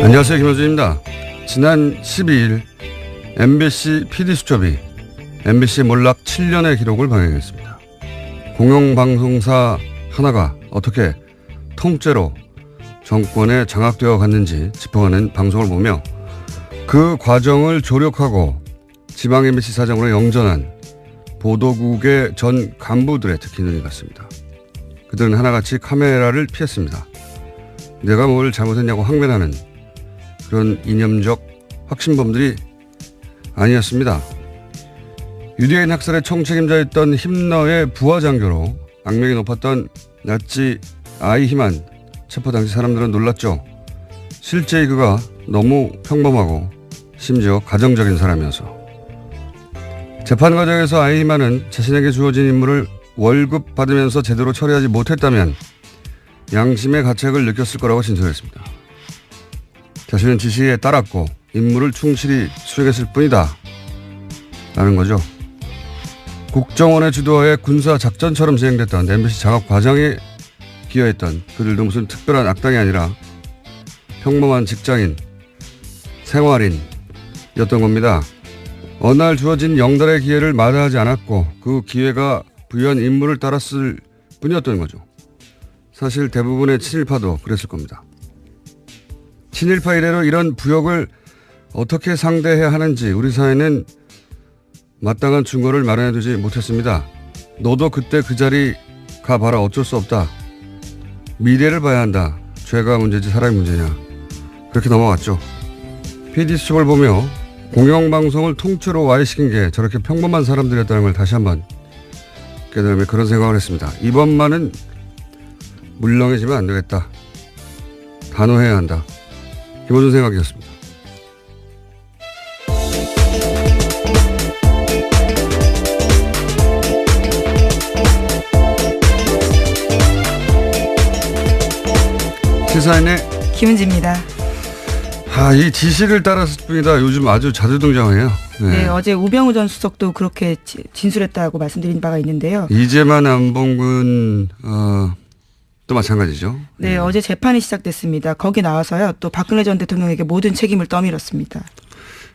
안녕하세요, 김호준입니다. 지난 12일 MBC PD수첩이 MBC 몰락 7년의 기록을 방영했습니다. 공영방송사 하나가 어떻게 통째로 정권에 장악되어 갔는지 짚어가는 방송을 보며 그 과정을 조력하고 지방 MBC 사장으로 영전한 보도국의 전 간부들의 특히 눈이 갔습니다. 그들은 하나같이 카메라를 피했습니다. 내가 뭘 잘못했냐고 항변하는 그런 이념적 확신범들이 아니었습니다. 유대인 학살의 총책임자였던 힘너의 부하장교로 악명이 높았던 나치 아이히만 체포 당시 사람들은 놀랐죠. 실제 그가 너무 평범하고 심지어 가정적인 사람이어서. 재판 과정에서 아이히만은 자신에게 주어진 임무를 월급 받으면서 제대로 처리하지 못했다면 양심의 가책을 느꼈을 거라고 진술했습니다. 자신은 지시에 따랐고 임무를 충실히 수행했을 뿐이다 라는 거죠. 국정원의 주도하에 군사작전처럼 진행됐던 MBC 장악 과정에 기여했던 그들도 무슨 특별한 악당이 아니라 평범한 직장인, 생활인이었던 겁니다. 어느 날 주어진 영달의 기회를 마다하지 않았고 그 기회가 부여한 임무를 따랐을 뿐이었던 거죠. 사실 대부분의 친일파도 그랬을 겁니다. 친일파 이래로 이런 부역을 어떻게 상대해야 하는지 우리 사회는 마땅한 증거를 마련해두지 못했습니다. 너도 그때 그 자리 가봐라. 어쩔 수 없다. 미래를 봐야 한다. 죄가 문제지 사람이 문제냐. 그렇게 넘어갔죠. PD수첩을 보며 공영방송을 통째로 와해시킨 게 저렇게 평범한 사람들이었다는 걸 다시 한번 깨달으며 그런 생각을 했습니다. 이번만은 물렁해지면 안 되겠다. 단호해야 한다. 김호준 생각이었습니다. 시사인의 김은지입니다. 이 지시를 따랐을 뿐이다. 요즘 아주 자주 등장해요. 네, 어제 우병우 전 수석도 그렇게 진술했다고 말씀드린 바가 있는데요. 이재만 안봉근 또 마찬가지죠. 네, 어제 재판이 시작됐습니다. 거기 나와서요. 또 박근혜 전 대통령에게 모든 책임을 떠밀었습니다.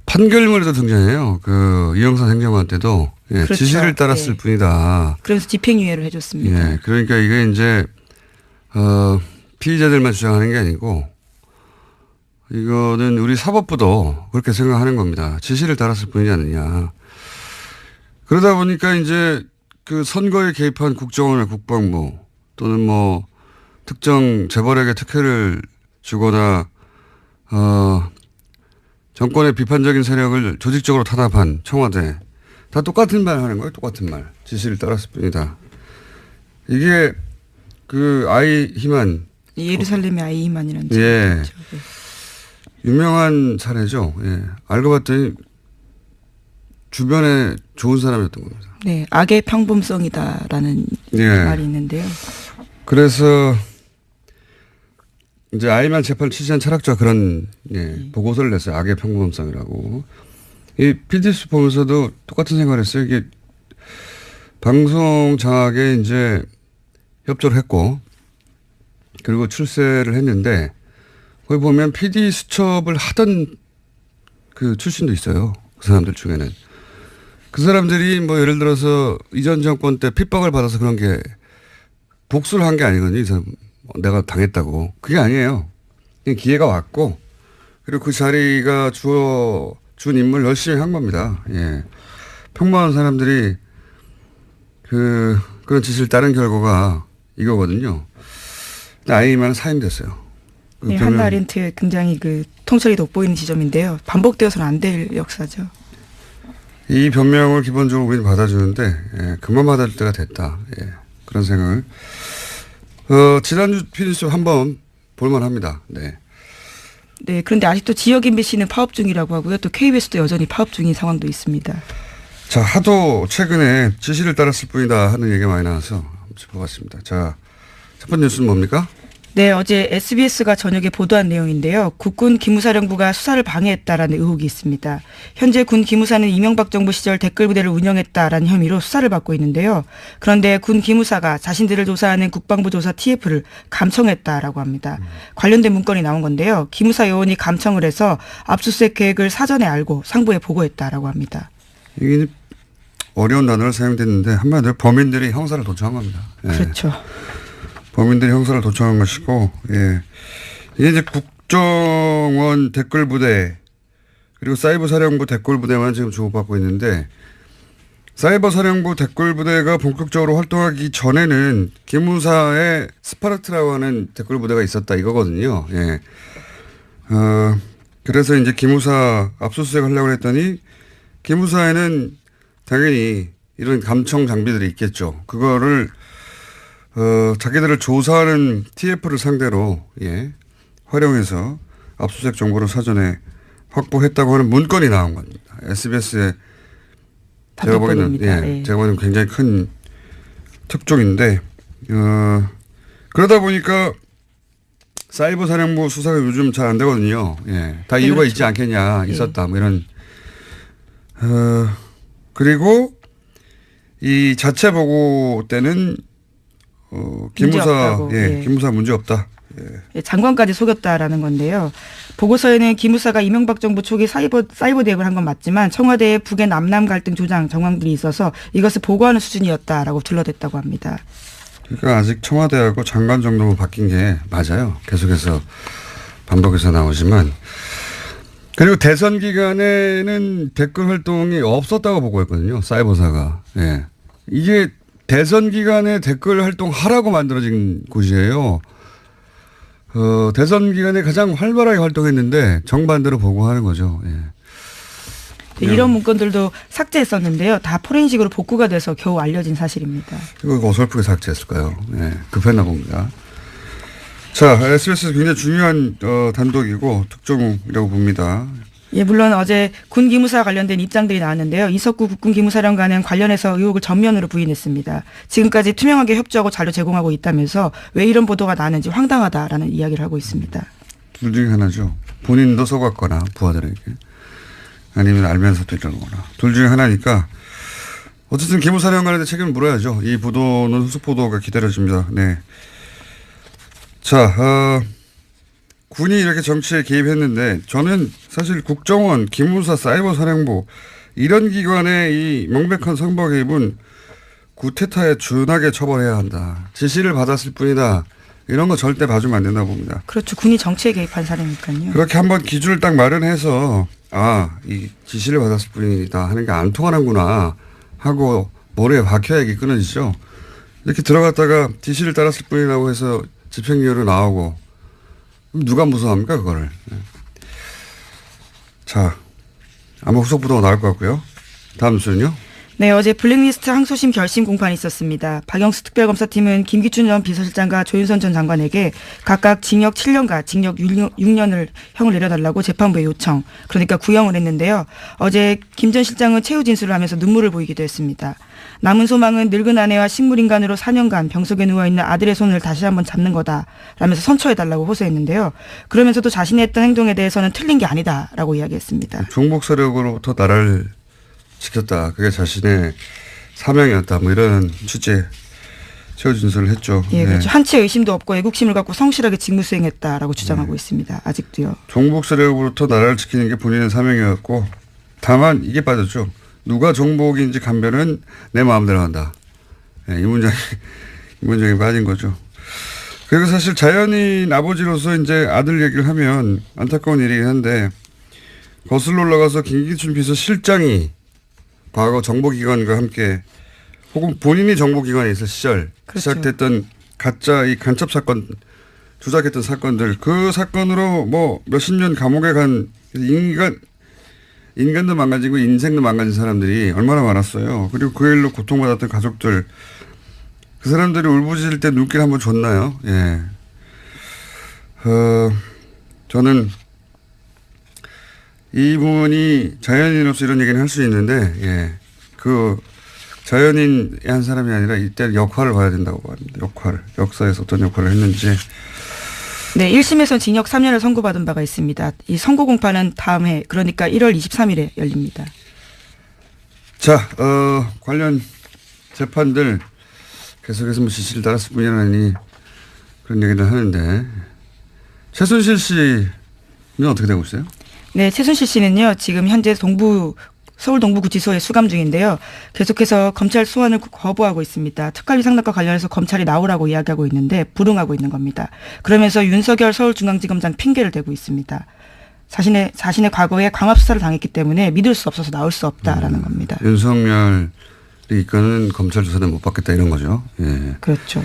판결문에도 등장해요. 이영선 행정관 때도 그렇죠. 지시를 따랐을 뿐이다. 그래서 집행유예를 해줬습니다. 그러니까 이게 이제 피의자들만 주장하는 게 아니고 이거는 우리 사법부도 그렇게 생각하는 겁니다. 지시를 따랐을 뿐이지 않느냐. 그러다 보니까 이제 그 선거에 개입한 국정원이나 국방부 또는 뭐 특정 재벌에게 특혜를 주거나 정권의 비판적인 세력을 조직적으로 탄압한 청와대 다 똑같은 말 하는 거예요. 똑같은 말. 지시를 따랐을 뿐이다. 이게 아이히만 예루살렘의 아이히만이라는 유명한 사례죠. 알고 봤더니 주변에 좋은 사람이었던 겁니다. 네, 악의 평범성이다라는 말이 있는데요. 그래서 이제 아이히만 재판을 취재한 철학자가 그런 보고서를 냈어요. 악의 평범성이라고. 이 PD수 보면서도 똑같은 생각을 했어요. 이게 방송 장악에 이제 협조를 했고 그리고 출세를 했는데 거기 보면 PD 수첩을 하던 그 출신도 있어요. 그 사람들 중에는. 그 사람들이 뭐 예를 들어서 이전 정권 때 핍박을 받아서 그런 게 복수를 한 게 아니거든요. 이 사람 내가 당했다고. 그게 아니에요. 그냥 기회가 왔고 그리고 그 자리가 준 임무를 열심히 한 겁니다. 평범한 사람들이 그런 지시를 따른 결과가 이거거든요. 아이히만은 사임됐어요. 네, 한나 아렌트 굉장히 통찰이 돋보이는 지점인데요. 반복되어서는 안 될 역사죠. 이 변명을 기본적으로 우리는 받아주는데 그만 받을 때가 됐다. 그런 생각을. 지난주 PD수첩 한번 볼만합니다. 네. 네, 그런데 아직도 지역 MBC는 파업 중이라고 하고요. 또 KBS도 여전히 파업 중인 상황도 있습니다. 자, 하도 최근에 지시를 따랐을 뿐이다 하는 얘기가 많이 나와서 한번 짚어봤습니다. 자, 첫 번째 뉴스는 뭡니까? 네, 어제 SBS가 저녁에 보도한 내용인데요. 국군 기무사령부가 수사를 방해했다라는 의혹이 있습니다. 현재 군 기무사는 이명박 정부 시절 댓글부대를 운영했다라는 혐의로 수사를 받고 있는데요. 그런데 군 기무사가 자신들을 조사하는 국방부 조사 TF를 감청했다라고 합니다. 관련된 문건이 나온 건데요. 기무사 요원이 감청을 해서 압수수색 계획을 사전에 알고 상부에 보고했다라고 합니다. 이게 어려운 단어를 사용됐는데 한마디로 범인들이 형사를 도청한 겁니다. 예. 그렇죠. 범인들이 형사를 도청한 것이고, 예. 이게 이제 국정원 댓글부대, 그리고 사이버사령부 댓글부대만 지금 주목받고 있는데, 사이버사령부 댓글부대가 본격적으로 활동하기 전에는 기무사의 스파르트라고 하는 댓글부대가 있었다 이거거든요. 예. 그래서 이제 기무사 압수수색 하려고 했더니, 기무사에는 당연히 이런 감청 장비들이 있겠죠. 그거를 자기들을 조사하는 TF를 상대로 예, 활용해서 압수수색 정보를 사전에 확보했다고 하는 문건이 나온 겁니다. SBS에 제가 보기에는 제가 보기에는 굉장히 큰 특종인데 그러다 보니까 사이버 사령부 수사가 요즘 잘 안 되거든요. 예, 다 이유가 그렇죠. 있지 않겠냐, 있었다 뭐 이런. 그리고 이 자체 보고 때는 기무사 기무사 문제 없다. 예. 장관까지 속였다라는 건데요. 보고서에는 기무사가 이명박 정부 초기 사이버 대응을 한 건 맞지만 청와대의 북의 남남 갈등 조장 정황들이 있어서 이것을 보고하는 수준이었다라고 둘러댔다고 합니다. 그러니까 아직 청와대하고 장관 정도만 바뀐 게 맞아요. 계속해서 반복해서 나오지만. 그리고 대선 기간에는 댓글 활동이 없었다고 보고했거든요. 사이버사가. 예. 이게 대선 기간에 댓글 활동하라고 만들어진 곳이에요. 대선 기간에 가장 활발하게 활동했는데 정반대로 보고하는 거죠. 예. 네, 이런 문건들도 삭제했었는데요. 다 포렌식으로 복구가 돼서 겨우 알려진 사실입니다. 이거 어설프게 삭제했을까요? 예. 급했나 봅니다. 자, SBS 굉장히 중요한 단독이고 특종이라고 봅니다. 예, 물론 어제 군 기무사 관련된 입장들이 나왔는데요. 이석구 국군 기무사령관은 관련해서 의혹을 전면으로 부인했습니다. 지금까지 투명하게 협조하고 자료 제공하고 있다면서 왜 이런 보도가 나는지 황당하다라는 이야기를 하고 있습니다. 둘 중에 하나죠. 본인도 속았거나 부하들에게 아니면 알면서도 이러거나 둘 중에 하나니까 어쨌든 기무사령관한테 책임을 물어야죠. 이 보도는 후속 보도가 기다려집니다. 네. 자, 군이 이렇게 정치에 개입했는데 저는 사실 국정원, 기무사, 사이버사령부 이런 기관의 이 명백한 선거 개입은 구테타에 준하게 처벌해야 한다. 지시를 받았을 뿐이다. 이런 거 절대 봐주면 안 된다 봅니다. 그렇죠. 군이 정치에 개입한 사례니까요. 그렇게 한번 기준을 딱 마련해서 이 지시를 받았을 뿐이다 하는 게 안 통하는구나 하고 머리에 박혀야 이게 끊어지죠. 이렇게 들어갔다가 지시를 따랐을 뿐이라고 해서 집행유예로 나오고 누가 무서워합니까 그거를. 자, 아마 후속 보도가 나올 것 같고요. 다음 뉴스는요. 네, 어제 블랙리스트 항소심 결심 공판이 있었습니다. 박영수 특별검사팀은 김기춘 전 비서실장과 조윤선 전 장관에게 각각 징역 7년과 징역 6년을 형을 내려달라고 재판부에 요청. 그러니까 구형을 했는데요. 어제 김 전 실장은 최후 진술을 하면서 눈물을 보이기도 했습니다. 남은 소망은 늙은 아내와 식물인간으로 4년간 병석에 누워있는 아들의 손을 다시 한번 잡는 거다 라면서 선처해달라고 호소했는데요. 그러면서도 자신이 했던 행동에 대해서는 틀린 게 아니다라고 이야기했습니다. 종북 세력으로부터 나라를 지켰다. 그게 자신의 사명이었다. 뭐 이런 취지의 최후 진술을 했죠. 예, 그렇죠. 한치의 의심도 없고 애국심을 갖고 성실하게 직무 수행했다라고 주장하고 있습니다. 아직도요. 종북 세력으로부터 나라를 지키는 게 본인의 사명이었고 다만 이게 빠졌죠. 누가 종북인지 감별은 내 마음대로 한다. 예, 이 문장이 빠진 거죠. 그리고 사실 자연인 아버지로서 이제 아들 얘기를 하면 안타까운 일이긴 한데 거슬러 올라가서 김기춘 비서실장이 과거 정보기관과 함께 혹은 본인이 정보기관에 있을 시절 그렇죠. 시작됐던 가짜 이 간첩 사건 조작했던 사건들 그 사건으로 뭐 몇십 년 감옥에 간 인간도 망가지고 인생도 망가진 사람들이 얼마나 많았어요. 그리고 그 일로 고통받았던 가족들 그 사람들이 울부짖을 때 눈길 한번 줬나요? 예. 저는 이분이 자연인으로서 이런 얘기는 할 수 있는데, 예. 그 자연인의 한 사람이 아니라 이때 역할을 봐야 된다고 합니다. 역사에서 어떤 역할을 했는지. 네, 1심에서는 징역 3년을 선고받은 바가 있습니다. 이 선고 공판은 다음 해 그러니까 1월 23일에 열립니다. 자, 관련 재판들 계속해서 뭐 지시를 따랐을 뿐이라니 그런 얘기를 하는데 최순실 씨는 어떻게 되고 있어요? 네, 최순실 씨는요, 지금 현재 서울 동부구치소에 수감 중인데요. 계속해서 검찰 소환을 거부하고 있습니다. 특활비 상납과 관련해서 검찰이 나오라고 이야기하고 있는데 불응하고 있는 겁니다. 그러면서 윤석열 서울중앙지검장 핑계를 대고 있습니다. 자신의 과거에 강압 수사를 당했기 때문에 믿을 수 없어서 나올 수 없다라는 겁니다. 윤석열이 이끄는 검찰 조사는 못 받겠다 이런 거죠. 예. 그렇죠.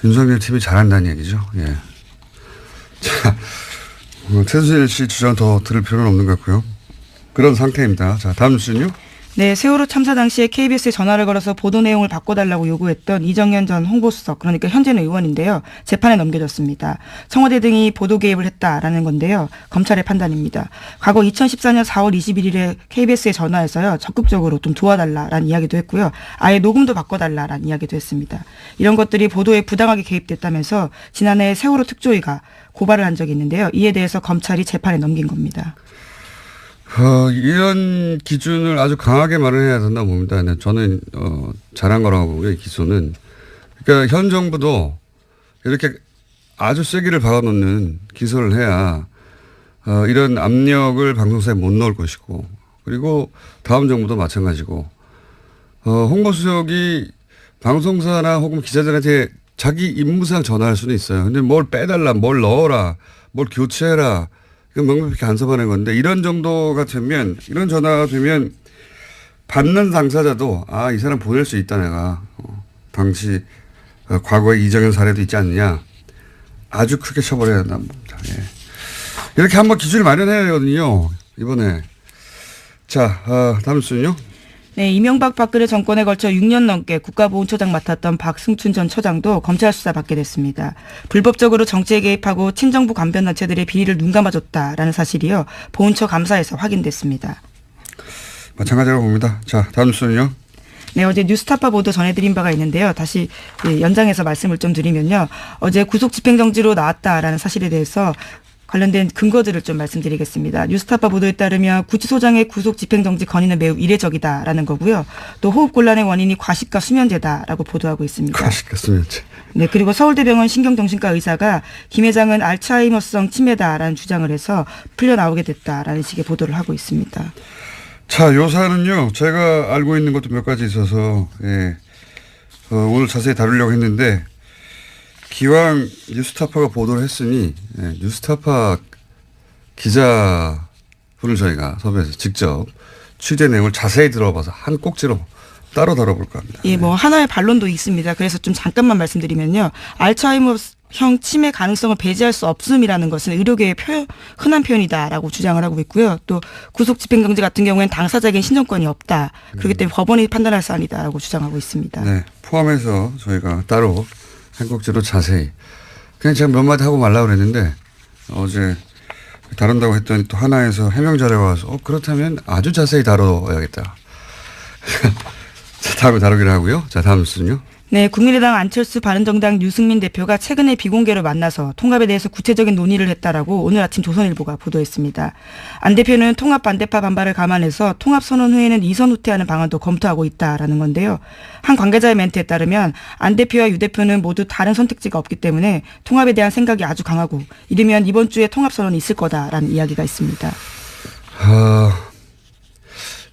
윤석열 팀이 잘한다는 얘기죠. 예. 자, 최순실 씨 주장 더 들을 필요는 없는 것 같고요. 그런 상태입니다. 자, 다음 뉴스는요. 네, 세월호 참사 당시에 KBS에 전화를 걸어서 보도 내용을 바꿔달라고 요구했던 이정현 전 홍보수석, 그러니까 현재는 의원인데요. 재판에 넘겨졌습니다. 청와대 등이 보도 개입을 했다라는 건데요. 검찰의 판단입니다. 과거 2014년 4월 21일에 KBS에 전화해서요. 적극적으로 좀 도와달라라는 이야기도 했고요. 아예 녹음도 바꿔달라라는 이야기도 했습니다. 이런 것들이 보도에 부당하게 개입됐다면서 지난해 세월호 특조위가 고발을 한 적이 있는데요. 이에 대해서 검찰이 재판에 넘긴 겁니다. 이런 기준을 아주 강하게 말을 해야 된다고 봅니다. 저는 잘한 거라고 보고요. 이 기소는. 그러니까 현 정부도 이렇게 아주 세기를 박아놓는 기소를 해야 이런 압력을 방송사에 못 넣을 것이고, 그리고 다음 정부도 마찬가지고, 홍보수석이 방송사나 혹은 기자들한테 자기 임무상 전화할 수는 있어요. 근데 뭘 빼달라, 뭘 넣어라, 뭘 교체해라, 이건 명백히 간섭하는 건데, 이런 정도가 되면, 이런 전화가 되면 받는 당사자도 이 사람 보낼 수 있다 내가. 당시 과거에 이정현 사례도 있지 않느냐. 아주 크게 처벌해야 된다는 겁니다. 예. 이렇게 한번 기준을 마련해야 되거든요. 이번에. 자, 다음 뉴스는요. 네, 이명박 박근혜 정권에 걸쳐 6년 넘게 국가보훈처장 맡았던 박승춘 전 처장도 검찰 수사 받게 됐습니다. 불법적으로 정치에 개입하고 친정부 관변단체들의 비리를 눈감아줬다라는 사실이요. 보훈처 감사에서 확인됐습니다. 마찬가지라고 봅니다. 자, 다음 뉴스는요. 네, 어제 뉴스타파 보도 전해드린 바가 있는데요. 다시 연장해서 말씀을 좀 드리면요. 어제 구속 집행정지로 나왔다라는 사실에 대해서 관련된 근거들을 좀 말씀드리겠습니다. 뉴스타파 보도에 따르면 구치소장의 구속 집행정지 건의는 매우 이례적이다라는 거고요. 또 호흡곤란의 원인이 과식과 수면제다라고 보도하고 있습니다. 과식과 수면제. 네, 그리고 서울대병원 신경정신과 의사가 김 회장은 알츠하이머성 치매다라는 주장을 해서 풀려나오게 됐다라는 식의 보도를 하고 있습니다. 자, 요 사안은요. 제가 알고 있는 것도 몇 가지 있어서 오늘 자세히 다루려고 했는데, 기왕 뉴스타파가 보도를 했으니 뉴스타파 기자분을 저희가 섭외해서 직접 취재 내용을 자세히 들어봐서 한 꼭지로 따로 다뤄볼까 합니다. 예, 뭐 하나의 반론도 있습니다. 그래서 좀 잠깐만 말씀드리면요. 알츠하이머형 치매 가능성을 배제할 수 없음이라는 것은 의료계의 흔한 표현이다라고 주장을 하고 있고요. 또 구속 집행정지 같은 경우에는 당사자에겐 신청권이 없다. 그렇기 때문에 법원이 판단할 사안이다라고 주장하고 있습니다. 네, 포함해서 저희가 따로 한 꼭지로 자세히. 그냥 제가 몇 마디 하고 말라고 그랬는데 어제 다룬다고 했더니 또 하나에서 해명 자료가 와서 그렇다면 아주 자세히 다뤄야겠다. 자, 다음에 다루기로 하고요. 자, 다음 뉴스는요. 네, 국민의당 안철수 바른정당 유승민 대표가 최근에 비공개로 만나서 통합에 대해서 구체적인 논의를 했다라고 오늘 아침 조선일보가 보도했습니다. 안 대표는 통합 반대파 반발을 감안해서 통합선언 후에는 이선 후퇴하는 방안도 검토하고 있다라는 건데요. 한 관계자의 멘트에 따르면 안 대표와 유 대표는 모두 다른 선택지가 없기 때문에 통합에 대한 생각이 아주 강하고 이르면 이번 주에 통합선언이 있을 거다라는 이야기가 있습니다.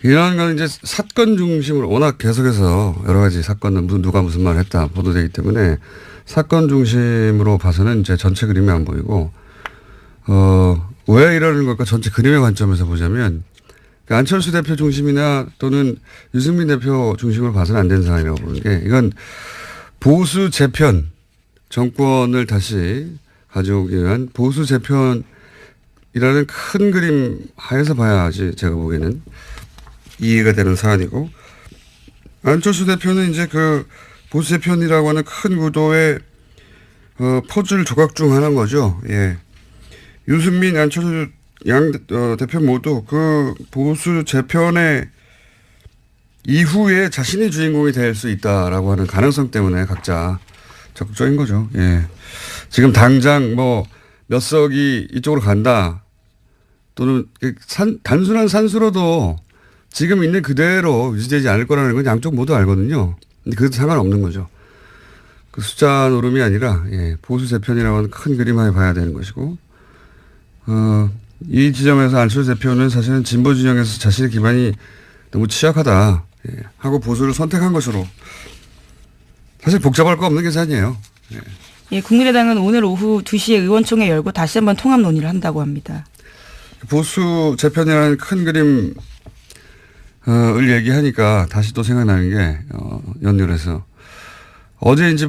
이런 건 이제 사건 중심으로 워낙 계속해서 여러 가지 사건은 누가 무슨 말을 했다 보도되기 때문에 사건 중심으로 봐서는 이제 전체 그림이 안 보이고, 왜 이러는 걸까 전체 그림의 관점에서 보자면 그러니까 안철수 대표 중심이나 또는 유승민 대표 중심으로 봐서는 안 되는 상황이라고 보는 게, 이건 보수 재편 정권을 다시 가져오기 위한 보수 재편이라는 큰 그림 하에서 봐야지 제가 보기에는 이해가 되는 사안이고, 안철수 대표는 이제 그 보수 재편이라고 하는 큰 구도의 퍼즐 조각 중 하나인 거죠. 예. 유승민, 안철수 양 대표 모두 그 보수 재편의 이후에 자신이 주인공이 될 수 있다라고 하는 가능성 때문에 각자 적극적인 거죠. 예. 지금 당장 뭐 몇 석이 이쪽으로 간다. 또는 단순한 산수로도 지금 있는 그대로 유지되지 않을 거라는 건 양쪽 모두 알거든요. 근데 그것도 상관없는 거죠. 그 숫자 노름이 아니라 보수 재편이라고 하는 큰 그림을 봐야 되는 것이고 이 지점에서 안철수 대표는 사실은 진보 진영에서 자신의 기반이 너무 취약하다 하고 보수를 선택한 것으로 사실 복잡할 거 없는 계산이에요. 예, 국민의당은 오늘 오후 2시에 의원총회 열고 다시 한번 통합 논의를 한다고 합니다. 보수 재편이라는 큰 그림을 얘기하니까 다시 또 생각나는 게 연결해서 어제 이제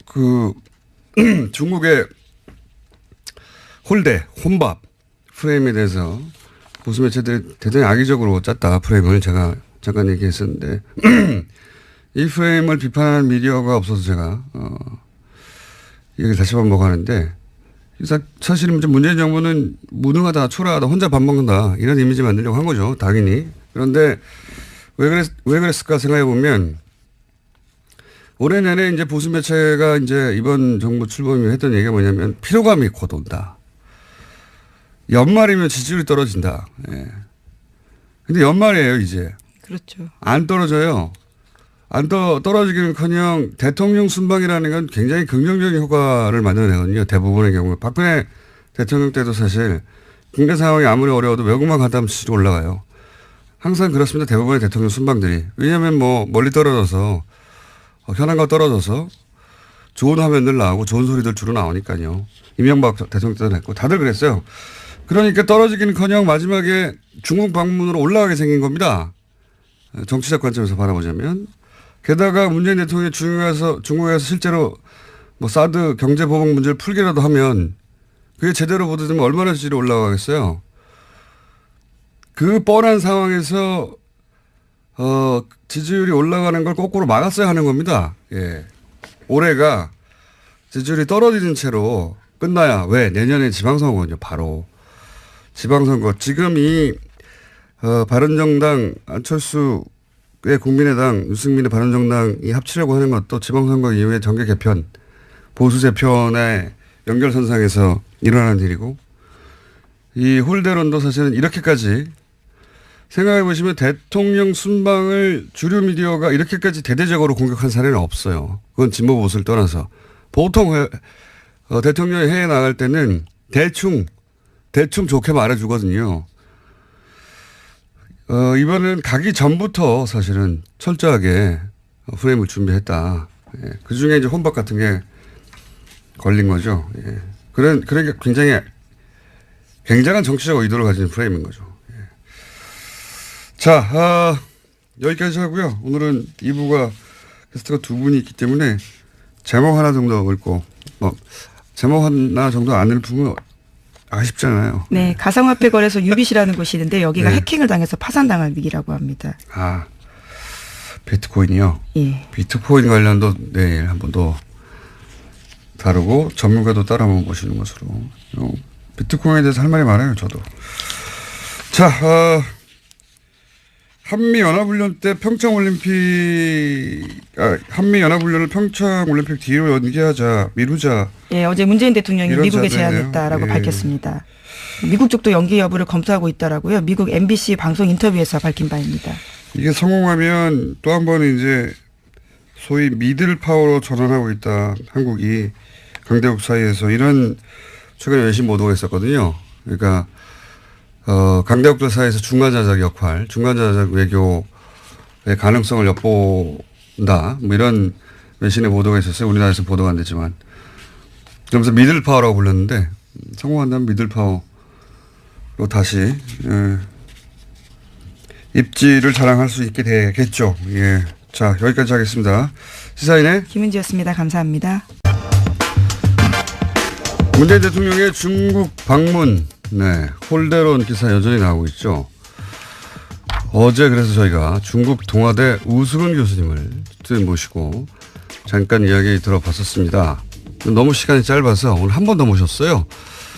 그 중국의 혼밥 프레임에 대해서 보수 매체들이 대단히 악의적으로 짰다 프레임을 제가 잠깐 얘기했었는데 이 프레임을 비판하는 미디어가 없어서 제가 얘기를 다시 반복하는데 사실은 문재인 정부는 무능하다, 초라하다, 혼자 밥 먹는다 이런 이미지 만들려고 한 거죠. 당연히. 그런데 왜 그랬을까 생각해 보면 올해 내내 이제 보수 매체가 이제 이번 정부 출범이 했던 얘기가 뭐냐면 피로감이 곧 온다. 연말이면 지지율이 떨어진다. 예. 근데 연말이에요 이제. 그렇죠. 안 떨어져요. 떨어지기는커녕 대통령 순방이라는 건 굉장히 긍정적인 효과를 만들어내거든요. 대부분의 경우에. 박근혜 대통령 때도 사실 경제 상황이 아무리 어려워도 외국만 갔다 하면 지지율이 올라가요. 항상 그렇습니다. 대부분의 대통령 순방들이. 왜냐하면 뭐 멀리 떨어져서 현안과 떨어져서 좋은 화면들 나오고 좋은 소리들 주로 나오니까요. 이명박 대통령 때도 했고 다들 그랬어요. 그러니까 떨어지기는커녕 마지막에 중국 방문으로 올라가게 생긴 겁니다. 정치적 관점에서 바라보자면. 게다가 문재인 대통령이 중국에서 실제로 뭐 사드 경제 보복 문제를 풀기라도 하면 그게 제대로 보도되면 얼마나 지지율이 올라가겠어요. 그 뻔한 상황에서 지지율이 올라가는 걸 거꾸로 막았어야 하는 겁니다. 예. 올해가 지지율이 떨어지는 채로 끝나야 왜 내년에 지방선거거든요. 바로 지방선거. 지금 이 바른정당 안철수 국민의당, 유승민의 바른정당이 합치려고 하는 것도 지방선거 이후에 정계 개편, 보수 재편의 연결선상에서 일어나는 일이고 이 홀대론도 사실은 이렇게까지 생각해 보시면 대통령 순방을 주류 미디어가 이렇게까지 대대적으로 공격한 사례는 없어요. 그건 진보 보수를 떠나서. 보통 대통령이 해외에 나갈 때는 대충 좋게 말해주거든요. 이번에는 가기 전부터 사실은 철저하게 프레임을 준비했다. 예. 그 중에 이제 혼밥 같은 게 걸린 거죠. 예. 그러니까 굉장한 정치적 의도를 가진 프레임인 거죠. 예. 자, 여기까지 하고요. 오늘은 2부가 게스트가 두 분이 있기 때문에 제목 하나 정도 읊고, 제목 하나 정도 안 읊으면 아쉽잖아요. 네, 가상화폐 거래소 유빗이라는 곳이 있는데 여기가 해킹을 당해서 파산당할 위기라고 합니다. 아, 비트코인이요? 예. 비트코인 관련도 내일 한 번 더 다루고 전문가도 따라 한번 보시는 것으로. 비트코인에 대해서 할 말이 많아요, 저도. 자, 한미연합훈련 때 한미연합훈련을 평창올림픽 뒤로 미루자. 예, 어제 문재인 대통령이 미국에 제안했다라고 밝혔습니다. 미국 쪽도 연기 여부를 검토하고 있더라고요. 미국 MBC 방송 인터뷰에서 밝힌 바입니다. 이게 성공하면 또 한 번 이제 소위 미들 파워로 전환하고 있다. 한국이 강대국 사이에서 이런 최근에 외신 보도가 있었거든요. 그러니까 강대국들 사이에서 중간자적 역할, 중간자적 외교의 가능성을 엿본다. 뭐 이런 외신의 보도가 있었어요. 우리나라에서 보도가 안 됐지만. 그러면서 미들 파워라고 불렀는데 성공한다면 미들 파워로 다시 입지를 자랑할 수 있게 되겠죠. 예. 자, 여기까지 하겠습니다. 시사인의 김은지였습니다. 감사합니다. 문재인 대통령의 중국 방문, 홀대론 기사 여전히 나오고 있죠. 어제 그래서 저희가 중국 동아대 우수근 교수님을 모시고 잠깐 이야기 들어봤었습니다. 너무 시간이 짧아서 오늘 한 번 더 모셨어요.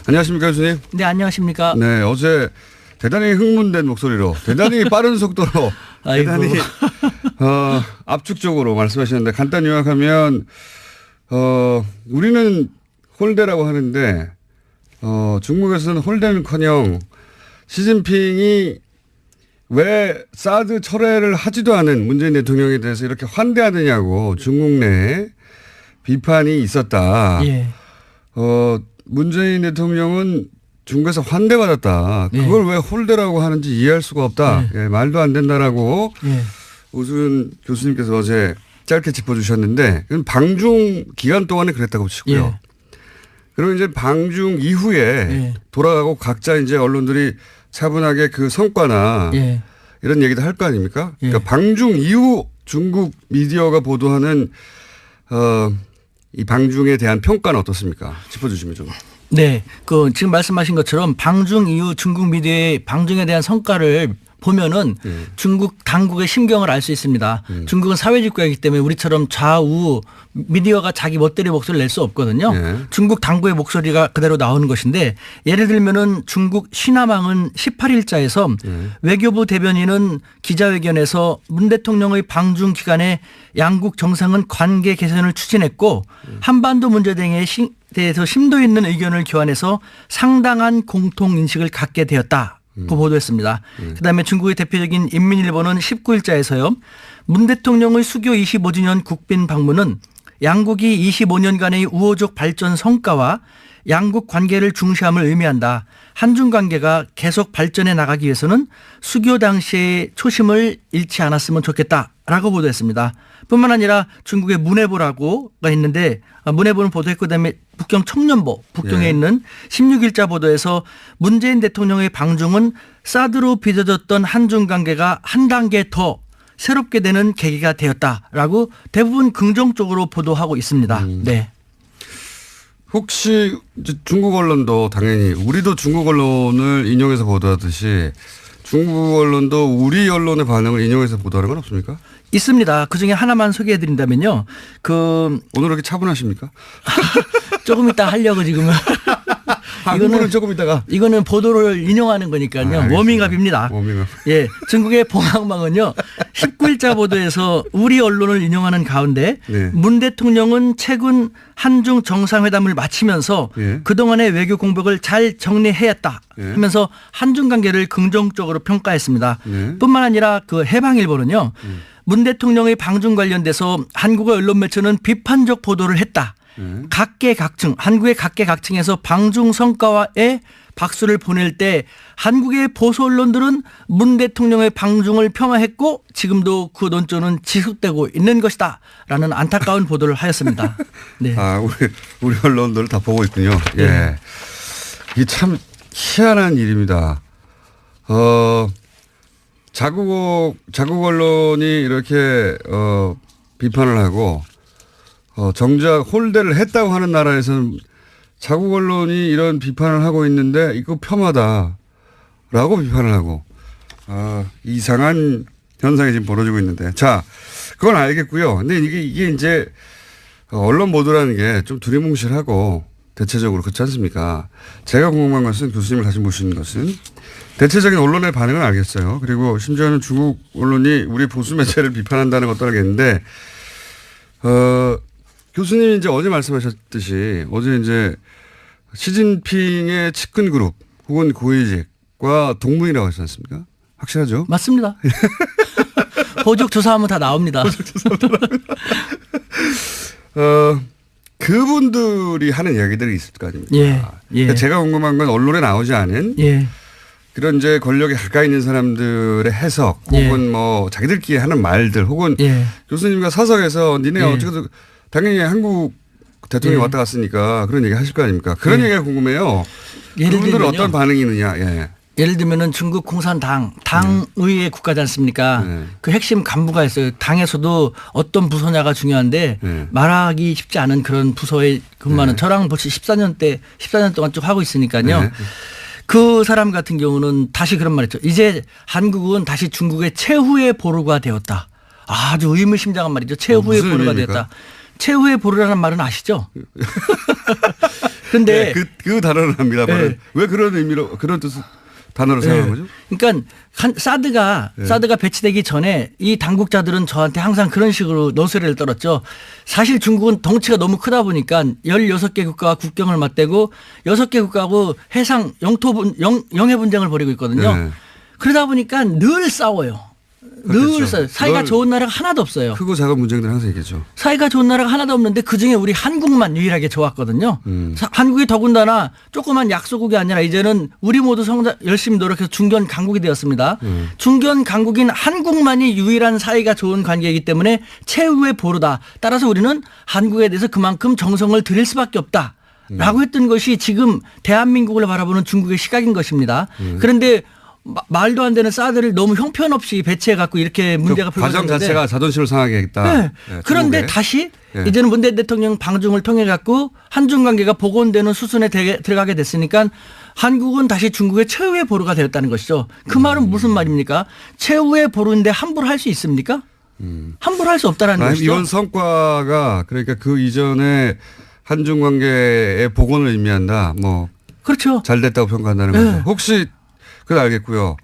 안녕하십니까, 교수님? 네, 안녕하십니까? 네, 어제 대단히 흥분된 목소리로, 대단히 빠른 속도로, 대단히 압축적으로 말씀하셨는데 간단히 요약하면 우리는 홀대라고 하는데 중국에서는 홀대는커녕 시진핑이 왜 사드 철회를 하지도 않은 문재인 대통령에 대해서 이렇게 환대하느냐고 중국 내에 비판이 있었다. 예. 문재인 대통령은 중국에서 환대받았다. 그걸 왜 홀대라고 하는지 이해할 수가 없다. 예. 예, 말도 안 된다라고 예. 오순 교수님께서 어제 짧게 짚어주셨는데 그건 방중 기간 동안에 그랬다고 치고요. 예. 그리고 이제 방중 이후에 예. 돌아가고 각자 이제 언론들이 차분하게 그 성과나 예. 이런 얘기도 할 거 아닙니까? 예. 그러니까 방중 이후 중국 미디어가 보도하는 이 방중에 대한 평가는 어떻습니까? 짚어주시면 좀. 네. 지금 말씀하신 것처럼 방중 이후 중국 미디어의 방중에 대한 성과를 보면은 중국 당국의 심경을 알 수 있습니다. 중국은 사회주의 국가이기 때문에 우리처럼 좌우 미디어가 자기 멋대로 목소리를 낼 수 없거든요. 중국 당국의 목소리가 그대로 나오는 것인데 예를 들면은 중국 신화망은 18일자에서 외교부 대변인은 기자회견에서 문 대통령의 방중 기간에 양국 정상은 관계 개선을 추진했고 한반도 문제 등에 대해서 심도 있는 의견을 교환해서 상당한 공통인식을 갖게 되었다. 고 보도했습니다. 그다음에 중국의 대표적인 인민일보는 19일자에서요. 문 대통령의 수교 25주년 국빈 방문은 양국이 25년간의 우호적 발전 성과와 양국 관계를 중시함을 의미한다. 한중 관계가 계속 발전해 나가기 위해서는 수교 당시의 초심을 잃지 않았으면 좋겠다라고 보도했습니다. 뿐만 아니라 중국의 문해보라고가 있는데 문해보는 보도했고 그다음에 북경 청년보 북경에 있는 16일자 보도에서 문재인 대통령의 방중은 사드로 빚어졌던 한중 관계가 한 단계 더 새롭게 되는 계기가 되었다라고 대부분 긍정적으로 보도하고 있습니다. 네. 혹시 이제 중국 언론도 당연히 우리도 중국 언론을 인용해서 보도하듯이 중국 언론도 우리 언론의 반응을 인용해서 보도하는 건 없습니까? 있습니다. 그중에 하나만 소개해 드린다면요. 오늘 이렇게 차분하십니까? 조금 이따 하려고 지금은. 이거는 조금 이따가. 이거는 보도를 인용하는 거니까요. 워밍업입니다. 워밍업. 예. 중국의 봉황망은요. 19일자 보도에서 우리 언론을 인용하는 가운데 문 대통령은 최근 한중 정상회담을 마치면서 그동안의 외교 공백을 잘 정리해왔다 하면서 한중 관계를 긍정적으로 평가했습니다. 뿐만 아니라 해방일보는요. 문 대통령의 방중 관련돼서 한국의 언론 매체는 비판적 보도를 했다. 각계각층, 한국의 각계각층에서 방중 성과에 박수를 보낼 때 한국의 보수 언론들은 문 대통령의 방중을 폄하했고 지금도 그 논조는 지속되고 있는 것이다. 라는 안타까운 보도를 하였습니다. 네. 우리 언론들 다 보고 있군요. 예. 이게 참 희한한 일입니다. 자국 언론이 이렇게 비판을 하고 정작 홀대를 했다고 하는 나라에서는 자국 언론이 이런 비판을 하고 있는데 이거 폄하다라고 비판을 하고 이상한 현상이 지금 벌어지고 있는데 자 그건 알겠고요. 근데 이게 이제 언론 보도라는 게 좀 두리뭉실하고 대체적으로 그렇지 않습니까? 제가 궁금한 것은 교수님을 다시 모시는 것은 대체적인 언론의 반응은 알겠어요. 그리고 심지어는 중국 언론이 우리 보수 매체를 비판한다는 것도 알겠는데 교수님이 이제 어제 말씀하셨듯이 어제 이제 시진핑의 측근 그룹 혹은 고위직과 동문이라고 하지 않습니까? 확실하죠? 맞습니다. 호적 조사하면 다 나옵니다. 그분들이 하는 이야기들이 있을 거 아닙니까? 예. 그러니까 제가 궁금한 건 언론에 나오지 않은 그런 이제 권력에 가까이 있는 사람들의 해석 혹은 뭐 자기들끼리 하는 말들 혹은 교수님과 사석에서 니네 어떻게든 당연히 한국 대통령이 왔다 갔으니까 그런 얘기 하실 거 아닙니까? 그런 얘기가 궁금해요. 그분들은 어떤 반응이 있느냐. 예를 들면은 중국 공산당 당의회 국가지 않습니까? 그 핵심 간부가 있어요. 당에서도 어떤 부서냐가 중요한데 말하기 쉽지 않은 그런 부서에 근무하는 저랑 벌써 14년 동안 쭉 하고 있으니까요. 그 사람 같은 경우는 다시 그런 말 했죠. 이제 한국은 다시 중국의 최후의 보루가 되었다. 아주 의미심장한 말이죠. 최후의 보루가 되었다. 최후의 보루라는 말은 아시죠? 근데 그 단어를 합니다. 왜 그런 의미로 그런 단어로 사용한 거죠? 그러니까 사드가 배치되기 전에 이 당국자들은 저한테 항상 그런 식으로 노래를 떨었죠. 사실 중국은 덩치가 너무 크다 보니까 16개 국가와 국경을 맞대고 6개 국가하고 해상 영해 분쟁을 벌이고 있거든요. 네. 그러다 보니까 늘 싸워요. 그렇겠죠. 늘 싸워요. 사이가 좋은 나라가 하나도 없어요. 크고 작은 문제들 항상 있겠죠. 사이가 좋은 나라가 하나도 없는데 그중에 우리 한국만 유일하게 좋았거든요. 한국이 더군다나 조그만 약소국이 아니라 이제는 우리 모두 열심히 노력해서 중견 강국이 되었습니다. 중견 강국인 한국만이 유일한 사이가 좋은 관계이기 때문에 최후의 보루다. 따라서 우리는 한국에 대해서 그만큼 정성을 들일 수밖에 없다. 라고 했던 것이 지금 대한민국을 바라보는 중국의 시각인 것입니다. 그런데 말도 안 되는 사드를 너무 형편없이 배치해 갖고 이렇게 문제가 그 과정 불거졌는데 자체가 자존심을 상하게 했다. 네. 네, 그런데 중국에. 다시 네. 이제는 문재인 대통령 방중을 통해 갖고 한중 관계가 복원되는 수순에 들어가게 됐으니까 한국은 다시 중국의 최후의 보루가 되었다는 것이죠. 그 말은 무슨 말입니까? 최후의 보루인데 함부로 할 수 있습니까? 함부로 할 수 없다라는 것이죠. 이번 성과가 그러니까 그 이전에 한중 관계의 복원을 의미한다. 뭐 그렇죠. 잘 됐다고 평가한다는 네. 거죠. 혹시 그건 알겠고요.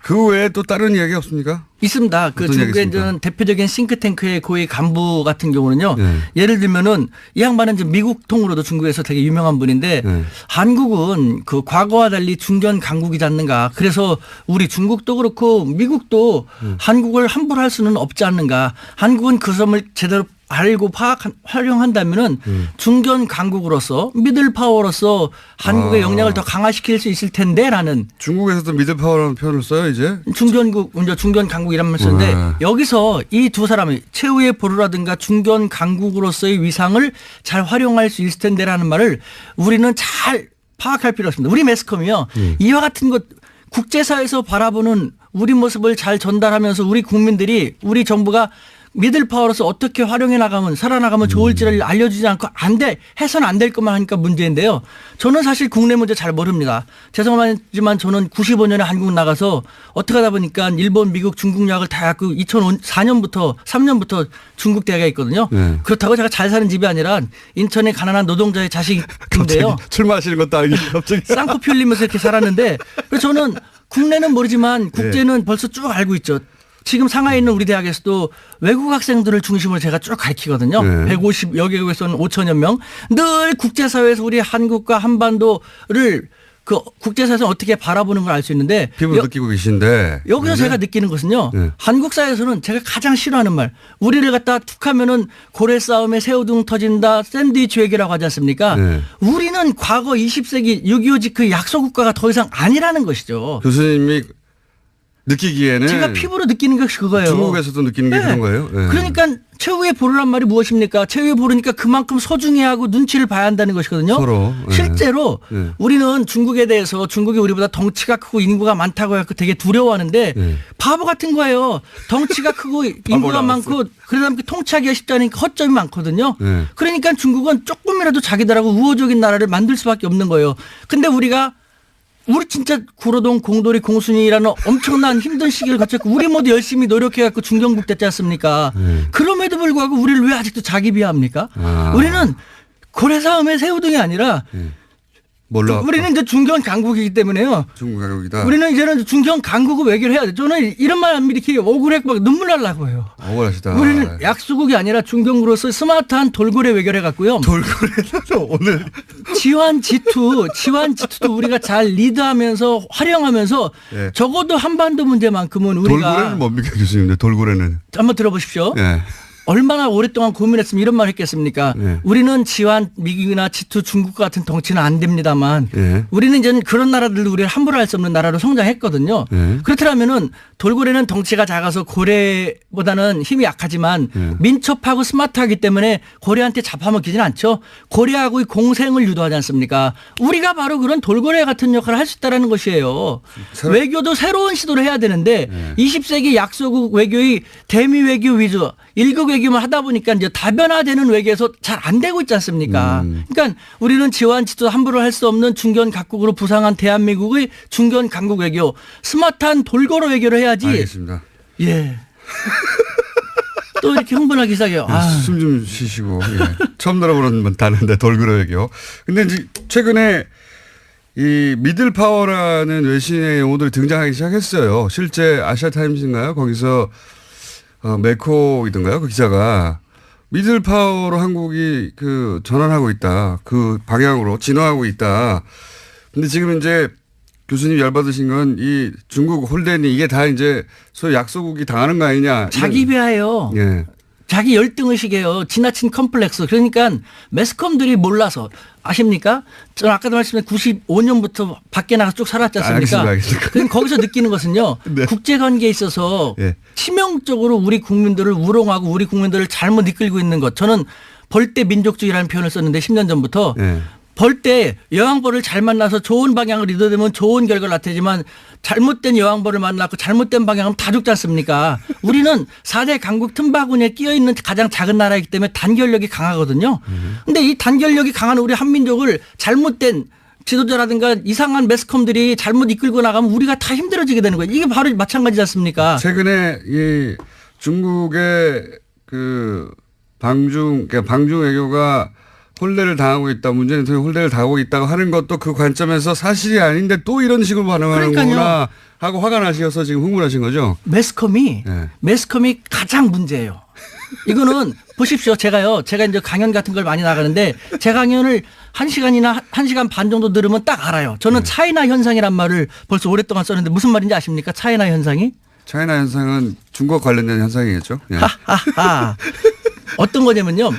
그 외에 또 다른 이야기 없습니까? 있습니다. 그 어떤 중국의 이야기입니까? 이제 대표적인 싱크탱크의 고위 간부 같은 경우는요. 네. 예를 들면은 이 양반은 이제 미국 통으로도 중국에서 되게 유명한 분인데 네. 한국은 그 과거와 달리 중견 강국이지 않는가. 그래서 우리 중국도 그렇고 미국도 한국을 함부로 할 수는 없지 않는가. 한국은 그 점을 제대로 알고 활용한다면은 중견 강국으로서 미들 파워로서 한국의 역량을 더 강화시킬 수 있을 텐데라는 중국에서도 미들파워라는 표현을 써요 이제. 중견 강국이란 말 쓰는데 네. 여기서 이 두 사람이 최후의 보루라든가 중견 강국으로서의 위상을 잘 활용할 수 있을 텐데라는 말을 우리는 잘 파악할 필요가 있습니다. 우리 매스컴이요. 이와 같은 것 국제사회에서 바라보는 우리 모습을 잘 전달하면서 우리 국민들이 우리 정부가 미들파워로서 어떻게 활용해 나가면 살아나가면 좋을지를 알려주지 않고 해서는 안 될 것만 하니까 문제인데요. 저는 사실 국내 문제 잘 모릅니다. 죄송하지만 저는 95년에 한국 나가서 어떻게 하다 보니까 일본, 미국, 중국 유학을 다 갖고 2004년부터 3년부터 중국 대학에 있거든요. 네. 그렇다고 제가 잘 사는 집이 아니라 인천의 가난한 노동자의 자식인데요. 출마하시는 것도 아니고 갑자기. 쌍코피 흘리면서 이렇게 살았는데 그래서 저는 국내는 모르지만 국제는 벌써 쭉 알고 있죠. 지금 상하이에 있는 우리 대학에서도 외국 학생들을 중심으로 제가 쭉 가르치거든요. 네. 150여 개국에서는 5천여 명. 늘 국제사회에서 우리 한국과 한반도를 그 국제사회에서 어떻게 바라보는 걸 알 수 있는데 피부 느끼고 계신데. 여기서 네. 제가 느끼는 것은요. 네. 한국 사회에서는 제가 가장 싫어하는 말. 우리를 갖다 툭 하면은 고래 싸움에 새우등 터진다. 샌드위치 외교라고 하지 않습니까? 네. 우리는 과거 20세기 6.25 그 약소국가가 더 이상 아니라는 것이죠. 교수님이 느끼기에는 제가 피부로 느끼는 것이 그거예요. 중국에서도 느끼는 게 네. 그런 거예요. 네. 그러니까 최후의 보루란 말이 무엇입니까? 최후의 보루니까 그만큼 소중히 하고 눈치를 봐야 한다는 것이거든요. 서로. 네. 실제로 네. 우리는 중국에 대해서 중국이 우리보다 덩치가 크고 인구가 많다고 해서 되게 두려워하는데 네. 바보 같은 거예요. 덩치가 크고 인구가 많고 그러다 보니까 통치하기가 쉽지 않으니까 허점이 많거든요. 네. 그러니까 중국은 조금이라도 자기들하고 우호적인 나라를 만들 수밖에 없는 거예요. 근데 우리 진짜 구로동 공돌이 공순이라는 엄청난 힘든 시기를 거쳤고 우리 모두 열심히 노력해갖고 중경국 됐지 않습니까? 그럼에도 불구하고 우리를 왜 아직도 자기 비하합니까? 우리는 고래 싸움의 새우등이 아니라 몰라. 우리는 이제 중견 강국이기 때문에요. 중국 가격이다. 우리는 이제는 중견 강국을 외교를 해야 돼. 저는 이런 말 하면 이렇게 억울해 막 눈물 날라고 해요. 억울하시다. 우리는 약소국이 아니라 중견국으로서 스마트한 돌고래 외교를 해갖고요. 돌고래도 오늘 지환 G2도 우리가 잘 리드하면서 활용하면서 네. 적어도 한반도 문제만큼은 우리가 돌고래는 뭡니까 교수님? 돌고래는. 한번 들어보십시오. 네. 얼마나 오랫동안 고민했으면 이런 말 했겠습니까? 네. 우리는 지환 미국이나 G2 중국 같은 덩치는 안 됩니다만 네. 우리는 이제 그런 나라들도 우리를 함부로 할 수 없는 나라로 성장했거든요. 네. 그렇다면은 돌고래는 덩치가 작아서 고래보다는 힘이 약하지만 민첩하고 스마트하기 때문에 고래한테 잡아먹히진 않죠. 고래하고의 공생을 유도하지 않습니까? 우리가 바로 그런 돌고래 같은 역할을 할 수 있다는 것이에요. 외교도 새로운 시도를 해야 되는데 20세기 약소국 외교의 대미 외교 위주 1국 외교만 하다 보니까 이제 다변화되는 외교에서 잘 안 되고 있지 않습니까? 그러니까 우리는 지원치도 함부로 할 수 없는 중견 각국으로 부상한 대한민국의 중견 강국 외교, 스마트한 돌고래 외교를 해야지. 알겠습니다. 예. 또 이렇게 흥분하기 시작해요. 숨 좀 쉬시고. 예. 처음 들어보는 단어인데 돌고래 외교. 근데 이제 최근에 이 미들 파워라는 외신의 용어들이 등장하기 시작했어요. 실제 아시아타임즈인가요? 거기서 메코이든가요? 그 기자가 미들 파워로 한국이 그 전환하고 있다. 그 방향으로 진화하고 있다. 근데 지금 이제 교수님 열받으신 건 이 중국 홀덴이 이게 다 이제 소위 약소국이 당하는 거 아니냐. 자기 비하예요. 예. 자기 열등의식이에요. 지나친 컴플렉스. 그러니까 매스컴들이 몰라서 아십니까? 저는 아까도 말씀드린 95년부터 밖에 나가서 쭉 살았지 않습니까? 알겠습니다. 그럼 거기서 느끼는 것은요. 네. 국제관계에 있어서 예. 치명적으로 우리 국민들을 우롱하고 우리 국민들을 잘못 이끌고 있는 것. 저는 벌떼 민족주의라는 표현을 썼는데 10년 전부터 예. 벌떼 여왕벌을 잘 만나서 좋은 방향을 이뤄내면 좋은 결과를 나타내지만 잘못된 여왕벌을 만나고 잘못된 방향은 다 죽지 않습니까? 우리는 4대 강국 틈바구니에 끼어있는 가장 작은 나라이기 때문에 단결력이 강하거든요. 근데 이 단결력이 강한 우리 한민족을 잘못된 지도자라든가 이상한 매스컴들이 잘못 이끌고 나가면 우리가 다 힘들어지게 되는 거예요. 이게 바로 마찬가지지 않습니까? 최근에 이 중국의 그 그러니까 방중 외교가 홀대를 당하고 있다. 문재인 대통령이 홀대를 당하고 있다고 하는 것도 그 관점에서 사실이 아닌데 또 이런 식으로 반응하는구나 하고 화가 나셔서 지금 흥분하신 거죠? 매스컴이 가장 문제예요. 이거는 보십시오. 제가 이제 강연 같은 걸 많이 나가는데 제 강연을 1시간이나 1시간 반 정도 들으면 딱 알아요. 저는 차이나 현상이란 말을 벌써 오랫동안 썼는데 무슨 말인지 아십니까? 차이나 현상이? 차이나 현상은 중국 관련된 현상이겠죠? 예. 하하하. 어떤 거냐면요.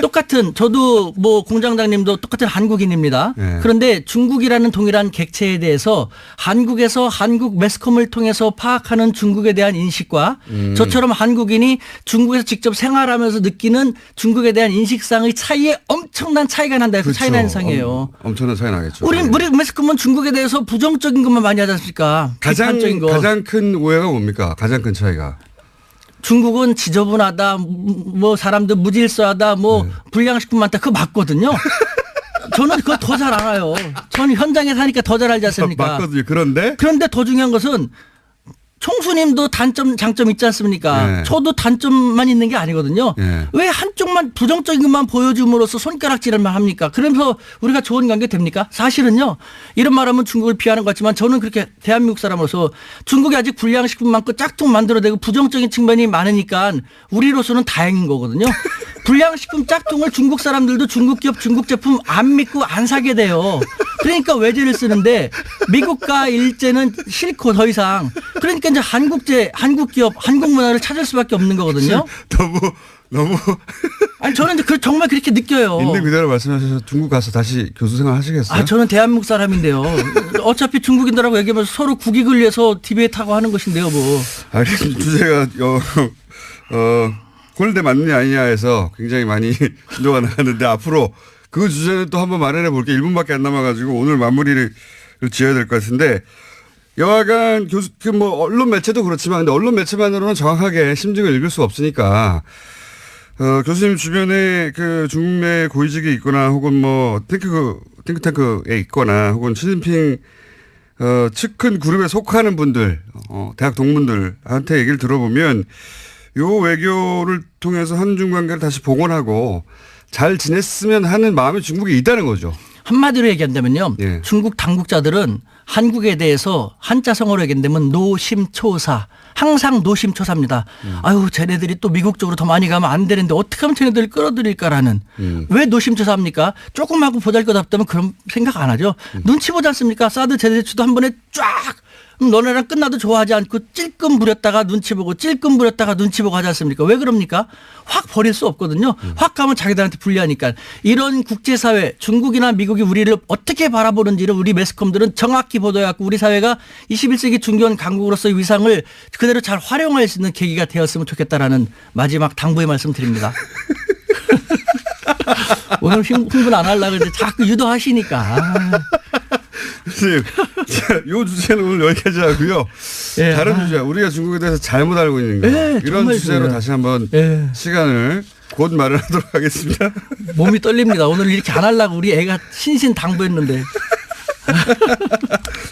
똑같은 저도 뭐 공장장님도 똑같은 한국인입니다. 네. 그런데 중국이라는 동일한 객체에 대해서 한국에서 한국 매스컴을 통해서 파악하는 중국에 대한 인식과 저처럼 한국인이 중국에서 직접 생활하면서 느끼는 중국에 대한 인식상의 차이에 엄청난 차이가 난다 해서 그렇죠. 차이나 현상이에요. 엄청난 차이 나겠죠. 우리 매스컴은 중국에 대해서 부정적인 것만 많이 하지 않습니까? 비판적인 거. 가장 큰 오해가 뭡니까? 가장 큰 차이가. 중국은 지저분하다, 뭐 사람들 무질서하다, 뭐 불량식품 많다, 그거 맞거든요. 저는 그거 더 잘 알아요. 저는 현장에 사니까 더 잘 알지 않습니까? 맞거든요. 그런데 더 중요한 것은 총수님도 단점, 장점 있지 않습니까? 네. 저도 단점만 있는 게 아니거든요. 네. 왜 한쪽만 부정적인 것만 보여줌으로써 손가락질을만 합니까? 그러면서 우리가 좋은 관계 됩니까? 사실은요. 이런 말하면 중국을 비하는 것 같지만 저는 그렇게 대한민국 사람으로서 중국이 아직 불량식품 많고 짝퉁 만들어내고 부정적인 측면이 많으니까 우리로서는 다행인 거거든요. 불량식품 짝퉁을 중국 사람들도 중국 기업 중국 제품 안 믿고 안 사게 돼요. 그러니까 외제를 쓰는데 미국과 일제는 싫고 더 이상. 그러니까 이제 한국 기업, 한국 문화를 찾을 수밖에 없는 거거든요. 너무 아니 저는 이제 정말 그렇게 느껴요. 있는 그대로 말씀하셔서 중국 가서 다시 교수 생활 하시겠어요? 아 저는 대한민국 사람인데요. 어차피 중국인들하고 얘기하면서 서로 국익을 위해서 디베이트하고 하는 것인데요, 뭐. 알겠습니다. 주제가 홀대 맞느냐 아니냐에서 굉장히 많이 진도가 나갔는데 앞으로 그 주제는 또 한번 마련해 볼게요. 1분밖에 안 남아가지고 오늘 마무리를 지어야 될 것 같은데 여하간 뭐 언론 매체도 그렇지만 근데 언론 매체만으로는 정확하게 심증을 읽을 수 없으니까 교수님 주변에 그 중국 내 고위직에 있거나 혹은 뭐 탱크탱크에 있거나 혹은 시진핑 측근 그룹에 속하는 분들 대학 동문들한테 얘기를 들어보면 요 외교를 통해서 한중 관계를 다시 복원하고 잘 지냈으면 하는 마음이 중국에 있다는 거죠. 한마디로 얘기한다면요. 예. 중국 당국자들은 한국에 대해서 한자성어로 얘기한다면 노심초사. 항상 노심초사입니다. 아유 쟤네들이 또 미국 쪽으로 더 많이 가면 안 되는데 어떻게 하면 쟤네들을 끌어들일까라는. 왜 노심초사합니까? 조금하고 보잘것없다면 그런 생각 안 하죠. 눈치 보지 않습니까? 사드 제대치도 한 번에 쫙 너네랑 끝나도 좋아하지 않고 찔끔 부렸다가 눈치 보고 찔끔 부렸다가 눈치 보고 하지 않습니까? 왜 그럽니까? 확 버릴 수 없거든요. 확 가면 자기들한테 불리하니까. 이런 국제사회 중국이나 미국이 우리를 어떻게 바라보는지를 우리 매스컴들은 정확히 보도해갖고 우리 사회가 21세기 중견 강국으로서의 위상을 그대로 잘 활용할 수 있는 계기가 되었으면 좋겠다라는 마지막 당부의 말씀 드립니다. 오늘 흥분 안 하려고 했는데 자꾸 유도하시니까. 선생님, 이 주제는 오늘 여기까지 하고요. 예. 다른 주제, 우리가 중국에 대해서 잘못 알고 있는 거. 예, 이런 주제로 그래요. 다시 한번 예. 시간을 곧 마련하도록 하겠습니다. 몸이 떨립니다. 오늘 이렇게 안 하려고 우리 애가 신신당부했는데.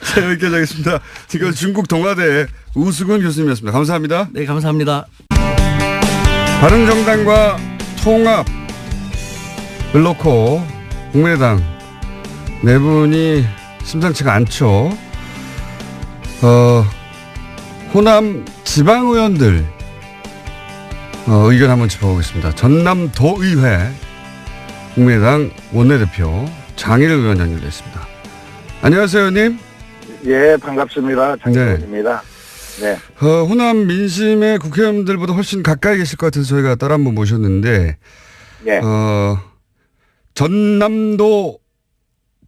자, 여기까지 하겠습니다. 지금 중국 동아대 우수근 교수님이었습니다. 감사합니다. 네, 감사합니다. 바른정당과 통합을 놓고 국민의당 네 분이 심상치가 않죠. 호남 지방의원들 의견 한번 짚어보겠습니다. 전남도의회 국민의당 원내대표 장일 의원 연결됐습니다. 안녕하세요, 의원님. 예, 반갑습니다. 장일원입니다. 네. 호남 민심의 국회의원들보다 훨씬 가까이 계실 것 같아서 저희가 따로 한번 모셨는데, 예.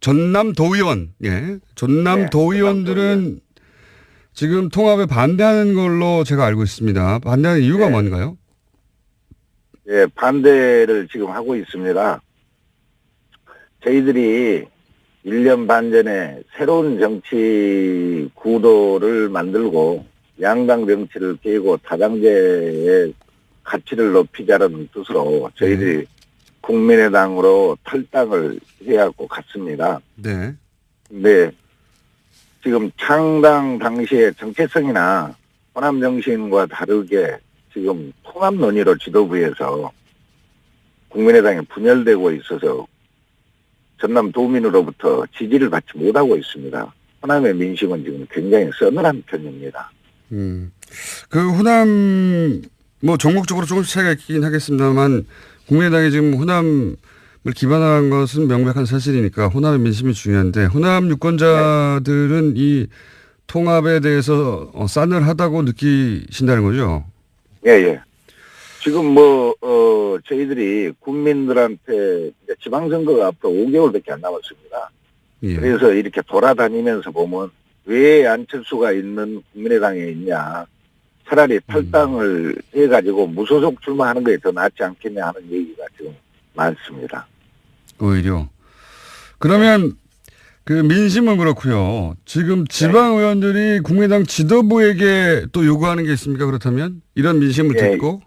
전남도의원, 예. 전남도의원들은 지금 통합에 반대하는 걸로 제가 알고 있습니다. 반대하는 이유가 뭔가요? 예, 반대를 지금 하고 있습니다. 저희들이 1년 반 전에 새로운 정치 구도를 만들고 양당 정치를 깨고 다당제의 가치를 높이자는 뜻으로 저희들이 국민의당으로 탈당을 해갖고 갔습니다. 네. 근데 지금 창당 당시의 정체성이나 호남 정신과 다르게 지금 통합 논의로 지도부에서 국민의당에 분열되고 있어서 전남 도민으로부터 지지를 받지 못하고 있습니다. 호남의 민심은 지금 굉장히 서늘한 편입니다. 그 호남 뭐 전국적으로 조금씩 차이가 있긴 하겠습니다만 국민의당이 지금 호남을 기반한 것은 명백한 사실이니까 호남의 민심이 중요한데 호남 유권자들은 이 통합에 대해서 싸늘하다고 느끼신다는 거죠? 예, 예. 지금 저희들이 국민들한테 이제 지방선거가 앞으로 5개월밖에 안 남았습니다. 예. 그래서 이렇게 돌아다니면서 보면 왜 안철수가 있는 국민의당에 있냐. 차라리 탈당을 해가지고 무소속 출마하는 게 더 낫지 않겠냐 하는 얘기가 지금 많습니다. 오히려. 그러면 그 민심은 그렇고요. 지금 지방 의원들이 국민의당 지도부에게 또 요구하는 게 있습니까? 그렇다면 이런 민심을 듣고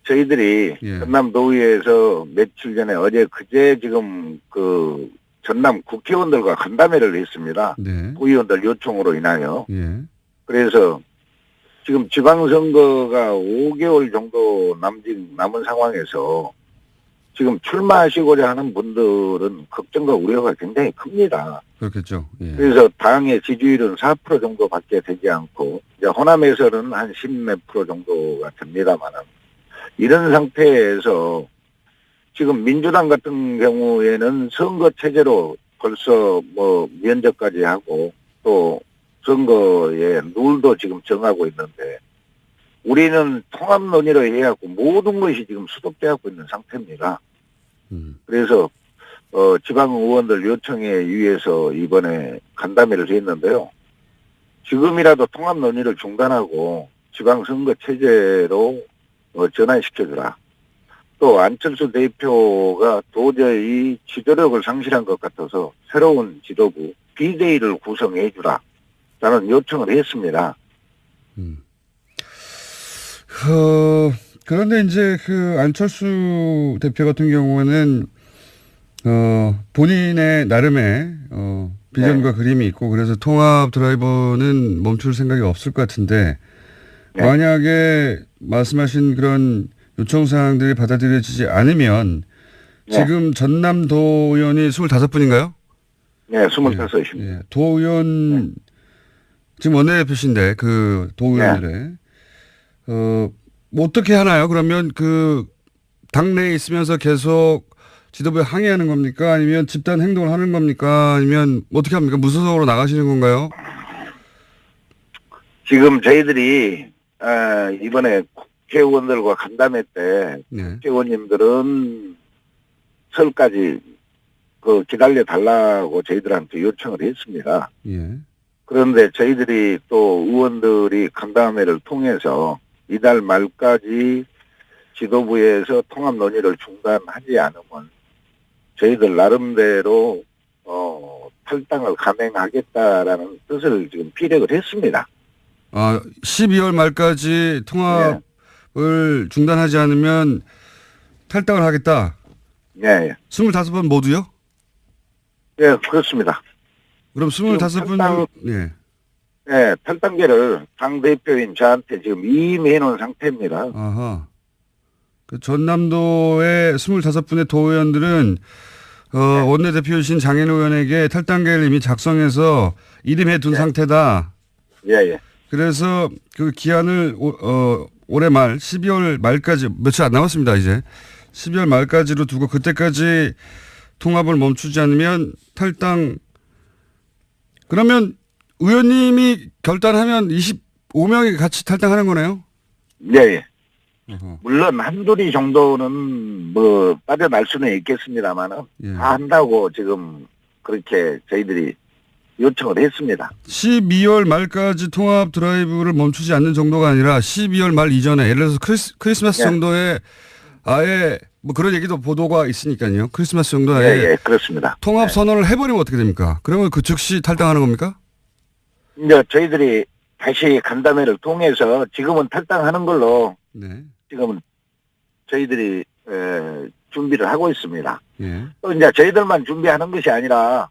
저희들이 전남도의회에서 며칠 전에 그제 지금 그 전남 국회의원들과 간담회를 했습니다. 네. 도의원들 요청으로 인하여. 예. 그래서 지금 지방선거가 5개월 정도 남은 상황에서 지금 출마하시고자 하는 분들은 걱정과 우려가 굉장히 큽니다. 그렇겠죠. 예. 그래서 당의 지지율은 4% 정도밖에 되지 않고 이제 호남에서는 한 10몇 프로 정도가 됩니다만은 이런 상태에서 지금 민주당 같은 경우에는 선거 체제로 벌써 면접까지 하고 또 선거의 룰도 지금 정하고 있는데 우리는 통합 논의로 해갖고 모든 것이 지금 수독되고 있는 상태입니다. 그래서 지방 의원들 요청에 의해서 이번에 간담회를 했는데요. 지금이라도 통합 논의를 중단하고 지방선거 체제로 전환시켜주라. 또 안철수 대표가 도저히 지도력을 상실한 것 같아서 새로운 지도부 비대위를 구성해주라. 라는 요청을 했습니다. 그런데 이제 그 안철수 대표 같은 경우에는 본인의 나름의 비전과 그림이 있고 그래서 통합 드라이버는 멈출 생각이 없을 것 같은데 만약에 말씀하신 그런 요청사항들이 받아들여지지 않으면 지금 전남도 의원이 25분인가요? 네, 25입니다. 예, 도 의원 지금 원내대표신데 그 도 의원들의 뭐 어떻게 하나요? 그러면 그 당내에 있으면서 계속 지도부에 항의하는 겁니까? 아니면 집단 행동을 하는 겁니까? 아니면 어떻게 합니까? 무소속으로 나가시는 건가요? 지금 저희들이 이번에 국회의원들과 간담회 때 국회의원님들은 설까지 기다려 달라고 저희들한테 요청을 했습니다. 예. 그런데 저희들이 또 의원들이 간담회를 통해서 이달 말까지 지도부에서 통합 논의를 중단하지 않으면 저희들 나름대로 탈당을 감행하겠다라는 뜻을 지금 피력을 했습니다. 12월 말까지 통합을 중단하지 않으면 탈당을 하겠다. 네. 25번 모두요? 예, 그렇습니다. 그럼 25분 네, 탈당계를 당대표인 저한테 지금 이임해 놓은 상태입니다. 아하. 그 전남도의 25분의 도의원들은 원내대표이신 장인호 의원에게 탈당계를 이미 작성해서 이름해 둔 상태다. 예. 그래서 그 기한을 올해 말 12월 말까지 며칠 안 남았습니다. 이제 12월 말까지로 두고 그때까지 통합을 멈추지 않으면 탈당. 그러면 의원님이 결단하면 25명이 같이 탈당하는 거네요? 예. 물론 한둘이 정도는 뭐 빠져날 수는 있겠습니다만은 예. 다 한다고 지금 그렇게 저희들이 요청을 했습니다. 12월 말까지 통합 드라이브를 멈추지 않는 정도가 아니라 12월 말 이전에 예를 들어서 크리스마스 정도에 아예 뭐 그런 얘기도 보도가 있으니까요. 크리스마스 정도에 예, 그렇습니다. 통합 선언을 해버리면 어떻게 됩니까? 그러면 그 즉시 탈당하는 겁니까? 이제 저희들이 다시 간담회를 통해서 지금은 탈당하는 걸로 네. 지금은 저희들이 준비를 하고 있습니다. 예. 또 이제 저희들만 준비하는 것이 아니라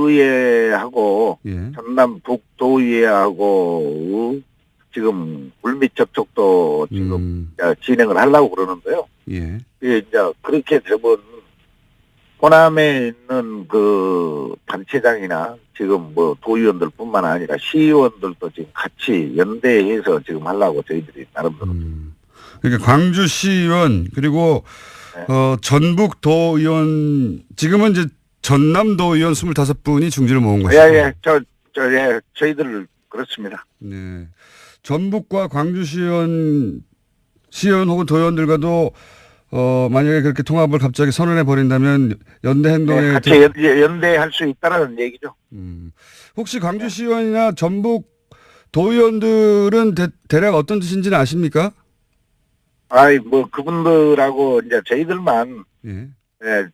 광주시의회하고 예. 전남 북도의회하고 지금 물밑 접촉도 지금 진행을 하려고 그러는데요. 예. 예, 이제 그렇게 되면 호남에 있는 그 단체장이나 지금 뭐 도의원들뿐만 아니라 시의원들도 지금 같이 연대해서 지금 하려고 저희들이 나름대로. 그러니까 광주시의원 그리고 네. 전북도의원 지금은 이제 전남도의원 25분이 중지를 모은 것이고. 예, 저희들 그렇습니다. 네. 전북과 광주시의원 혹은 도의원들과도 만약에 그렇게 통합을 갑자기 선언해 버린다면 연대 행동에 네, 같이 연대할 수 있다라는 얘기죠. 혹시 광주시의원이나 전북 도의원들은 대략 어떤 뜻인지는 아십니까? 뭐 그분들하고 이제 저희들만 예.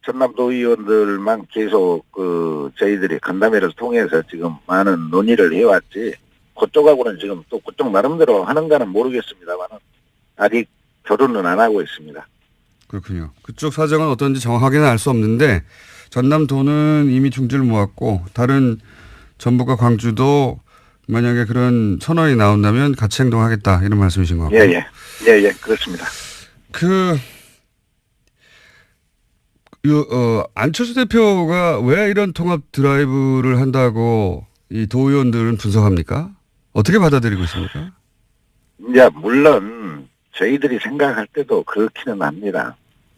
전남도의원들만 계속 저희들이 간담회를 통해서 지금 많은 논의를 해왔지. 그쪽하고는 지금 또 그쪽 나름대로 하는가는 모르겠습니다만은 아직 결론은 안 하고 있습니다. 그렇군요. 그쪽 사정은 어떤지 정확하게는 알 수 없는데 전남도는 이미 중지를 모았고 다른 전북과 광주도 만약에 그런 선언이 나온다면 같이 행동하겠다 이런 말씀이신 것 같고. 예, 그렇습니다. 안철수 대표가 왜 이런 통합 드라이브를 한다고 이 도의원들은 분석합니까? 어떻게 받아들이고 있습니까? 이제 물론 저희들이 생각할 때도 그렇기는 합니다.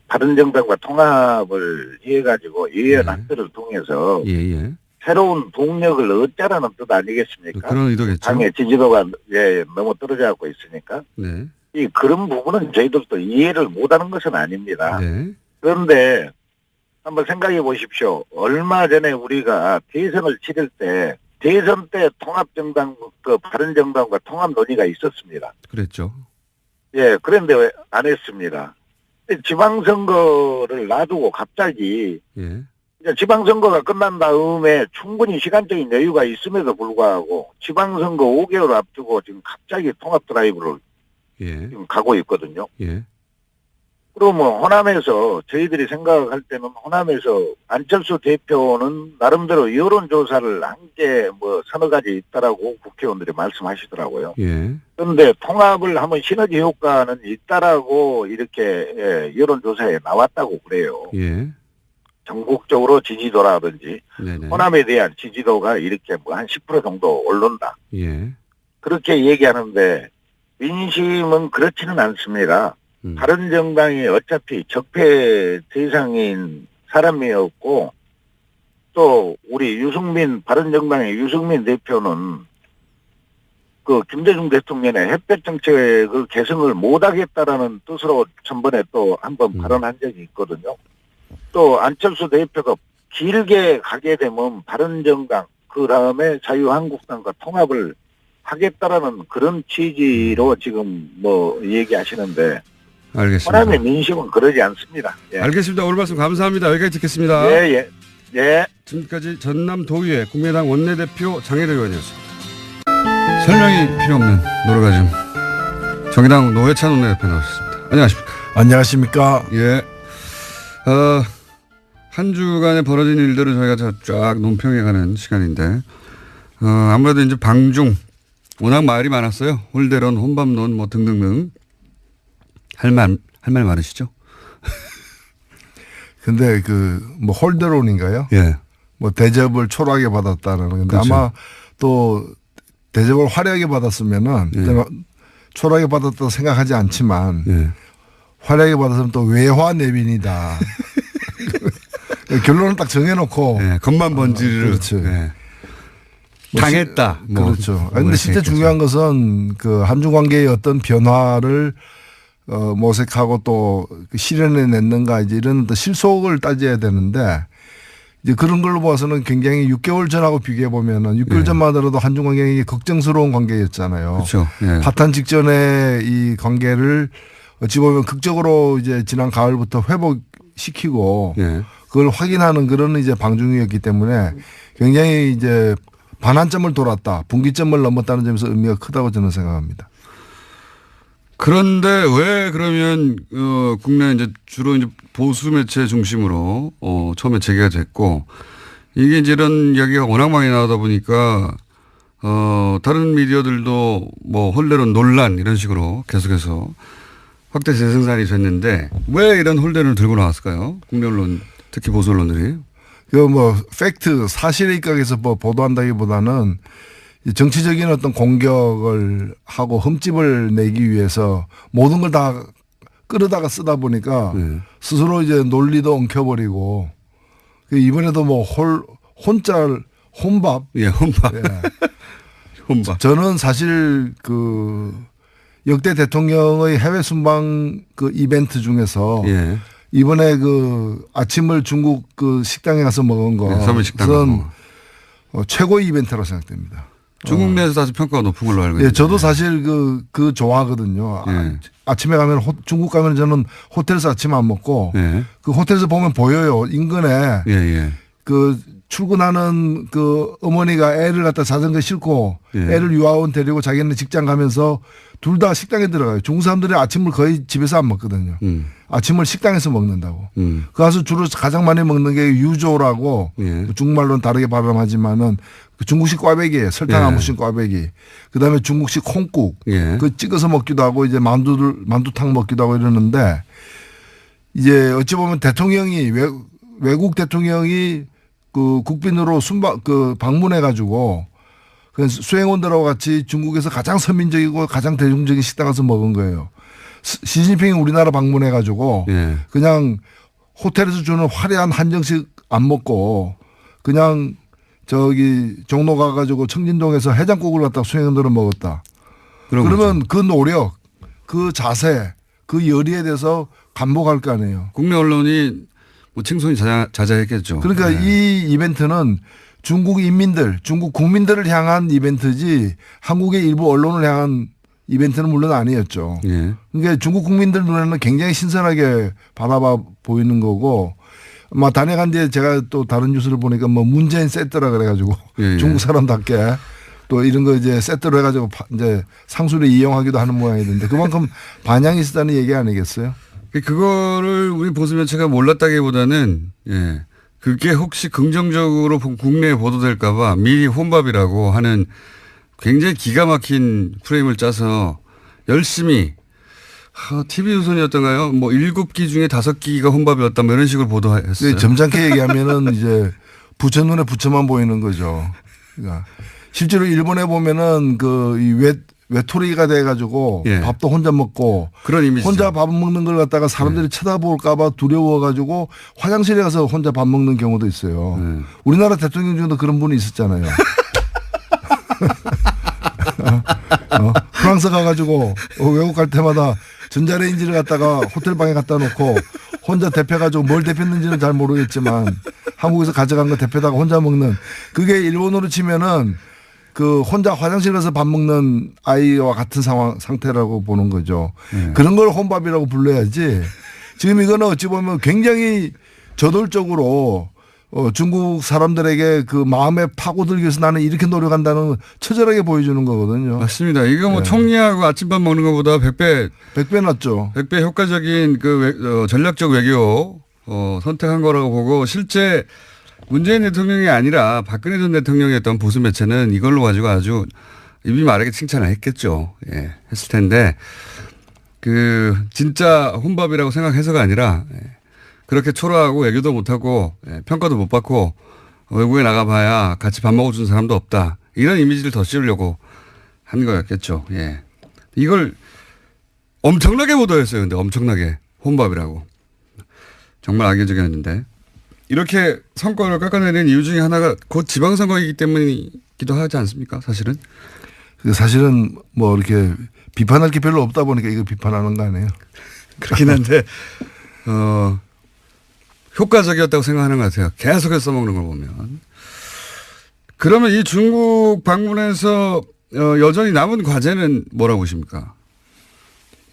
바른정당과 통합을 해가지고 의원 학들을 통해서 예. 새로운 동력을 얻자라는 뜻 아니겠습니까? 그런 의도겠죠. 당의 지지도가 너무 떨어져 갖고 있으니까. 네. 그런 부분은 저희들도 이해를 못하는 것은 아닙니다. 네. 그런데 한번 생각해 보십시오. 얼마 전에 우리가 대선을 치를 때 대선 때 통합정당, 바른정당과 통합 논의가 있었습니다. 그랬죠. 예, 그런데 왜 안 했습니다. 지방선거를 놔두고 갑자기 예. 이제 지방선거가 끝난 다음에 충분히 시간적인 여유가 있음에도 불구하고 지방선거 5개월 앞두고 지금 갑자기 통합 드라이브를 예. 지금 가고 있거든요. 예. 그러면 호남에서 저희들이 생각할 때는 호남에서 안철수 대표는 나름대로 여론조사를 한 게 뭐 서너 가지 있다라고 국회의원들이 말씀하시더라고요. 예. 그런데 통합을 하면 시너지 효과는 있다라고 이렇게 여론조사에 나왔다고 그래요. 예. 전국적으로 지지도라든지 네네. 호남에 대한 지지도가 이렇게 뭐 한 10% 정도 오른다. 예. 그렇게 얘기하는데 민심은 그렇지는 않습니다. 바른정당이 어차피 적폐 대상인 사람이었고 또 우리 바른정당의 유승민 대표는 김대중 대통령의 햇볕 정책을 개성을 못하겠다라는 뜻으로 전번에 또 한번 발언한 적이 있거든요. 또 안철수 대표가 길게 가게 되면 바른정당 그다음에 자유한국당과 통합을 하겠다라는 그런 취지로 지금 뭐 얘기하시는데 알겠습니다. 호남의 민심은 그러지 않습니다. 예. 알겠습니다. 오늘 말씀 감사합니다. 여기까지 듣겠습니다. 예. 지금까지 전남도의회 국민의당 원내대표 장혜대 의원이었습니다. 설명이 필요 없는 노르가즘 정의당 노회찬 원내대표 나오셨습니다. 안녕하십니까? 안녕하십니까? 예. 한 주간에 벌어진 일들을 저희가 쫙 논평해가는 시간인데 아무래도 이제 방중 워낙 말이 많았어요. 홀대론, 혼밥론 뭐 등등등. 할 말 많으시죠? 근데 그 뭐 홀대론인가요? 예. 뭐 대접을 초라하게 받았다는 건데 그렇죠. 아마 또 대접을 화려하게 받았으면은 예. 초라하게 받았다고 생각하지 않지만 예. 화려하게 받았으면 또 외화 내빈이다. 결론을 딱 정해놓고 예. 겉만 번지르르. 그렇죠. 예. 뭐 당했다. 뭐 그렇죠. 근데 실제 중요한 것은 그 한중 관계의 어떤 변화를 모색하고 또 실현해 냈는가 이제 이런 어떤 실속을 따져야 되는데 이제 그런 걸로 봐서는 굉장히 6개월 전하고 비교해 보면은 6개월 전만 하더라도 한중 관계가 걱정스러운 관계였잖아요. 그렇죠. 예. 파탄 직전에 이 관계를 어찌 보면 극적으로 이제 지난 가을부터 회복시키고 예. 그걸 확인하는 그런 이제 방중이었기 때문에 굉장히 이제 반환점을 돌았다, 분기점을 넘었다는 점에서 의미가 크다고 저는 생각합니다. 그런데 왜 그러면 국내 이제 주로 이제 보수 매체 중심으로 처음에 제기가 됐고 이게 이제 이런 이야기가 워낙 많이 나오다 보니까 다른 미디어들도 뭐 홀대론 논란 이런 식으로 계속해서 확대 재생산이 됐는데 왜 이런 홀대론을 들고 나왔을까요? 국내 언론 특히 보수 언론들이. 그 뭐 팩트 사실에 입각해서 뭐 보도한다기보다는 정치적인 어떤 공격을 하고 흠집을 내기 위해서 모든 걸 다 끌어다가 쓰다 보니까 스스로 이제 논리도 엉켜버리고 이번에도 뭐 혼밥. 예, 혼밥. 예. 혼밥. 저는 사실 그 역대 대통령의 해외 순방 그 이벤트 중에서 예. 이번에 그 아침을 중국 그 식당에 가서 먹은 거. 서민식당. 최고의 이벤트라고 생각됩니다. 중국 내에서 사실 평가가 높은 걸로 알고 있는데. 예, 저도 사실 그 좋아하거든요. 예. 아침에 가면 중국 가면 저는 호텔에서 아침 안 먹고 예. 그 호텔에서 보면 보여요. 인근에 예, 예. 그 출근하는 그 어머니가 애를 갖다 자전거 싣고 예. 애를 유아원 데리고 자기는 직장 가면서 둘 다 식당에 들어가요. 중국 사람들이 아침을 거의 집에서 안 먹거든요. 아침을 식당에서 먹는다고. 그 가서 주로 가장 많이 먹는 게 유조라고 예. 중국말로는 다르게 발음하지만은 그 중국식 꽈배기예요. 설탕 안 묻힌 꽈배기. 그다음에 중국식 콩국. 예. 그 찍어서 먹기도 하고 이제 만두탕 먹기도 하고 이러는데 이제 어찌 보면 대통령이 외국 대통령이 그 국빈으로 방문해 가지고 그래서 수행원들하고 같이 중국에서 가장 서민적이고 가장 대중적인 식당 가서 먹은 거예요. 시진핑이 우리나라 방문해 가지고 예. 그냥 호텔에서 주는 화려한 한정식 안 먹고 그냥 저기 종로 가가지고 청진동에서 해장국을 갖다 수행원들은 먹었다. 그러면 그 노력, 그 자세, 그 열의에 대해서 감복할 거 아니에요. 국내 언론이 뭐 칭송이 자자했겠죠. 그러니까 이 이벤트는 중국 인민들, 중국 국민들을 향한 이벤트지 한국의 일부 언론을 향한 이벤트는 물론 아니었죠. 예. 그러니까 중국 국민들 눈에는 굉장히 신선하게 바라봐 보이는 거고 막 단행한 뒤에 제가 또 다른 뉴스를 보니까 뭐 문재인 세트라 그래가지고 예. 중국 사람답게 또 이런 거 이제 세트로 해가지고 이제 상수를 이용하기도 하는 모양이던데 그만큼 반향이 있었다는 얘기 아니겠어요? 그거를 우리 보수 매체가 몰랐다기보다는 예. 그게 혹시 긍정적으로 국내에 보도될까 봐 미리 혼밥이라고 하는 굉장히 기가 막힌 프레임을 짜서 열심히 TV조선이었던가요? 뭐 7기 중에 5기가 혼밥이었다 뭐 이런 식으로 보도했어요. 네, 점잖게 얘기하면은 이제 부처 눈에 부처만 보이는 거죠. 그러니까 실제로 일본에 보면은 이 외톨이가 돼가지고 예. 밥도 혼자 먹고 그런 이미지죠. 혼자 밥 먹는 걸 갖다가 사람들이 쳐다볼까봐 두려워가지고 화장실에 가서 혼자 밥 먹는 경우도 있어요. 우리나라 대통령 중에도 그런 분이 있었잖아요. 프랑스 가가지고 외국 갈 때마다 전자레인지를 갖다가 호텔방에 갖다 놓고 혼자 데펴가지고 뭘 데폈는지는 잘 모르겠지만 한국에서 가져간 거 데펴다가 혼자 먹는 그게 일본으로 치면은 그 혼자 화장실 가서 밥 먹는 아이와 같은 상태라고 보는 거죠. 그런 걸 혼밥이라고 불러야지. 지금 이거는 어찌 보면 굉장히 저돌적으로 중국 사람들에게 그 마음에 파고들기 위해서 나는 이렇게 노력한다는 처절하게 보여주는 거거든요. 맞습니다. 이거 뭐 총리하고 아침밥 먹는 것보다 100배 낫죠. 100배 효과적인 전략적 외교 선택한 거라고 보고 실제 문재인 대통령이 아니라 박근혜 전 대통령이었던 보수 매체는 이걸로 가지고 아주 입이 마르게 칭찬을 했겠죠. 예, 했을 텐데 진짜 혼밥이라고 생각해서가 아니라 그렇게 초라하고 외교도 못하고 평가도 못 받고 외국에 나가봐야 같이 밥 먹어주는 사람도 없다. 이런 이미지를 더 씌우려고 한 거였겠죠. 예. 이걸 엄청나게 보도했어요. 근데 엄청나게 혼밥이라고. 정말 악의적이었는데 이렇게 성과를 깎아내는 이유 중에 하나가 곧 지방선거이기 때문이기도 하지 않습니까? 사실은. 사실은 뭐 이렇게 비판할 게 별로 없다 보니까 이거 비판하는 거 아니에요. 그렇긴 한데 효과적이었다고 생각하는 것 같아요. 계속해서 써먹는 걸 보면. 그러면 이 중국 방문에서 여전히 남은 과제는 뭐라고 보십니까?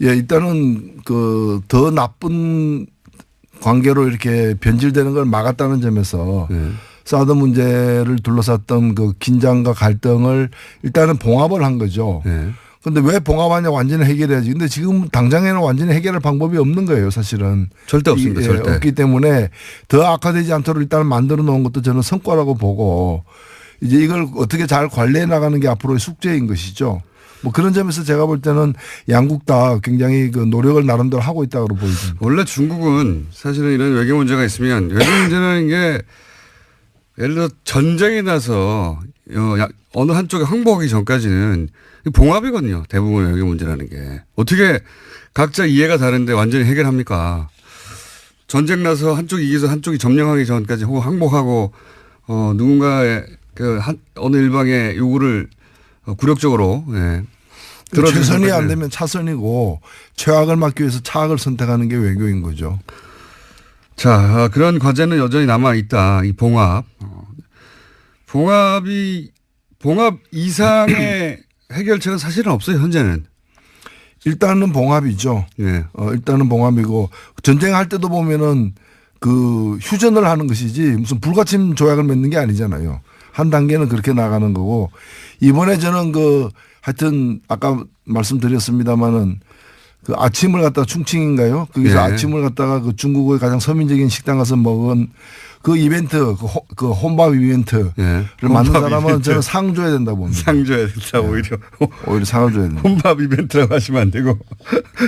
예, 일단은 그 더 나쁜 관계로 이렇게 변질되는 걸 막았다는 점에서 사드 문제를 둘러쌌던 그 긴장과 갈등을 일단은 봉합을 한 거죠. 그런데 왜 봉합하냐 완전히 해결해야지. 근데 지금 당장에는 완전히 해결할 방법이 없는 거예요, 사실은. 절대 없습니다. 절대. 없기 때문에 더 악화되지 않도록 일단 만들어 놓은 것도 저는 성과라고 보고 이제 이걸 어떻게 잘 관리해 나가는 게 앞으로의 숙제인 것이죠. 뭐 그런 점에서 제가 볼 때는 양국 다 굉장히 그 노력을 나름대로 하고 있다고 보입니다. 원래 중국은 사실은 이런 외교 문제가 있으면 외교 문제라는 게 예를 들어 전쟁이 나서 어느 한쪽에 항복하기 전까지는 봉합이거든요. 대부분 외교 문제라는 게. 어떻게 각자 이해가 다른데 완전히 해결합니까? 전쟁 나서 한쪽이 이겨서 한쪽이 점령하기 전까지 혹은 항복하고 누군가의 어느 일방의 요구를 굴욕적으로 최선이 안 되면 차선이고 최악을 막기 위해서 차악을 선택하는 게 외교인 거죠. 자, 그런 과제는 여전히 남아 있다. 이 봉합. 봉합 이상의 해결책은 사실은 없어요. 현재는. 일단은 봉합이죠. 예. 일단은 봉합이고 전쟁할 때도 보면은 그 휴전을 하는 것이지 무슨 불가침 조약을 맺는 게 아니잖아요. 한 단계는 그렇게 나가는 거고 이번에 저는 그 하여튼 아까 말씀드렸습니다마는 그 아침을 갖다가 충칭인가요? 거기서 아침을 갖다가 그 중국의 가장 서민적인 식당 가서 먹은 그 이벤트 그 혼밥 이벤트를 만든 사람은 이벤트. 저는 상 줘야 된다고 봅니다. 상 줘야 된다 오히려. 오히려 상을 줘야 된다. 혼밥 이벤트라고 하시면 안 되고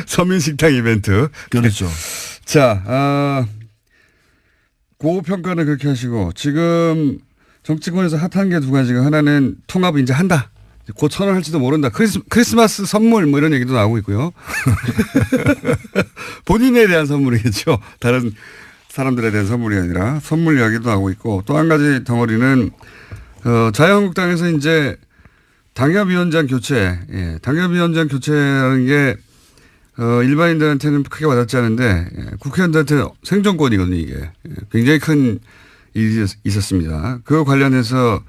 서민 식당 이벤트. 그렇죠. 자, 고평가는 그렇게 하시고 지금 정치권에서 핫한 게 두 가지가 하나는 통합을 이제 한다. 곧 선언할지도 모른다. 크리스마스 선물 뭐 이런 얘기도 나오고 있고요. 본인에 대한 선물이겠죠. 다른 사람들에 대한 선물이 아니라 선물 이야기도 나오고 있고 또 한 가지 덩어리는 자유한국당에서 이제 당협위원장 교체, 당협위원장 교체라는 게 일반인들한테는 크게 와닿지 않은데 국회의원들한테는 생존권이거든요. 이게 굉장히 큰 일이 있었습니다. 그거 관련해서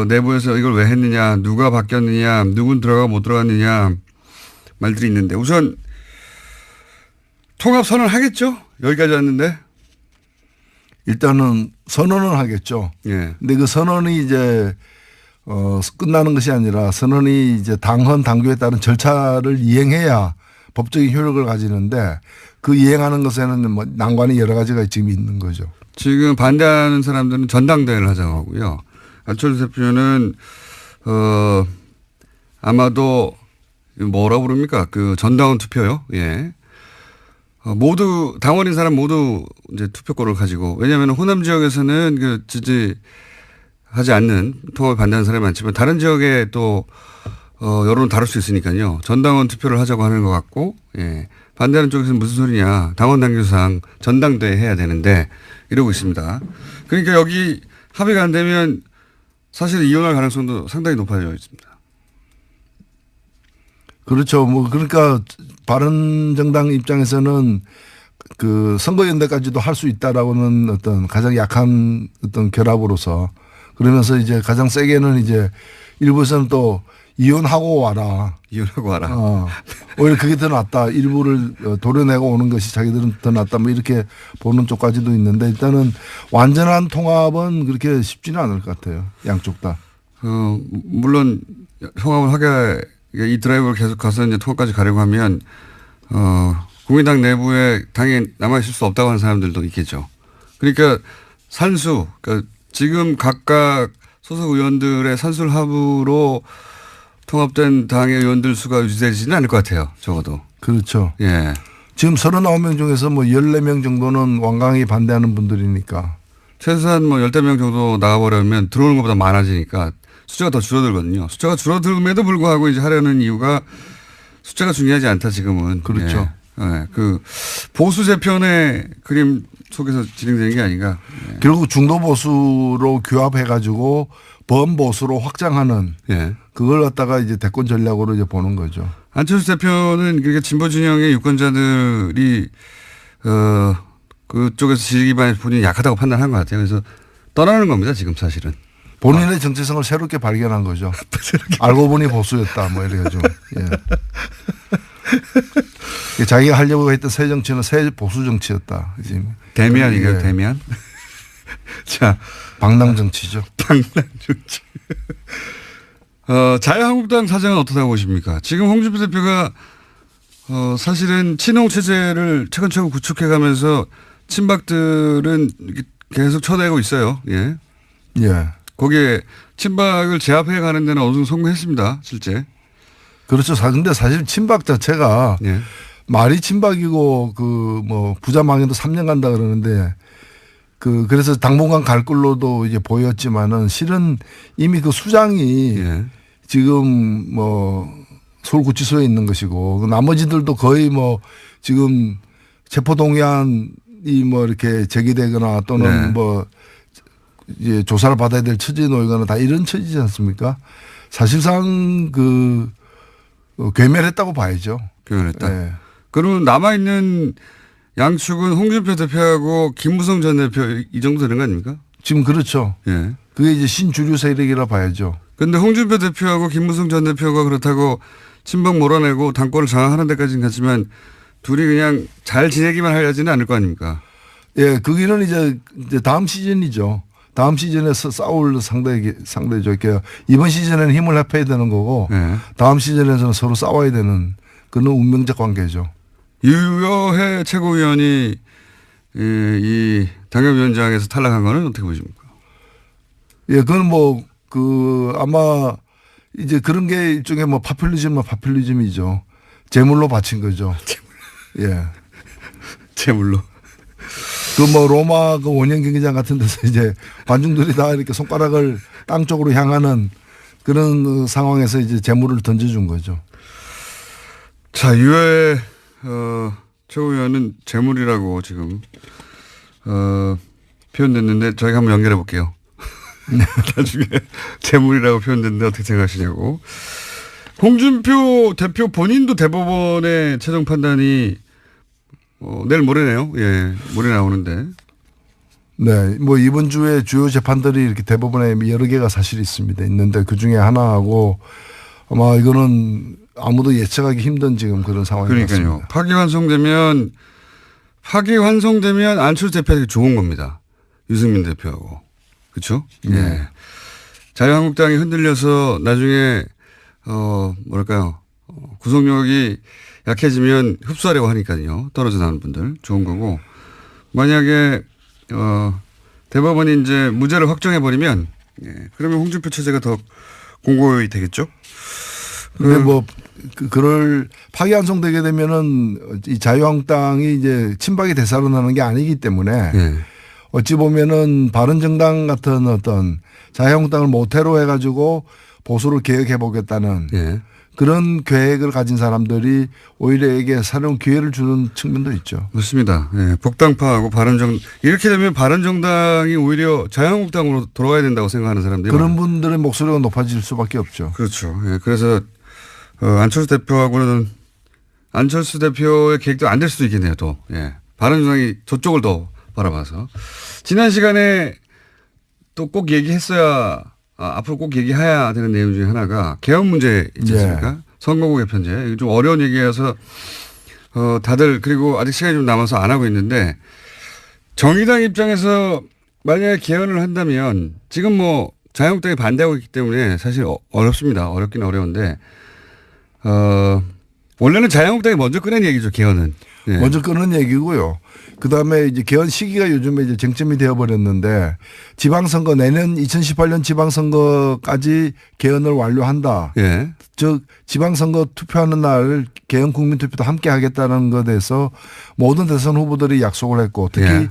내부에서 이걸 왜 했느냐, 누가 바뀌었느냐, 누군 들어가 못 들어갔느냐 말들이 있는데 우선 통합 선언 하겠죠? 여기까지 왔는데 일단은 선언은 하겠죠. 예. 근데 그 선언이 이제 끝나는 것이 아니라 선언이 이제 당헌 당규에 따른 절차를 이행해야 법적인 효력을 가지는데 그 이행하는 것에는 뭐 난관이 여러 가지가 지금 있는 거죠. 지금 반대하는 사람들은 전당대회를 하자고 하고요. 안철수 대표는 아마도 뭐라고 부릅니까? 그 전당원 투표요. 예. 모두 당원인 사람 모두 이제 투표권을 가지고 왜냐하면 호남 지역에서는 그 지지하지 않는 통합을 반대하는 사람이 많지만 다른 지역에 또 여론을 다룰 수 있으니까요. 전당원 투표를 하자고 하는 것 같고 예. 반대하는 쪽에서는 무슨 소리냐. 당원 당규상 전당대회 해야 되는데 이러고 있습니다. 그러니까 여기 합의가 안 되면 사실 이혼할 가능성도 상당히 높아져 있습니다. 그렇죠. 뭐 그러니까 바른정당 입장에서는 그 선거연대까지도 할 수 있다라고는 어떤 가장 약한 어떤 결합으로서 그러면서 이제 가장 세게는 이제 일부에서는 또 이혼하고 와라. 이혼하고 와라. 오히려 그게 더 낫다. 일부를 도려내고 오는 것이 자기들은 더 낫다. 뭐 이렇게 보는 쪽까지도 있는데 일단은 완전한 통합은 그렇게 쉽지는 않을 것 같아요. 양쪽 다. 물론 통합을 하게 이 드라이브를 계속 가서 이제 통합까지 가려고 하면 국민당 내부에 당에 남아있을 수 없다고 하는 사람들도 있겠죠. 그러니까 산수, 그러니까 지금 각각 소속 의원들의 산술 합으로 통합된 당의 의원들 수가 유지되지는 않을 것 같아요. 적어도. 그렇죠. 예. 지금 39명 중에서 뭐 14명 정도는 완강히 반대하는 분들이니까. 최소한 뭐 10명 정도 나가버리면 들어오는 것보다 많아지니까 숫자가 더 줄어들거든요. 숫자가 줄어들음에도 불구하고 이제 하려는 이유가 숫자가 중요하지 않다 지금은. 그렇죠. 예. 예. 그 보수 재편의 그림 속에서 진행되는 게 아닌가. 예. 결국 중도 보수로 규합해가지고 범보수로 확장하는 예. 그걸 갖다가 이제 대권 전략으로 이제 보는 거죠. 안철수 대표는 그러니까 진보 진영의 유권자들이 그쪽에서 지지 기반이 본인이 약하다고 판단한 것 같아요. 그래서 떠나는 겁니다. 지금 사실은. 본인의 정체성을 새롭게 발견한 거죠. 알고 보니 보수였다. 뭐 이래가지고. 예. 자기가 하려고 했던 새 정치는 새 보수 정치였다. 지금. 대면이에요. 예. 대면. 자, 방랑 정치죠. 방랑 정치. 자유한국당 사정은 어떻다고 보십니까? 지금 홍준표 대표가 사실은 친홍 체제를 차근차근 구축해가면서 친박들은 이렇게 계속 쳐내고 있어요. 예. 예. 거기에 친박을 제압해 가는 데는 어느 정도 성공했습니다. 실제. 그렇죠. 근데 사실 친박 자체가 예. 말이 친박이고 그 뭐 부자망에도 3년 간다 그러는데 그래서 당분간 갈 걸로도 이제 보였지만은 실은 이미 그 수장이 예. 지금 뭐 서울구치소에 있는 것이고 나머지들도 거의 뭐 지금 체포동의안이 뭐 이렇게 제기되거나 또는 네. 뭐 이제 조사를 받아야 될 처지에 놓이거나 다 이런 처지지 않습니까? 사실상 괴멸했다고 봐야죠. 교연했다. 네. 그러면 남아있는 양측은 홍준표 대표하고 김무성 전 대표 이 정도 되는 거 아닙니까? 지금 그렇죠. 예. 그게 이제 신주류 세력이라 봐야죠. 근데 홍준표 대표하고 김무성 전 대표가 그렇다고 친박 몰아내고 당권을 장악하는 데까지는 갔지만 둘이 그냥 잘 지내기만 하려지는 않을 거 아닙니까? 예, 거기는 이제 다음 시즌이죠. 다음 시즌에서 싸울 상대죠. 이번 시즌에는 힘을 합해야 되는 거고 예. 다음 시즌에서는 서로 싸워야 되는 그런 운명적 관계죠. 유여해 최고위원이 이 당협위원장에서 탈락한 거는 어떻게 보십니까? 예, 그건 뭐 아마 이제 그런 게 일종의 뭐 파퓰리즘이죠. 제물로 바친 거죠. 예. 제물로. 그 뭐 로마 그 원형 경기장 같은 데서 이제 관중들이 다 이렇게 손가락을 땅 쪽으로 향하는 그런 상황에서 이제 제물을 던져준 거죠. 자, 유해 최고위원은 재물이라고 지금 표현됐는데 저희가 한번 연결해 볼게요. 나중에 재물이라고 표현됐는데 어떻게 생각하시냐고. 홍준표 대표 본인도 대법원의 최종 판단이 내일 모레네요. 예, 모레 나오는데. 네, 뭐 이번 주에 주요 재판들이 이렇게 대법원에 여러 개가 사실 있는데 그 중에 하나하고 아마 이거는 아무도 예측하기 힘든 지금 그런 상황이 그러니까요. 같습니다. 파기환송되면 안철수 대표에게 좋은 겁니다. 유승민 대표하고. 그렇죠? 네. 예. 자유한국당이 흔들려서 나중에 뭐랄까요. 구속력이 약해지면 흡수하려고 하니까요. 떨어져 나오는 분들 좋은 거고. 만약에 대법원이 이제 무죄를 확정해 버리면 그러면 홍준표 체제가 더 공고히 되겠죠. 근데 뭐 그럴 파기환송되게 되면은 이 자유한국당이 이제 친박이 되살아나는 게 아니기 때문에 예. 어찌 보면은 바른정당 같은 어떤 자유한국당을 모태로 해가지고 보수를 개혁해 보겠다는 예. 그런 계획을 가진 사람들이 오히려 이게 새로운 기회를 주는 측면도 있죠. 맞습니다. 예. 복당파하고 이렇게 되면 바른정당이 오히려 자유한국당으로 돌아가야 된다고 생각하는 사람들이 그런 많아요. 분들의 목소리가 높아질 수밖에 없죠. 그렇죠. 예. 그래서 안철수 대표하고는 안철수 대표의 계획도 안 될 수도 있겠네요. 또 예. 바른정당이 저쪽을 더 바라봐서 지난 시간에 또 꼭 얘기했어야 앞으로 꼭 얘기해야 되는 내용 중에 하나가 개헌 문제 있지 않습니까? 선거구 개편제. 이게 좀 어려운 얘기여서 다들 그리고 아직 시간이 좀 남아서 안 하고 있는데 정의당 입장에서 만약에 개헌을 한다면 지금 뭐 자유한국당이 반대하고 있기 때문에 사실 어렵습니다. 어렵긴 어려운데 원래는 자유한국당이 먼저 꺼낸 얘기죠. 개헌은. 예. 먼저 끄는 얘기고요. 그다음에 이제 개헌 시기가 요즘에 이제 쟁점이 되어버렸는데 지방선거 내년 2018년 지방선거까지 개헌을 완료한다. 예. 즉 지방선거 투표하는 날 개헌 국민투표도 함께 하겠다는 것에 대해서 모든 대선 후보들이 약속을 했고 특히 예.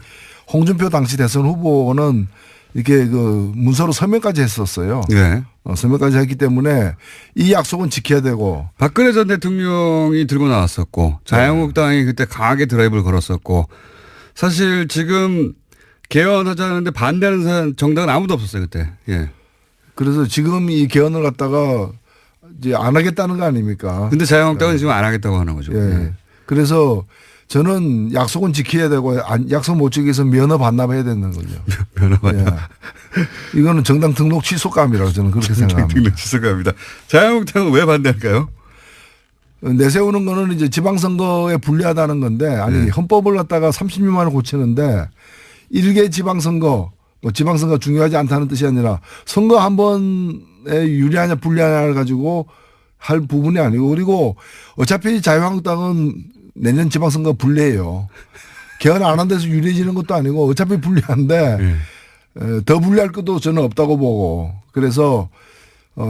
홍준표 당시 대선 후보는 이렇게 그 문서로 서명까지 했었어요. 예. 서명까지 했기 때문에 이 약속은 지켜야 되고 박근혜 전 대통령이 들고 나왔었고 자유한국당이 그때 강하게 드라이브를 걸었었고 사실 지금 개헌하자는데 반대하는 정당은 아무도 없었어요 그때. 예. 그래서 지금 이 개헌을 갖다가 이제 안 하겠다는 거 아닙니까? 근데 자유한국당은 지금 안 하겠다고 하는 거죠. 예. 예. 그래서 저는 약속은 지켜야 되고 약속 못 지켜서 면허 반납해야 되는 거죠. 면허 반납. 예. 이거는 정당 등록 취소감이라고 저는 그렇게 생각합니다. 등록 취소감입니다. 자유한국당은 왜 반대할까요? 내세우는 거는 이제 지방선거에 불리하다는 건데 아니 네. 헌법을 갖다가 36만을 고치는데 일개 지방선거 뭐 지방선거 중요하지 않다는 뜻이 아니라 선거 한 번에 유리하냐 불리하냐를 가지고 할 부분이 아니고 그리고 어차피 자유한국당은 내년 지방선거 불리해요. 개헌 안 한 데서 유리해지는 것도 아니고 어차피 불리한데 더 불리할 것도 저는 없다고 보고 그래서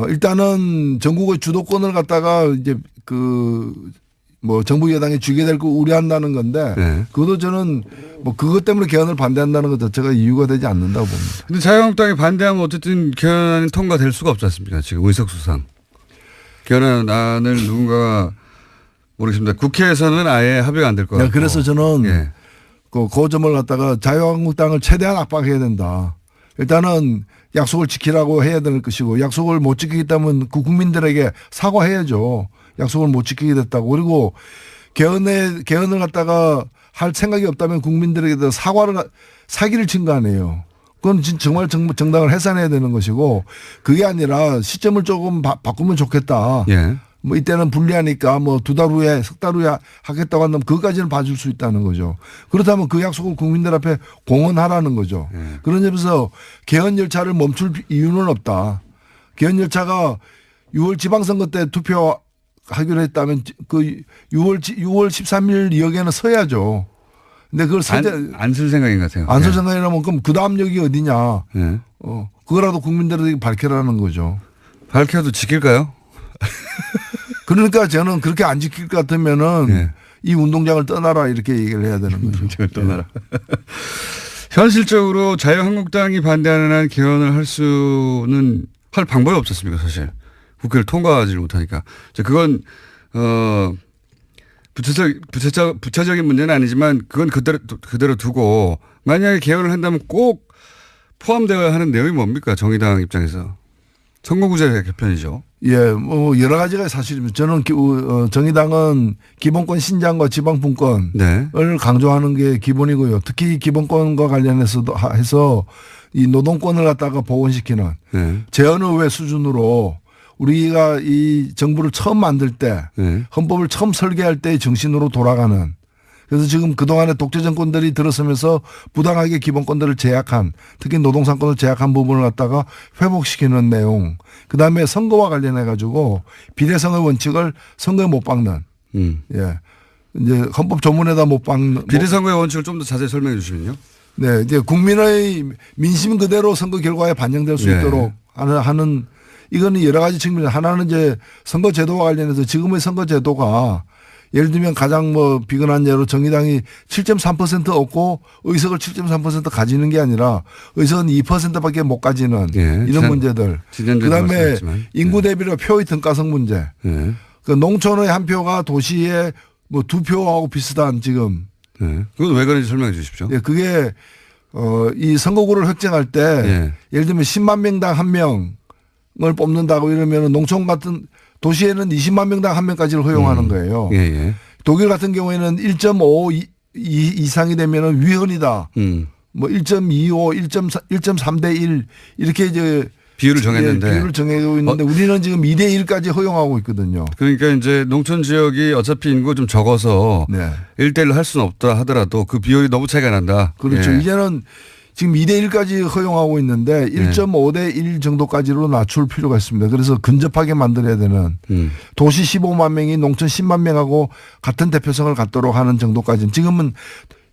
일단은 전국의 주도권을 갖다가 이제 그 뭐 정부 여당이 쥐게 될 거 우려한다는 건데 네. 그것도 저는 뭐 그것 때문에 개헌을 반대한다는 것 자체가 이유가 되지 않는다고 봅니다. 근데 자유한국당이 반대하면 어쨌든 개헌안이 통과될 수가 없지 않습니까? 지금 의석수상. 개헌안을 누군가가 모르겠습니다. 국회에서는 아예 합의가 안 될 것 같고. 그래서 저는 예. 그 점을 갖다가 자유한국당을 최대한 압박해야 된다. 일단은 약속을 지키라고 해야 될 것이고 약속을 못 지키겠다면 그 국민들에게 사과해야죠. 약속을 못 지키게 됐다고. 그리고 개헌을 갖다가 할 생각이 없다면 국민들에게 사기를 친 거 아니에요. 그건 정말 정당을 해산해야 되는 것이고 그게 아니라 시점을 조금 바꾸면 좋겠다. 예. 뭐 이때는 불리하니까 뭐 두 달 후에 석 달 후에 하겠다고 한다면 그것까지는 봐줄 수 있다는 거죠. 그렇다면 그 약속을 국민들 앞에 공언하라는 거죠. 그런 점에서 개헌 열차를 멈출 이유는 없다. 개헌 열차가 6월 지방선거 때 투표하기로 했다면 그 6월 13일 역에는 서야죠. 근데 그걸 안 쓸 생각인 것 같아요. 안 쓸 생각이라면 그럼 그 다음 역이 어디냐. 예. 그거라도 국민들에게 밝혀라는 거죠. 밝혀도 지킬까요? 그러니까 저는 그렇게 안 지킬 것 같으면은 예. 이 운동장을 떠나라 이렇게 얘기를 해야 되는 거죠. 운동장을 떠나라. 현실적으로 자유한국당이 반대하는 한 개헌을 할 방법이 없었습니까, 사실. 국회를 통과하지 못하니까. 그건, 부차적인 문제는 아니지만 그건 그대로 두고 만약에 개헌을 한다면 꼭 포함되어야 하는 내용이 뭡니까, 정의당 입장에서. 선거구제 개편이죠. 예, 뭐 여러 가지가 사실입니다. 저는 정의당은 기본권 신장과 지방분권을 네. 강조하는 게 기본이고요. 특히 기본권과 관련해서도 해서 이 노동권을 갖다가 복원시키는 네. 재헌의회 수준으로 우리가 이 정부를 처음 만들 때 네. 헌법을 처음 설계할 때의 정신으로 돌아가는 그래서 지금 그동안의 독재 정권들이 들어서면서 부당하게 기본권들을 제약한 특히 노동상권을 제약한 부분을 갖다가 회복시키는 내용 그다음에 선거와 관련해 가지고 비례성의 원칙을 선거에 못 박는 예. 이제 헌법 조문에다 못 박는 비례선거의 원칙을 좀 더 자세히 설명해 주시면요. 네. 이제 국민의 민심 그대로 선거 결과에 반영될 수 네. 있도록 하는 이거는 여러 가지 측면 하나는 이제 선거 제도와 관련해서 지금의 선거 제도가 예를 들면 가장 뭐 비근한 예로 정의당이 7.3% 얻고 의석을 7.3% 가지는 게 아니라 의석은 2%밖에 못 가지는 예, 이런 문제들. 그다음에 인구 대비로 표의 등가성 문제. 예. 그 농촌의 한 표가 도시의 뭐 두 표하고 비슷한 지금. 예. 그건 왜 그런지 설명해 주십시오. 예, 그게 이 선거구를 획정할 때 예. 예를 들면 10만 명당 한 명을 뽑는다고 이러면 농촌 같은 도시에는 20만 명당 한 명까지를 허용하는 거예요. 예, 예. 독일 같은 경우에는 1.5 이상이 되면 위헌이다. 뭐 1.25, 1.3대 1 이렇게 이제 비율을 정했는데. 예, 비율을 정하고 있는데 우리는 지금 2대 1까지 허용하고 있거든요. 그러니까 이제 농촌 지역이 어차피 인구가 좀 적어서 네. 1대1로 할 수는 없다 하더라도 그 비율이 너무 차이가 난다. 그렇죠. 예. 이제는 지금 2대 1까지 허용하고 있는데 1.5대 1 정도까지로 낮출 필요가 있습니다. 그래서 근접하게 만들어야 되는 도시 15만 명이 농촌 10만 명하고 같은 대표성을 갖도록 하는 정도까지는 지금은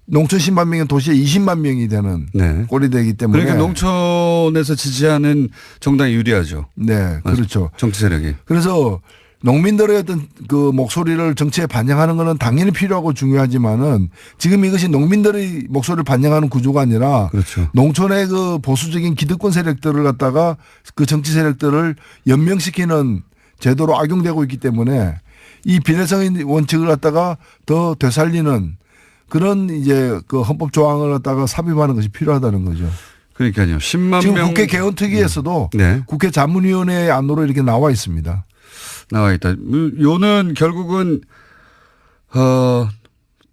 농촌 10만 명이 도시에 20만 명이 되는 네. 꼴이 되기 때문에. 그러니까 농촌에서 지지하는 정당이 유리하죠. 네, 그렇죠. 정치 세력이. 그래서 농민들의 어떤 그 목소리를 정치에 반영하는 것은 당연히 필요하고 중요하지만은 지금 이것이 농민들의 목소리를 반영하는 구조가 아니라 그렇죠. 농촌의 그 보수적인 기득권 세력들을 갖다가 그 정치 세력들을 연명시키는 제도로 악용되고 있기 때문에 이 비례성의 원칙을 갖다가 더 되살리는 그런 이제 그 헌법 조항을 갖다가 삽입하는 것이 필요하다는 거죠. 그러니까요. 10만 지금 명. 국회 개헌특위에서도 네. 국회 자문위원회 안으로 이렇게 나와 있습니다. 나와 있다. 요는 결국은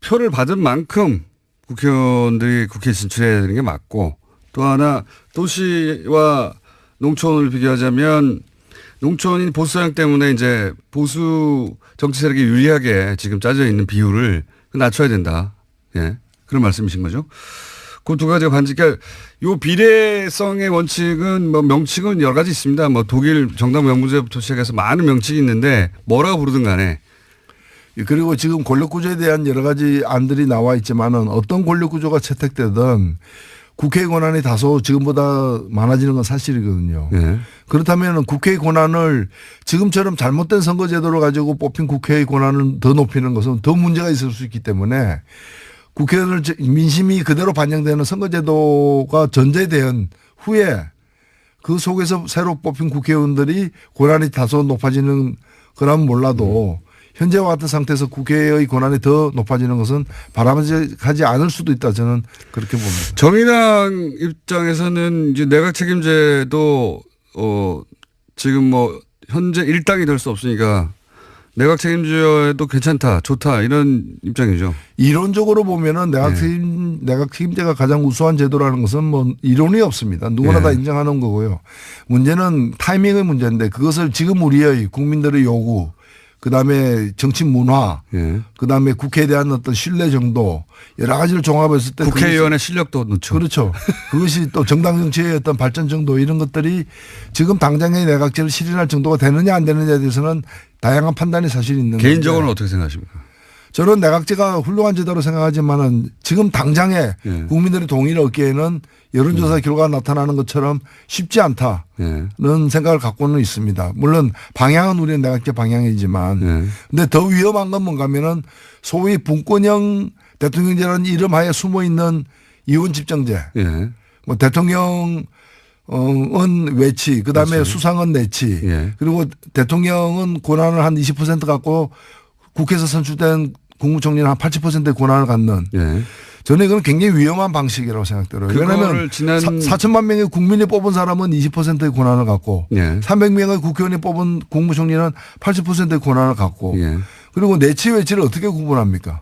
표를 받은 만큼 국회의원들이 국회에 진출해야 되는 게 맞고 또 하나 도시와 농촌을 비교하자면 농촌인 보수 성향 때문에 이제 보수 정치 세력이 유리하게 지금 짜져 있는 비율을 낮춰야 된다. 예. 그런 말씀이신 거죠. 그 두 가지가 반지. 그러니까 요 비례성의 원칙은 뭐 명칭은 여러 가지 있습니다. 뭐 독일 정당 명부제부터 시작해서 많은 명칭이 있는데 뭐라고 부르든 간에. 그리고 지금 권력구조에 대한 여러 가지 안들이 나와 있지만은 어떤 권력구조가 채택되든 국회의 권한이 다소 지금보다 많아지는 건 사실이거든요. 예. 그렇다면 국회의 권한을 지금처럼 잘못된 선거제도를 가지고 뽑힌 국회의 권한을 더 높이는 것은 더 문제가 있을 수 있기 때문에 국회의원을 민심이 그대로 반영되는 선거제도가 전제된 후에 그 속에서 새로 뽑힌 국회의원들이 권한이 다소 높아지는 거라면 몰라도 현재와 같은 상태에서 국회의 권한이 더 높아지는 것은 바람직하지 않을 수도 있다 저는 그렇게 봅니다. 정의당 입장에서는 이제 내각 책임제도 지금 뭐 현재 일당이 될 수 없으니까 내각 책임제도 괜찮다, 좋다 이런 입장이죠. 이론적으로 보면은 내각 책임제가 가장 우수한 제도라는 것은 뭐 이론이 없습니다. 누구나 다 인정하는 거고요. 문제는 타이밍의 문제인데 그것을 지금 우리의 국민들의 요구 그다음에 정치 문화, 그다음에 국회에 대한 어떤 신뢰 정도 여러 가지를 종합했을 때 국회의원의 실력도 넣죠. 그렇죠. 그것이 또 정당 정치의 어떤 발전 정도 이런 것들이 지금 당장의 내각제를 실현할 정도가 되느냐 안 되느냐에 대해서는 다양한 판단이 사실 있는 거죠. 개인적으로는 어떻게 생각하십니까? 저는 내각제가 훌륭한 제도로 생각하지만은 지금 당장에 국민들의 동의를 얻기에는 여론조사 결과가 나타나는 것처럼 쉽지 않다는 생각을 갖고는 있습니다. 물론 방향은 우리는 내각제 방향이지만 근데 더 위험한 건 뭔가 하면은 소위 분권형 대통령제라는 이름 하에 숨어 있는 이원 집정제. 뭐 대통령은 외치, 그다음에 그렇죠. 수상은 내치, 그리고 대통령은 권한을 한 20% 갖고 국회에서 선출된 국무총리는 한 80%의 권한을 갖는. 저는 이건 굉장히 위험한 방식이라고 생각들어요. 왜냐하면 4천만 명의 국민이 뽑은 사람은 20%의 권한을 갖고 300명의 국회의원이 뽑은 국무총리는 80%의 권한을 갖고 그리고 내치 외치를 어떻게 구분합니까?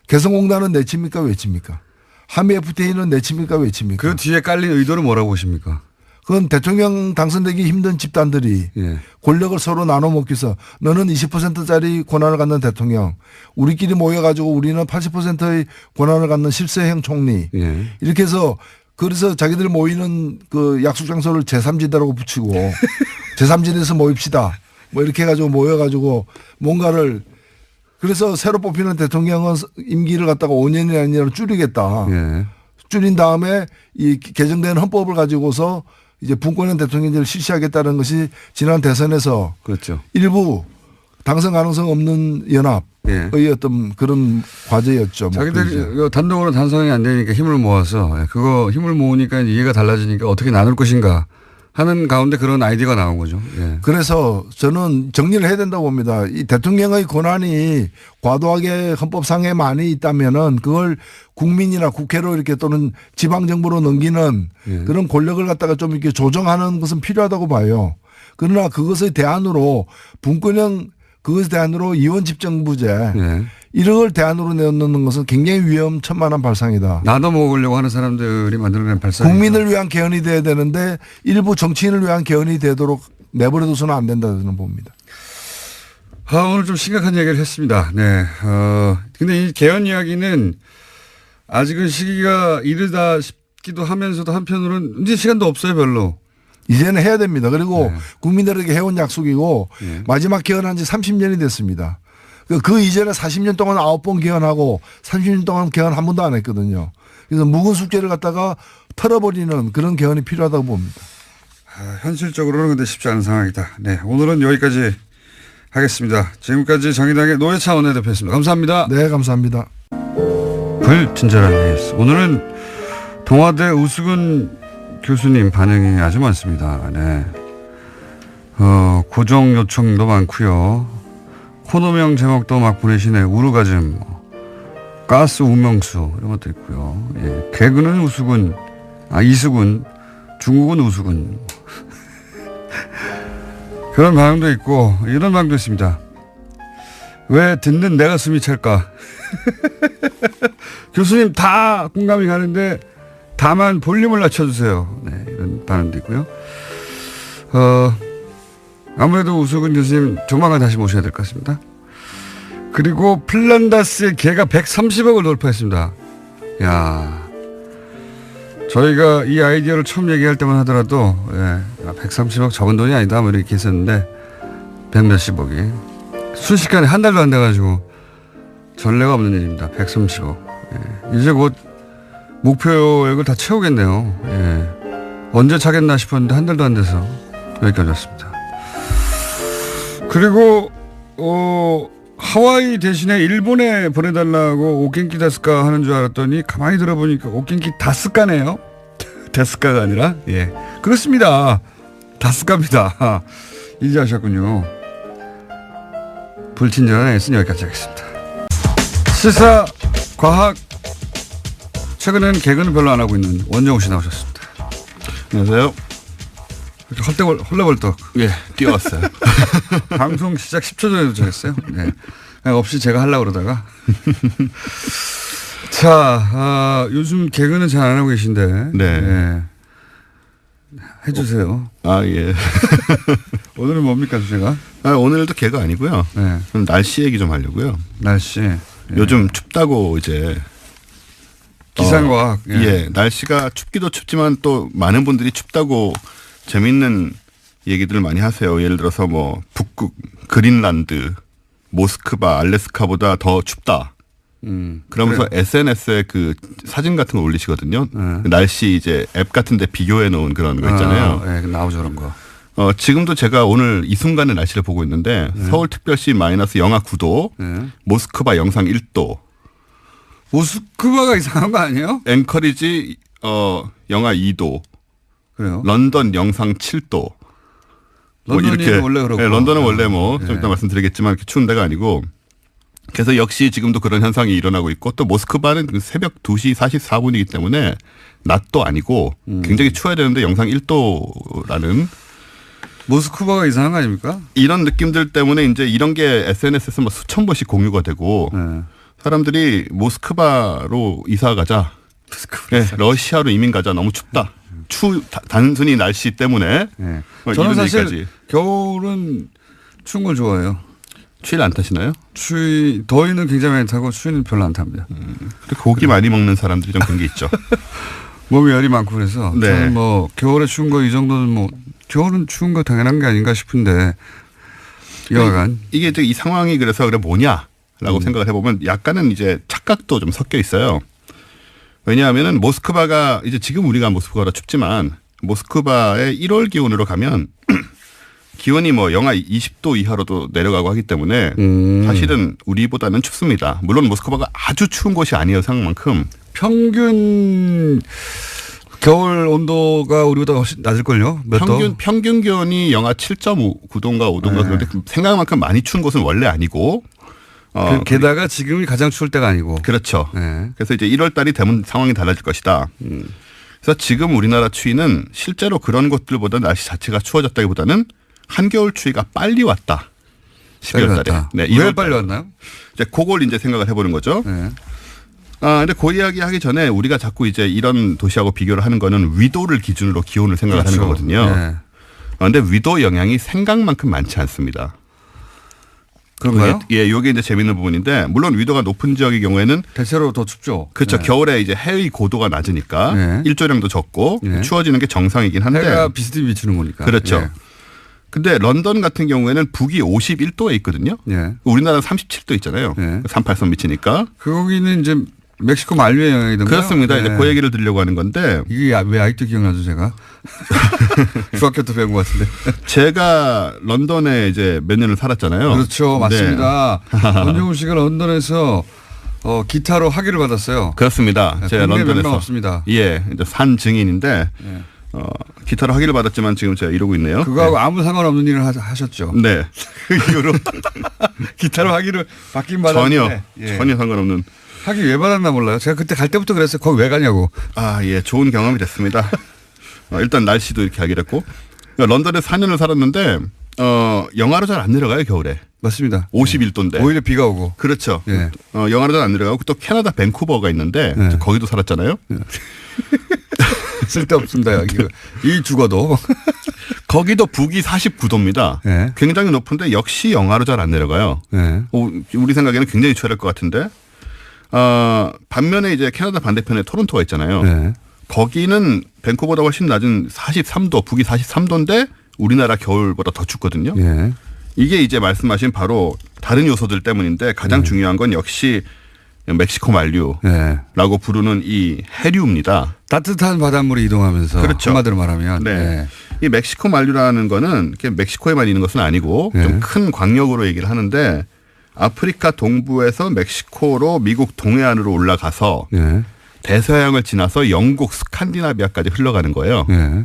개성공단은 내치입니까 외치입니까? 한미 FTA는 내치입니까 외치입니까? 그 뒤에 깔린 의도는 뭐라고 보십니까? 그건 대통령 당선되기 힘든 집단들이 권력을 서로 나눠 먹기 위해서 너는 20%짜리 권한을 갖는 대통령 우리끼리 모여가지고 우리는 80%의 권한을 갖는 실세형 총리 이렇게 해서 그래서 자기들 모이는 그 약속 장소를 제3지대라고 붙이고 제3지대에서 모입시다 뭐 이렇게 해가지고 모여가지고 뭔가를 그래서 새로 뽑히는 대통령은 임기를 갖다가 5년이 아니라 줄이겠다. 줄인 다음에 이 개정된 헌법을 가지고서 이제 분권형 대통령제를 실시하겠다는 것이 지난 대선에서 그렇죠. 일부 당선 가능성 없는 연합의 어떤 그런 과제였죠. 자기들이 단독으로 단성이 안 되니까 힘을 모아서 그거 힘을 모으니까 이해가 달라지니까 어떻게 나눌 것인가 하는 가운데 그런 아이디어가 나온 거죠. 그래서 저는 정리를 해야 된다고 봅니다. 이 대통령의 권한이 과도하게 헌법상에 많이 있다면은 그걸 국민이나 국회로 이렇게 또는 지방정부로 넘기는 그런 권력을 갖다가 좀 이렇게 조정하는 것은 필요하다고 봐요. 그러나 그것의 대안으로 분권형 그것에 대안으로 이원 집정부제 이런 걸 대안으로 내놓는 것은 굉장히 위험천만한 발상이다. 나눠 먹으려고 하는 사람들이 만들어낸 발상이다. 국민을 위한 개헌이 돼야 되는데 일부 정치인을 위한 개헌이 되도록 내버려둬서는 안 된다 저는 봅니다. 오늘 좀 심각한 얘기를 했습니다. 네. 근데 이 개헌 이야기는 아직은 시기가 이르다 싶기도 하면서도 한편으로는 이제 시간도 없어요 별로. 이제는 해야 됩니다. 그리고 국민들에게 해온 약속이고 마지막 개헌한 지 30년이 됐습니다. 그 이전에 40년 동안 9번 개헌하고 30년 동안 개헌 한 번도 안 했거든요. 그래서 묵은 숙제를 갖다가 털어버리는 그런 개헌이 필요하다고 봅니다. 현실적으로는 근데 쉽지 않은 상황이다. 네, 오늘은 여기까지 하겠습니다. 지금까지 정의당의 노회찬 원내대표였습니다. 감사합니다. 네, 감사합니다. 불친절한 뉴스. 오늘은 동아대 우수근 교수님 반응이 아주 많습니다. 네. 고정 요청도 많고요. 코너명 제목도 막 보내시네. 우르가즘, 가스 우명수 이런 것도 있고요. 예. 개그는 우수근, 이수근, 중국은 우수근. 그런 반응도 있고 이런 반응도 있습니다. 왜 듣는 내가 숨이 찰까? 교수님 다 공감이 가는데 다만 볼륨을 낮춰주세요. 네, 이런 반응도 있고요. 아무래도 우수근 교수님 조만간 다시 모셔야 될 것 같습니다. 그리고 플란다스의 개가 130억을 돌파했습니다. 야, 저희가 이 아이디어를 처음 얘기할 때만 하더라도 130억 적은 돈이 아니다 뭐 이렇게 했었는데 100몇십억이 순식간에 한 달도 안 돼가지고 전례가 없는 일입니다. 130억. 예. 이제 곧 목표액을 다 채우겠네요. 예. 언제 차겠나 싶었는데 한 달도 안 돼서 여기까지 왔습니다. 그리고 하와이 대신에 일본에 보내달라고 오겐키 다스카 하는 줄 알았더니 가만히 들어보니까 오겐키 다스카네요. 다스카가 아니라 예 그렇습니다. 다스카입니다. 이제 아셨군요. 불친절한 S는 여기까지 하겠습니다. 시사 과학 최근에는 개그는 별로 안 하고 있는 원정우 씨 나오셨습니다. 안녕하세요. 헐레벌떡. 예, 뛰어왔어요. 방송 시작 10초 전에 도착했어요. 네. 없이 제가 하려고 그러다가. 자, 요즘 개그는 잘 안 하고 계신데. 네. 네. 해주세요. 예. 오늘은 뭡니까, 주제가? 오늘도 개가 아니고요. 네. 그럼 날씨 얘기 좀 하려고요. 날씨. 네. 요즘 춥다고 이제. 기상과학. 예, 날씨가 춥기도 춥지만 또 많은 분들이 춥다고 재밌는 얘기들을 많이 하세요. 예를 들어서 뭐 북극, 그린란드, 모스크바, 알래스카보다 더 춥다. 그러면서 그래. SNS에 그 사진 같은 거 올리시거든요. 날씨 이제 앱 같은 데 비교해 놓은 그런 거 있잖아요. 네, 나오죠 그런 거. 지금도 제가 오늘 이 순간의 날씨를 보고 있는데 서울특별시 마이너스 영하 9도, 모스크바 영상 1도. 모스크바가 이상한 거 아니에요? 앵커리지 영하 2도. 그래요? 런던 영상 7도. 런던이 뭐 이렇게 원래 그렇고. 네, 런던은 원래 뭐 좀 이따 말씀드리겠지만 이렇게 추운 데가 아니고. 그래서 역시 지금도 그런 현상이 일어나고 있고 또 모스크바는 새벽 2시 44분이기 때문에 낮도 아니고 굉장히 추워야 되는데 영상 1도라는. 모스크바가 이상한 거 아닙니까? 이런 느낌들 때문에 이제 이런 게 SNS에서 뭐 수천 번씩 공유가 되고 사람들이 모스크바로 이사 가자. 네, 러시아로 이민 가자. 너무 춥다. 단순히 날씨 때문에. 네. 저는 사실 얘기까지. 겨울은 추운 걸 좋아해요. 추위를 안 타시나요? 더위는 굉장히 많이 타고 추위는 별로 안 탑니다. 고기 많이 먹는 사람들이 좀 그런 게 있죠. 몸에 열이 많고 그래서 네. 저는 뭐 겨울에 추운 거 이 정도는 뭐 겨울은 추운 거 당연한 게 아닌가 싶은데 여하간 이게 이제 이 상황이 그래서 그래 뭐냐라고 생각을 해보면 약간은 이제 착각도 좀 섞여 있어요. 왜냐하면은 모스크바가 이제 지금 우리가 모스크바가 춥지만 모스크바의 1월 기온으로 가면 기온이 뭐 영하 20도 이하로도 내려가고 하기 때문에 사실은 우리보다는 춥습니다. 물론 모스크바가 아주 추운 곳이 아니에요. 생각만큼. 평균 겨울 온도가 우리보다 훨씬 낮을걸요? 평균 기온이 영하 7.9도인가 5도인가 네. 그런데 생각만큼 많이 추운 곳은 원래 아니고 게다가 지금이 가장 추울 때가 아니고. 그렇죠. 네. 그래서 이제 1월 달이 되면 상황이 달라질 것이다. 그래서 지금 우리나라 추위는 실제로 그런 곳들보다 날씨 자체가 추워졌다기보다는 한겨울 추위가 빨리 왔다. 12월 달에. 네, 왜 빨리 왔나요? 이제 그걸 이제 생각을 해보는 거죠. 네. 근데 그 이야기 하기 전에 우리가 자꾸 이제 이런 도시하고 비교를 하는 거는 위도를 기준으로 기온을 생각을 그렇죠. 하는 거거든요. 네. 그런데 위도 영향이 생각만큼 많지 않습니다. 그런가요? 예, 이게 이제 재밌는 부분인데 물론 위도가 높은 지역의 경우에는 대체로 더 춥죠. 그렇죠. 네. 겨울에 이제 해의 고도가 낮으니까 네. 일조량도 적고 네. 추워지는 게 정상이긴 한데 해가 비스듬히 비추는 거니까. 그렇죠. 네. 근데 런던 같은 경우에는 북위 51도에 있거든요. 예. 우리나라는 37도 있잖아요. 예. 38선 미치니까. 거기는 이제 멕시코 만류의 영향이던가요? 그렇습니다. 예. 이제 그 얘기를 드리려고 하는 건데 이게 왜 아직도 기억나죠, 제가? 중학교 때 배운 것 같은데. 제가 런던에 이제 몇 년을 살았잖아요. 그렇죠. 네. 맞습니다. 원종우 씨가 런던에서 기타로 학위를 받았어요. 그렇습니다. 제가 국내 몇명 런던에서 없습니다. 예, 이제 산 증인인데 예. 기타로 학위를 받았지만 지금 제가 이러고 있네요. 그거하고 아무 상관없는 일을 하셨죠. 네. 그 이후로 기타로 학위를 받긴 받았는데. 전혀 상관없는. 학위 왜 받았나 몰라요. 제가 그때 갈 때부터 그랬어요. 거기 왜 가냐고. 아, 예, 좋은 경험이 됐습니다. 일단 날씨도 이렇게 하기로 했고. 런던에 4년을 살았는데 영하로 잘 안 내려가요, 겨울에. 맞습니다. 51도인데. 오히려 비가 오고. 그렇죠. 예. 영하로 잘 안 내려가고 또 캐나다 밴쿠버가 있는데 예. 거기도 살았잖아요. 쓸데없습니다. 여기. 이 죽어도. 거기도 북위 49도입니다. 예. 굉장히 높은데 역시 영하로 잘 안 내려가요. 예. 우리 생각에는 굉장히 추월할 것 같은데. 반면에 이제 캐나다 반대편에 토론토가 있잖아요. 예. 거기는 밴쿠버보다 훨씬 낮은 43도, 북위 43도인데 우리나라 겨울보다 더 춥거든요. 예. 이게 이제 말씀하신 바로 다른 요소들 때문인데 가장 중요한 건 역시 멕시코 만류라고 예. 부르는 이 해류입니다. 따뜻한 바닷물이 이동하면서. 그렇죠. 한마디로 말하면. 네. 예. 이 멕시코 만류라는 거는 멕시코에만 있는 것은 아니고 네. 좀 큰 광역으로 얘기를 하는데 아프리카 동부에서 멕시코로 미국 동해안으로 올라가서 예. 대서양을 지나서 영국 스칸디나비아까지 흘러가는 거예요. 예.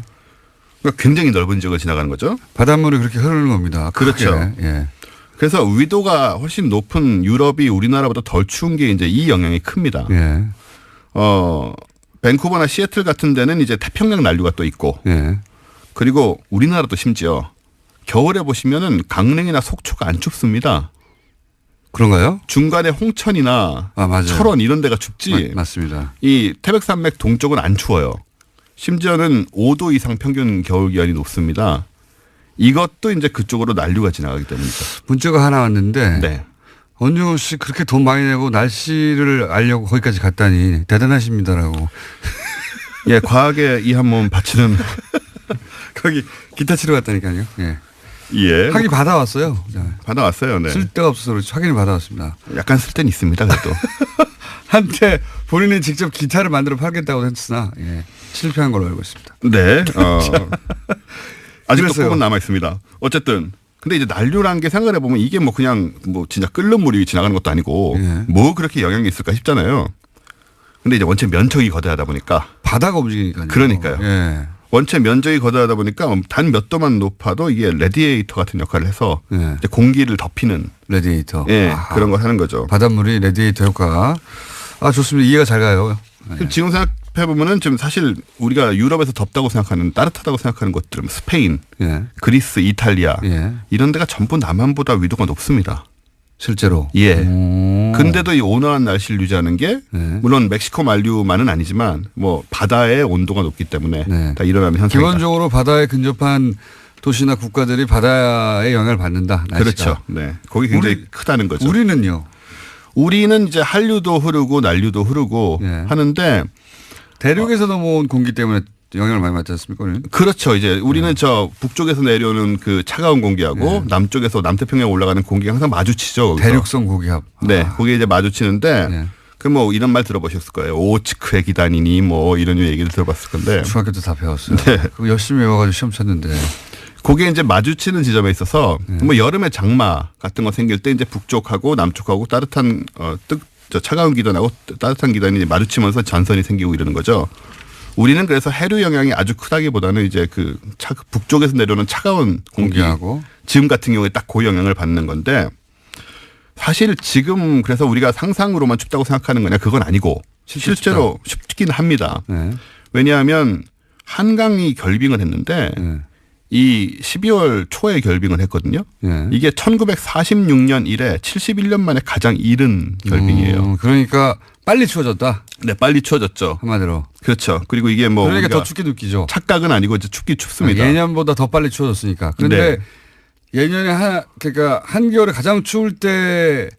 그러니까 굉장히 넓은 지역을 지나가는 거죠. 바닷물이 그렇게 흐르는 겁니다. 그렇죠. 크게. 예. 그래서 위도가 훨씬 높은 유럽이 우리나라보다 덜 추운 게 이제 이 영향이 큽니다. 예. 밴쿠버나 시애틀 같은 데는 이제 태평양 난류가 또 있고 예. 그리고 우리나라도 심지어 겨울에 보시면은 강릉이나 속초가 안 춥습니다. 그런가요? 중간에 홍천이나 맞아요. 철원 이런 데가 춥지. 맞습니다. 이 태백산맥 동쪽은 안 추워요. 심지어는 5도 이상 평균 겨울 기온이 높습니다. 이것도 이제 그쪽으로 난류가 지나가기 때문이죠. 문자가 하나 왔는데. 네. 원종우 씨 그렇게 돈 많이 내고 날씨를 알려고 거기까지 갔다니 대단하십니다라고. 예, 과학에 이 한 몸 바치는. 거기 기타 치러 갔다니까요. 예. 예. 학위 받아왔어요. 받아왔어요. 네. 쓸 데가 없어서 그렇지 확인을 받아왔습니다. 약간 쓸 때는 있습니다. 그래도. 한때 본인이 직접 기타를 만들어 팔겠다고 했으나 실패한 걸로 알고 있습니다. 네. 아직도 그랬어요. 꿈은 남아 있습니다. 어쨌든 근데 이제 난류라는 게 생각해 보면 이게 뭐 그냥 뭐 진짜 끓는 물이 지나가는 것도 아니고 예. 뭐 그렇게 영향이 있을까 싶잖아요. 근데 이제 원체 면적이 거대하다 보니까 바다가 움직이니까요. 그러니까요. 예. 원체 면적이 거대하다 보니까 단 몇 도만 높아도 이게 레디에이터 같은 역할을 해서 예. 이제 공기를 덮이는 레디에이터. 그런 걸 하는 거죠. 바닷물이 레디에이터 효과. 좋습니다. 이해가 잘 가요. 지금 생각해 보면은 지금 사실 우리가 유럽에서 덥다고 생각하는 따뜻하다고 생각하는 곳들, 스페인, 예. 그리스, 이탈리아 예. 이런 데가 전부 남한보다 위도가 높습니다. 실제로. 예. 오. 근데도 이 온화한 날씨를 유지하는 게 물론 멕시코 만류만은 아니지만 뭐 바다의 온도가 높기 때문에 네. 다 일어나는 현상이다. 기본적으로 바다에 근접한 도시나 국가들이 바다의 영향을 받는다. 날씨가. 그렇죠. 네. 거기 굉장히 크다는 거죠. 우리는요. 우리는 이제 한류도 흐르고 난류도 흐르고 예. 하는데 대륙에서 넘어온 공기 때문에 영향을 많이 받지 않습니까? 우리는? 그렇죠. 이제 우리는 저 북쪽에서 내려오는 그 차가운 공기하고 남쪽에서 남태평양 올라가는 공기가 항상 마주치죠. 거기서. 대륙성 고기압. 네. 거기에 이제 마주치는데 네. 그 뭐 이런 말 들어보셨을 거예요. 오츠크의 기단이니 뭐 이런 얘기를 들어봤을 건데. 중학교 때 다 배웠어요. 네. 그거 열심히 외워가지고 시험 쳤는데. 거기에 이제 마주치는 지점에 있어서 뭐 여름에 장마 같은 거 생길 때 이제 북쪽하고 남쪽하고 따뜻한 차가운 기단하고 따뜻한 기단이 마주치면서 전선이 생기고 이러는 거죠. 우리는 그래서 해류 영향이 아주 크다기보다는 이제 그 북쪽에서 내려오는 차가운 공기하고 지금 같은 경우에 딱 그 영향을 받는 건데 사실 지금 그래서 우리가 상상으로만 춥다고 생각하는 거냐 그건 아니고 실제로 춥긴 합니다. 네. 왜냐하면 한강이 결빙을 했는데 네. 이 12월 초에 결빙을 했거든요. 네. 이게 1946년 이래 71년 만에 가장 이른 결빙이에요. 그러니까 빨리 추워졌다. 네, 빨리 추워졌죠. 한마디로. 그렇죠. 그리고 이게 뭐 그러니까 우리가 더 춥게 느끼죠. 착각은 아니고 이제 춥기 춥습니다. 예년보다 더 빨리 추워졌으니까. 그런데 예년에 그러니까 한겨울에 가장 추울 때에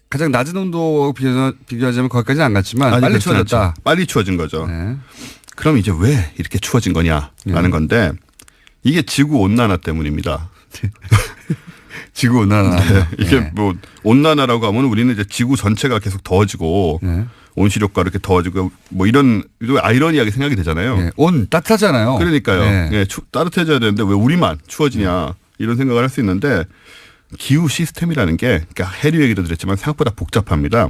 가장 낮은 온도와 비교하자면 거기까지는 안 갔지만 빨리 추워졌다. 빨리 추워진 거죠. 네. 그럼 이제 왜 이렇게 추워진 거냐라는 건데 이게 지구 온난화 때문입니다. 지구 온난화. 네. 이게 네. 뭐 온난화라고 하면 우리는 이제 지구 전체가 계속 더워지고 네. 온실효과 이렇게 더워지고 뭐 이런 아이러니하게 생각이 되잖아요. 네. 온 따뜻하잖아요. 그러니까요. 네. 예, 따뜻해져야 되는데 왜 우리만 추워지냐 이런 생각을 할 수 있는데 기후 시스템이라는 게 그러니까 해류 얘기도 드렸지만 생각보다 복잡합니다.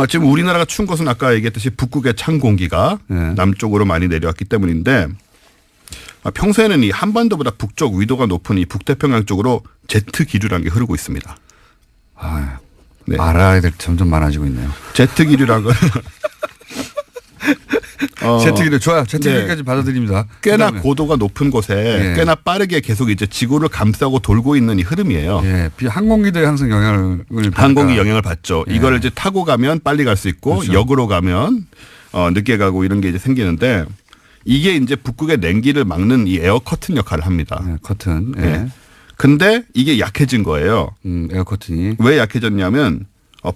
지금 우리나라가 추운 것은 아까 얘기했듯이 북극의 찬 공기가 네. 남쪽으로 많이 내려왔기 때문인데 평소에는 이 한반도보다 북쪽 위도가 높은 이 북태평양 쪽으로 제트 기류라는 게 흐르고 있습니다. 아, 네. 알아야 될 게 점점 많아지고 있네요. 제트 기류라는 건 제트기류 좋아요. 제트기류까지 네. 받아들입니다. 꽤나 그다음에. 고도가 높은 곳에 예. 꽤나 빠르게 계속 이제 지구를 감싸고 돌고 있는 이 흐름이에요. 예, 항공기들이 항상 영향을 항공기 받으니까. 영향을 받죠. 예. 이걸 이제 타고 가면 빨리 갈 수 있고 그렇죠. 역으로 가면 늦게 가고 이런 게 이제 생기는데 이게 이제 북극의 냉기를 막는 이 에어 커튼 역할을 합니다. 예, 커튼. 예. 예. 근데 이게 약해진 거예요. 에어 커튼이. 왜 약해졌냐면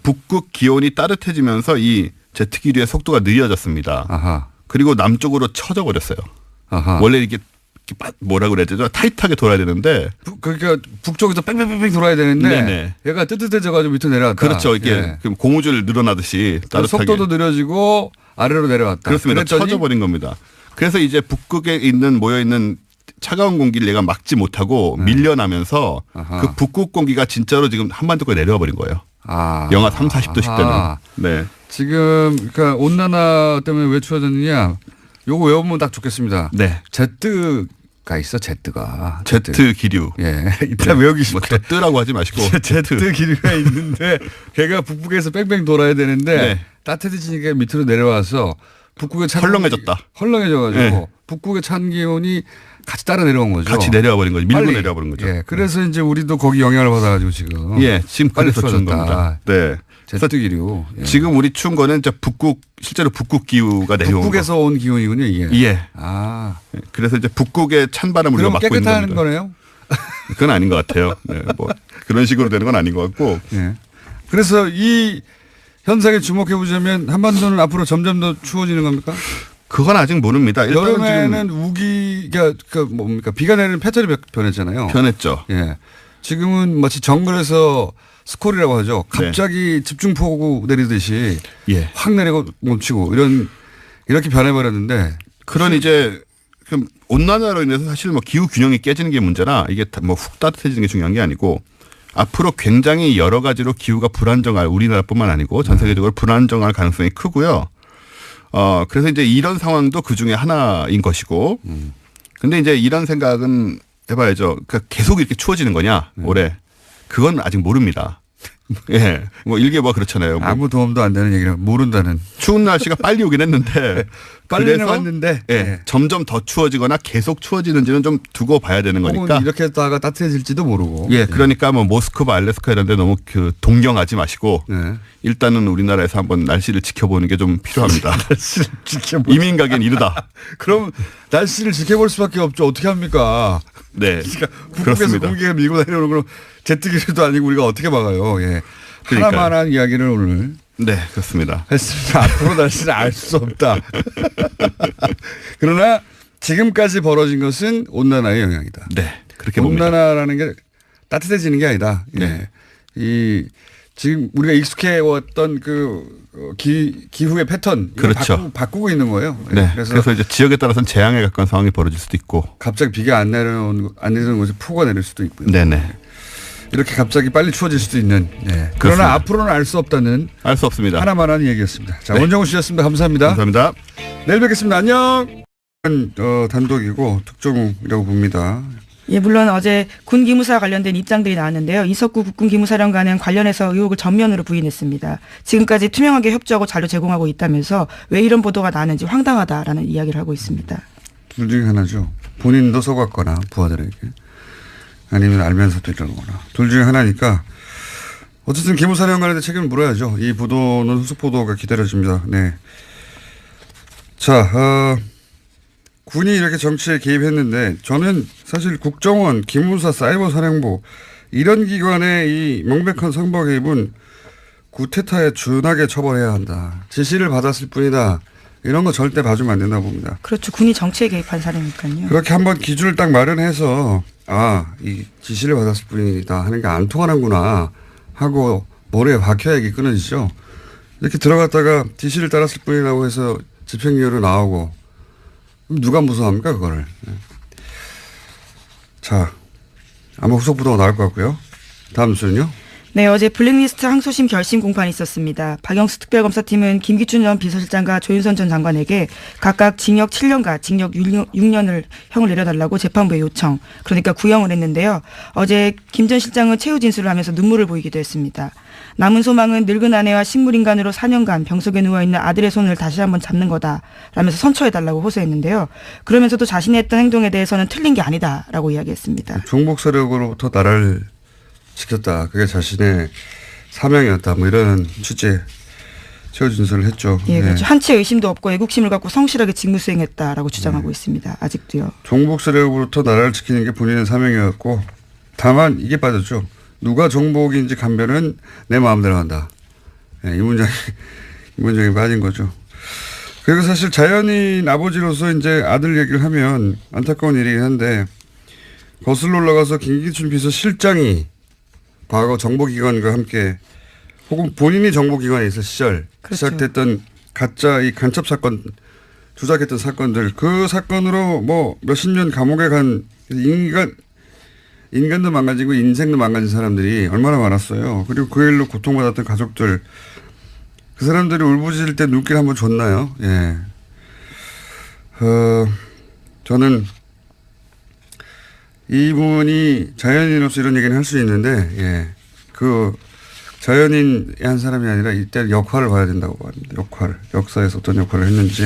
북극 기온이 따뜻해지면서 이 제트 기류의 속도가 느려졌습니다. 아하. 그리고 남쪽으로 쳐져 버렸어요. 아하. 원래 이게 뭐라고 그래야 되죠? 타이트하게 돌아야 되는데 그러니까 북쪽에서 뺑뺑뺑뺑 돌아야 되는데 네네. 얘가 뜨뜻해져가지고 밑으로 내려왔다. 그렇죠. 이게 예. 고무줄 늘어나듯이 따뜻하게. 속도도 느려지고 아래로 내려왔다. 그렇습니다. 그랬더니 쳐져버린 겁니다. 그래서 이제 북극에 모여 있는 차가운 공기를 얘가 막지 못하고 밀려나면서 아하. 그 북극 공기가 진짜로 지금 한반도까지 내려와 버린 거예요. 아. 영하 3, 40도씩 되는. 아하. 네. 지금 그러니까 온난화 때문에 왜 추워졌느냐? 요거 외우면 딱 좋겠습니다. 네. 제트가 있어. 제트가. 제트 기류. 예. 이따 외우기 뭐 쉽게. 뜨라고 하지 마시고. 제트 기류가 있는데 걔가 북극에서 뺑뺑 돌아야 되는데 네. 따뜻해지니까 밑으로 내려와서 북극의 찬 헐렁해졌다. 헐렁해져가지고 네. 북극의 찬 기온이 같이 따라 내려온 거죠. 같이 내려와 버린 거죠. 밀고 빨리. 내려와 버린 거죠. 예. 그래서 이제 우리도 거기 영향을 받아가지고 지금. 예. 지금 빨리 그래서 추운 겁니다. 추워졌다. 네. 제트 기류. 예. 지금 우리 추운 거는 이제 실제로 북극 기후가 내려온 북극에서 온 기온이군요, 이게. 거. 예. 아. 그래서 이제 북극의 찬 바람을 우리가 그럼 막고 있는 깨끗한 겁니다. 거네요. 그건 아닌 것 같아요. 네, 뭐 그런 식으로 되는 건 아닌 것 같고. 예. 그래서 이 현상에 주목해 보자면 한반도는 앞으로 점점 더 추워지는 겁니까? 그건 아직 모릅니다. 일단은 여름에는 지금 우기가 뭡니까? 비가 내리는 패턴이 변했잖아요. 변했죠. 예. 지금은 마치 정글에서 스콜이라고 하죠. 갑자기 집중폭우 내리듯이 예. 확 내리고 멈추고 이렇게 변해버렸는데 그런 이제 그 온난화로 인해서 사실 뭐 기후 균형이 깨지는 게 문제라 이게 뭐 훅 따뜻해지는 게 중요한 게 아니고 앞으로 굉장히 여러 가지로 기후가 불안정할 우리나라뿐만 아니고 전 세계적으로 불안정할 가능성이 크고요. 그래서 이제 이런 상황도 그 중에 하나인 것이고. 근데 이제 이런 생각은 해봐야죠. 그러니까 계속 이렇게 추워지는 거냐 올해. 그건 아직 모릅니다. 예. 뭐 일개 뭐 그렇잖아요. 뭐 아무 도움도 안 되는 얘기를 모른다는. 추운 날씨가 빨리 오긴 했는데 빨리는 그래서 왔는데 예, 예. 점점 더 추워지거나 계속 추워지는지는 좀 두고 봐야 되는 혹은 거니까. 이렇게 했다가 따뜻해질지도 모르고. 예, 그러니까 뭐 모스크바, 알래스카 이런 데 너무 그 동경하지 마시고 네. 일단은 우리나라에서 한번 날씨를 지켜보는 게 좀 필요합니다. 날씨를 지켜볼. 이민 가기엔 이르다. 그럼 날씨를 지켜볼 수밖에 없죠. 어떻게 합니까? 네. 그러니까 북극에서 그렇습니다. 공기가 밀고 내려오는 건 제트기류도 아니고 우리가 어떻게 막아요. 예. 그러니까요. 하나만한 이야기를 오늘 네, 그렇습니다. 했습니다. 앞으로 날씨를 알 수 없다. 그러나 지금까지 벌어진 것은 온난화의 영향이다. 네. 그렇게 봅니다. 온난화라는 게 따뜻해지는 게 아니다. 예. 네. 이 지금 우리가 익숙해왔던 그 기후의 패턴 이걸 그렇죠. 바꾸고 있는 거예요. 예. 네. 그래서, 그래서 이제 지역에 따라서는 재앙에 가까운 상황이 벌어질 수도 있고. 갑자기 비가 안 내리는 곳에 폭우가 내릴 수도 있고요. 네네. 이렇게 갑자기 빨리 추워질 수도 있는. 예. 그러나 그렇습니다. 앞으로는 알 수 없다는 알 수 없습니다. 하나만한 얘기였습니다. 자, 네. 원정우 씨였습니다. 감사합니다. 감사합니다. 내일 뵙겠습니다. 안녕. 단독이고 특종이라고 봅니다. 예, 물론 어제 군 기무사 관련된 입장들이 나왔는데요. 이석구 국군 기무사령관은 관련해서 의혹을 전면으로 부인했습니다. 지금까지 투명하게 협조하고 자료 제공하고 있다면서 왜 이런 보도가 나는지 황당하다라는 이야기를 하고 있습니다. 둘 중에 하나죠. 본인도 속았거나 부하들에게 아니면 알면서도 이러거나 둘 중에 하나니까 어쨌든 기무사령관한테 책임을 물어야죠. 이 보도는 후속 보도가 기다려집니다. 네. 자, 군이 이렇게 정치에 개입했는데 저는 사실 국정원, 기무사, 사이버사령부 이런 기관의 이 명백한 선거 개입은 구테타에 준하게 처벌해야 한다. 지시를 받았을 뿐이다. 이런 거 절대 봐주면 안 된다고 봅니다. 그렇죠. 군이 정치에 개입한 사례니까요. 그렇게 한번 기준을 딱 마련해서 이 지시를 받았을 뿐이다 하는 게 안 통하는구나 하고 머리에 박혀야 이게 끊어지죠. 이렇게 들어갔다가 지시를 따랐을 뿐이라고 해서 집행유예로 나오고 그럼 누가 무서워합니까 그거를. 자, 아마 후속보도가 나올 것 같고요. 다음 뉴스는요. 네, 어제 블랙리스트 항소심 결심 공판이 있었습니다. 박영수 특별검사팀은 김기춘 전 비서실장과 조윤선 전 장관에게 각각 징역 7년과 징역 6년을 형을 내려달라고 재판부에 요청, 그러니까 구형을 했는데요. 어제 김 전 실장은 최후 진술을 하면서 눈물을 보이기도 했습니다. 남은 소망은 늙은 아내와 식물인간으로 4년간 병석에 누워있는 아들의 손을 다시 한번 잡는 거다 라면서 선처해달라고 호소했는데요. 그러면서도 자신이 했던 행동에 대해서는 틀린 게 아니다라고 이야기했습니다. 종북 세력으로부터 나라를 지켰다. 그게 자신의 사명이었다. 뭐 이런 취지의 최후 진술을 했죠. 예, 그렇죠. 한치의 의심도 없고 애국심을 갖고 성실하게 직무 수행했다라고 주장하고 있습니다. 아직도요. 종북 세력으로부터 나라를 지키는 게 본인의 사명이었고 다만 이게 빠졌죠. 누가 종북인지 감별은 내 마음대로 한다. 예, 이 문장이 빠진 거죠. 그리고 사실 자연인 아버지로서 이제 아들 얘기를 하면 안타까운 일이긴 한데 거슬러 올라가서 김기춘 비서실장이 과거 정보기관과 함께 혹은 본인이 정보기관에 있을 시절 그렇죠. 시작됐던 가짜 이 간첩 사건 조작했던 사건들 그 사건으로 뭐 몇십 년 감옥에 간 인간도 망가지고 인생도 망가진 사람들이 얼마나 많았어요. 그리고 그 일로 고통받았던 가족들 그 사람들이 울부짖을 때 눈길 한번 줬나요? 예. 저는 이분이 자연인으로서 이런 얘기는 할 수 있는데, 예. 그 자연인의 한 사람이 아니라 이때 역할을 봐야 된다고 봅니다. 역사에서 어떤 역할을 했는지.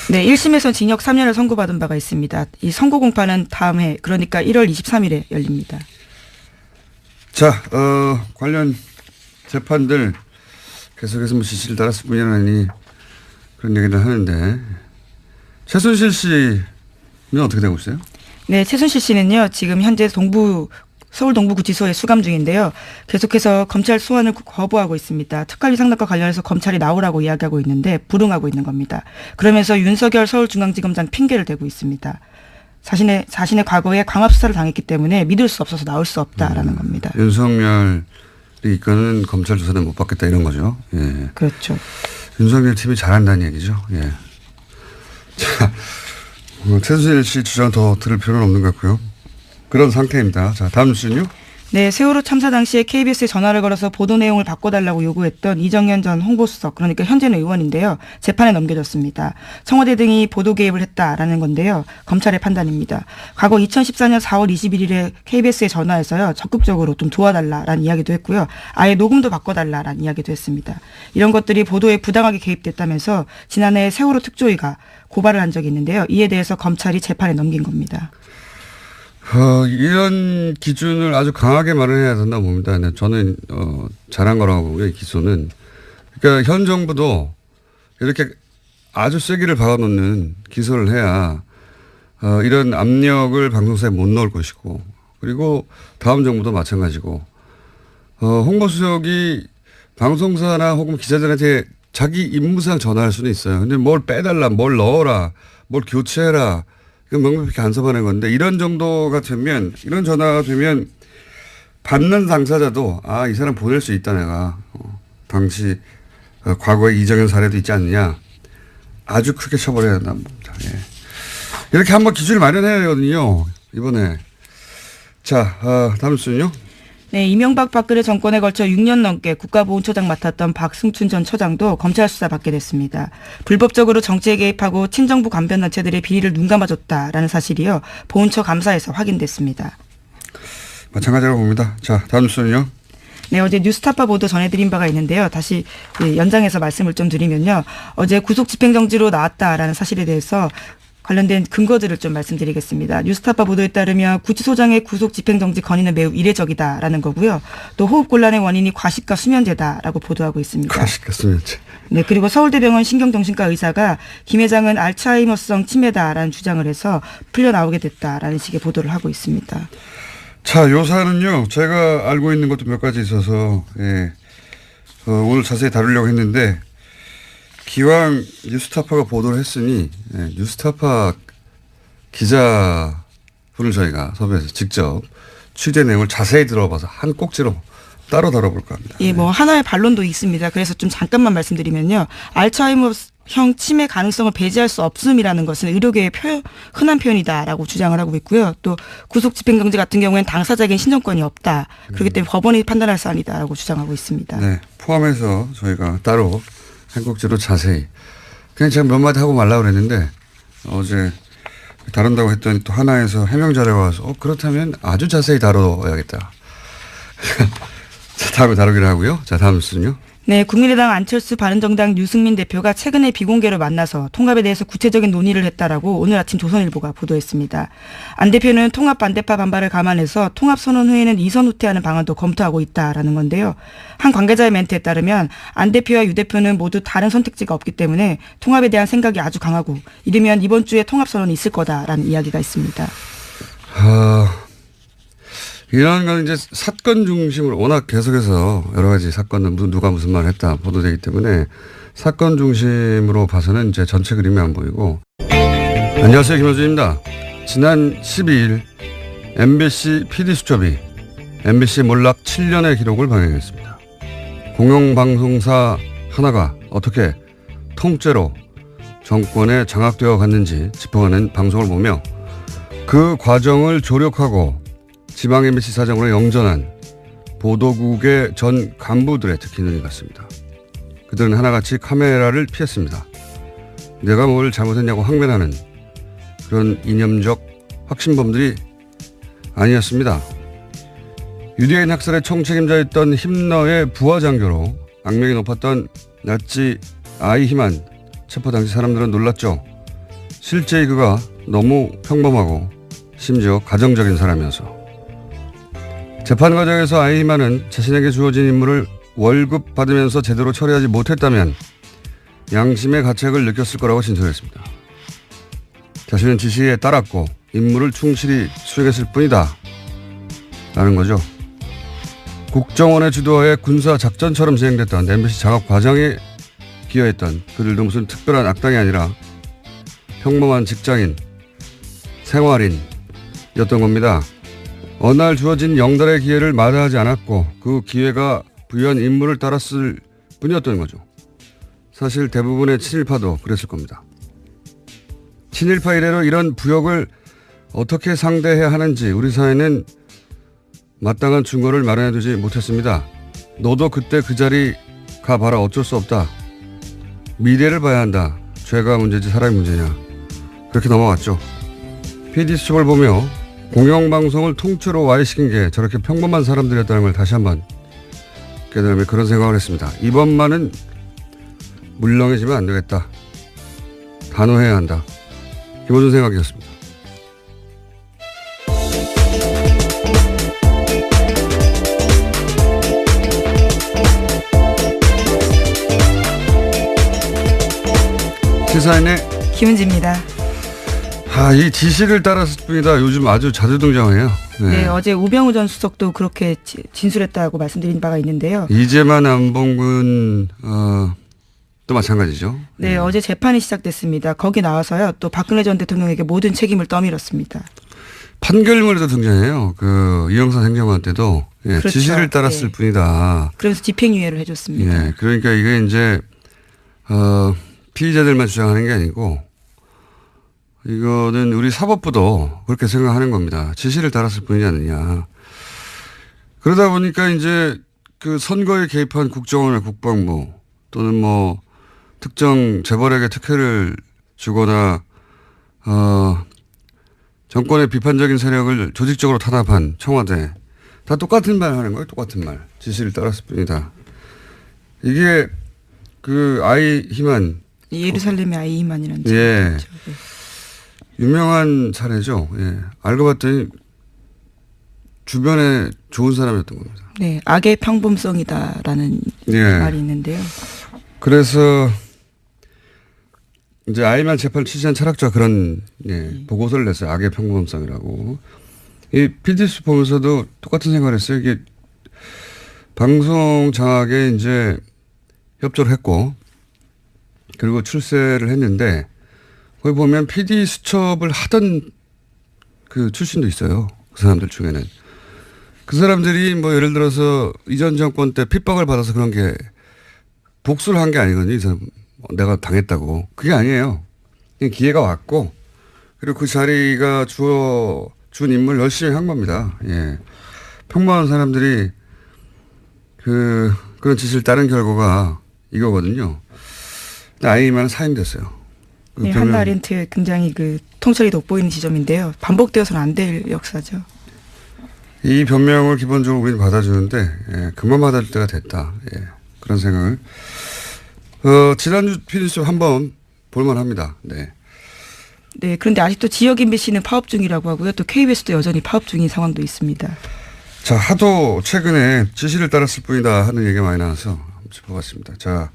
네, 1심에서 징역 3년을 선고받은 바가 있습니다. 이 선고 공판은 다음 해, 그러니까 1월 23일에 열립니다. 자, 관련 재판들 계속해서 뭐 지시를 따랐을 뿐이라니 그런 얘기를 하는데, 최순실 씨는 어떻게 되고 있어요? 네, 최순실 씨는요, 지금 현재 서울 동부구치소에 수감 중인데요. 계속해서 검찰 소환을 거부하고 있습니다. 특활비 상납과 관련해서 검찰이 나오라고 이야기하고 있는데 불응하고 있는 겁니다. 그러면서 윤석열 서울중앙지검장 핑계를 대고 있습니다. 자신의 과거에 광합수사를 당했기 때문에 믿을 수 없어서 나올 수 없다라는 겁니다. 윤석열이 이거는 검찰 조사는 못 받겠다 이런 거죠. 예. 그렇죠. 윤석열 팀이 잘한다는 얘기죠. 예. 자, 최순실 씨 주장 더 들을 필요는 없는 것 같고요. 그런 상태입니다. 자, 다음 뉴스는요. 네, 세월호 참사 당시에 KBS에 전화를 걸어서 보도 내용을 바꿔달라고 요구했던 이정현 전 홍보수석, 그러니까 현재는 의원인데요. 재판에 넘겨졌습니다. 청와대 등이 보도 개입을 했다라는 건데요. 검찰의 판단입니다. 과거 2014년 4월 21일에 KBS에 전화해서요. 적극적으로 좀 도와달라라는 이야기도 했고요. 아예 녹음도 바꿔달라라는 이야기도 했습니다. 이런 것들이 보도에 부당하게 개입됐다면서 지난해 세월호 특조위가 고발을 한 적이 있는데요. 이에 대해서 검찰이 재판에 넘긴 겁니다. 이런 기준을 아주 강하게 마련해야 된다고 봅니다. 저는 잘한 거라고 보고요. 이 기소는. 그러니까 현 정부도 이렇게 아주 세기를 박아놓는 기소를 해야 이런 압력을 방송사에 못 넣을 것이고 그리고 다음 정부도 마찬가지고 홍보수석이 방송사나 혹은 기자들한테 자기 임무상 전화할 수는 있어요. 근데 뭘 빼달라, 뭘 넣어라, 뭘 교체해라. 이건 명백히 간섭하는 건데 이런 정도가 되면 이런 전화가 되면 받는 당사자도 이 사람 보낼 수 있다 내가 당시 과거에 이정현 사례도 있지 않느냐 아주 크게 처벌해야 한다는 겁니다. 예. 이렇게 한번 기준을 마련해야 되거든요. 이번에. 자, 다음 뉴스는요. 네, 이명박 박근혜 정권에 걸쳐 6년 넘게 국가보훈처장 맡았던 박승춘 전 처장도 검찰 수사 받게 됐습니다. 불법적으로 정치에 개입하고 친정부 관변단체들의 비리를 눈감아줬다라는 사실이요. 보훈처 감사에서 확인됐습니다. 마찬가지라고 봅니다. 자, 다음 뉴스는요. 네, 어제 뉴스타파 보도 전해드린 바가 있는데요. 다시 연장해서 말씀을 좀 드리면요. 어제 구속 집행정지로 나왔다라는 사실에 대해서 관련된 근거들을 좀 말씀드리겠습니다. 뉴스타파 보도에 따르면 구치소장의 구속 집행정지 건의는 매우 이례적이다라는 거고요. 또 호흡곤란의 원인이 과식과 수면제다라고 보도하고 있습니다. 과식과 수면제. 네, 그리고 서울대병원 신경정신과 의사가 김 회장은 알츠하이머성 치매다라는 주장을 해서 풀려나오게 됐다라는 식의 보도를 하고 있습니다. 자, 요사는요. 제가 알고 있는 것도 몇 가지 있어서 오늘 자세히 다루려고 했는데 기왕 뉴스타파가 보도를 했으니 뉴스타파 기자분을 저희가 섭외해서 직접 취재 내용을 자세히 들어봐서 한 꼭지로 따로 다뤄볼까 합니다. 예, 뭐 하나의 반론도 있습니다. 그래서 좀 잠깐만 말씀드리면요. 알츠하이머형 치매 가능성을 배제할 수 없음이라는 것은 의료계의 흔한 표현이다라고 주장을 하고 있고요. 또 구속 집행정지 같은 경우에는 당사자에겐 신청권이 없다. 그렇기 때문에 법원이 판단할 사안이다라고 주장하고 있습니다. 네, 포함해서 저희가 따로 한 꼭지로 자세히 그냥 제가 몇 마디 하고 말라고 그랬는데 어제 다룬다고 했더니 또 하나에서 해명 자료가 와서 그렇다면 아주 자세히 다뤄야겠다. 자, 다음에 다루기로 하고요. 자, 다음 뉴스는요. 네, 국민의당 안철수 바른정당 유승민 대표가 최근에 비공개로 만나서 통합에 대해서 구체적인 논의를 했다라고 오늘 아침 조선일보가 보도했습니다. 안 대표는 통합 반대파 반발을 감안해서 통합 선언 후에는 이선 후퇴하는 방안도 검토하고 있다라는 건데요. 한 관계자의 멘트에 따르면 안 대표와 유 대표는 모두 다른 선택지가 없기 때문에 통합에 대한 생각이 아주 강하고 이르면 이번 주에 통합 선언이 있을 거다라는 이야기가 있습니다. 이런 건 이제 사건 중심으로 워낙 계속해서 여러 가지 사건은 누가 무슨 말을 했다 보도되기 때문에 사건 중심으로 봐서는 이제 전체 그림이 안 보이고. 안녕하세요, 김호준입니다. 지난 12일 MBC PD수첩이 MBC 몰락 7년의 기록을 방영했습니다. 공영방송사 하나가 어떻게 통째로 정권에 장악되어 갔는지 짚어가는 방송을 보며 그 과정을 조력하고 지방 MBC 사장으로 영전한 보도국의 전 간부들의 특히 눈이 갔습니다. 그들은 하나같이 카메라를 피했습니다. 내가 뭘 잘못했냐고 항변하는 그런 이념적 확신범들이 아니었습니다. 유대인 학살의 총책임자였던 힘너의 부하장교로 악명이 높았던 나치 아이히만 체포 당시 사람들은 놀랐죠. 실제 그가 너무 평범하고 심지어 가정적인 사람이어서. 재판 과정에서 아이히만은 자신에게 주어진 임무를 월급 받으면서 제대로 처리하지 못했다면 양심의 가책을 느꼈을 거라고 진술했습니다. 자신은 지시에 따랐고 임무를 충실히 수행했을 뿐이다 라는 거죠. 국정원의 주도하에 군사작전처럼 진행됐던 MBC 작업 과정에 기여했던 그들도 무슨 특별한 악당이 아니라 평범한 직장인, 생활인이었던 겁니다. 어느 날 주어진 영달의 기회를 마다하지 않았고 그 기회가 부여한 임무를 따랐을 뿐이었던 거죠. 사실 대부분의 친일파도 그랬을 겁니다. 친일파 이래로 이런 부역을 어떻게 상대해야 하는지 우리 사회는 마땅한 증거를 마련해두지 못했습니다. 너도 그때 그 자리 가봐라 어쩔 수 없다. 미래를 봐야 한다. 죄가 문제지 사람이 문제냐. 그렇게 넘어갔죠. PD수첩을 보며 공영방송을 통째로 와해시킨 게 저렇게 평범한 사람들이었다는 걸 다시 한번 깨달으며 그런 생각을 했습니다. 이번만은 물렁해지면 안 되겠다. 단호해야 한다. 김호준 생각이었습니다. 시사인의 김은지입니다. 이 지시를 따랐을 뿐이다. 요즘 아주 자주 등장해요. 네, 어제 우병우 전 수석도 그렇게 진술했다고 말씀드린 바가 있는데요. 이재만 안봉근 또 마찬가지죠. 네, 어제 재판이 시작됐습니다. 거기 나와서요. 또 박근혜 전 대통령에게 모든 책임을 떠밀었습니다. 판결문에도 등장해요. 그 이영선 행정관 때도 그렇죠. 지시를 따랐을 뿐이다. 그래서 집행유예를 해줬습니다. 그러니까 이게 이제 피의자들만 주장하는 게 아니고 이거는 우리 사법부도 그렇게 생각하는 겁니다. 지시를 따랐을 뿐이지 않느냐. 그러다 보니까 이제 그 선거에 개입한 국정원이나 국방부 또는 뭐 특정 재벌에게 특혜를 주거나 정권의 비판적인 세력을 조직적으로 탄압한 청와대 다 똑같은 말 하는 거예요. 똑같은 말. 지시를 따랐을 뿐이다. 이게 그 아이히만 예루살렘의 아이히만이라는 예. 유명한 사례죠. 예. 알고 봤더니 주변에 좋은 사람이었던 겁니다. 네, 악의 평범성이다라는 말이 있는데요. 그래서 이제 아이히만 재판을 취재한 철학자가 그런 보고서를 냈어요. 악의 평범성이라고. 이 PD수 보면서도 똑같은 생각을 했어요. 이게 방송 장악에 이제 협조를 했고 그리고 출세를 했는데 거기 보면 PD 수첩을 하던 그 출신도 있어요. 그 사람들 중에는. 그 사람들이 뭐 예를 들어서 이전 정권 때 핍박을 받아서 그런 게 복수를 한 게 아니거든요. 이 사람 내가 당했다고. 그게 아니에요. 그냥 기회가 왔고 그리고 그 자리가 준 인물 열심히 한 겁니다. 예. 평범한 사람들이 그런 짓을 따른 결과가 이거거든요. 아이만 사임됐어요. 네, 한나 아렌트 굉장히 그 통찰이 돋보이는 지점인데요. 반복되어서는 안 될 역사죠. 이 변명을 기본적으로 우리는 받아주는데 예, 그만 받을 때가 됐다. 예, 그런 생각을. 지난주 피디수첩 한번 볼만합니다. 네. 네, 그런데 아직도 지역 MBC는 파업 중이라고 하고요. 또 KBS도 여전히 파업 중인 상황도 있습니다. 자, 하도 최근에 지시를 따랐을 뿐이다 하는 얘기가 많이 나와서 한번 짚어봤습니다. 자,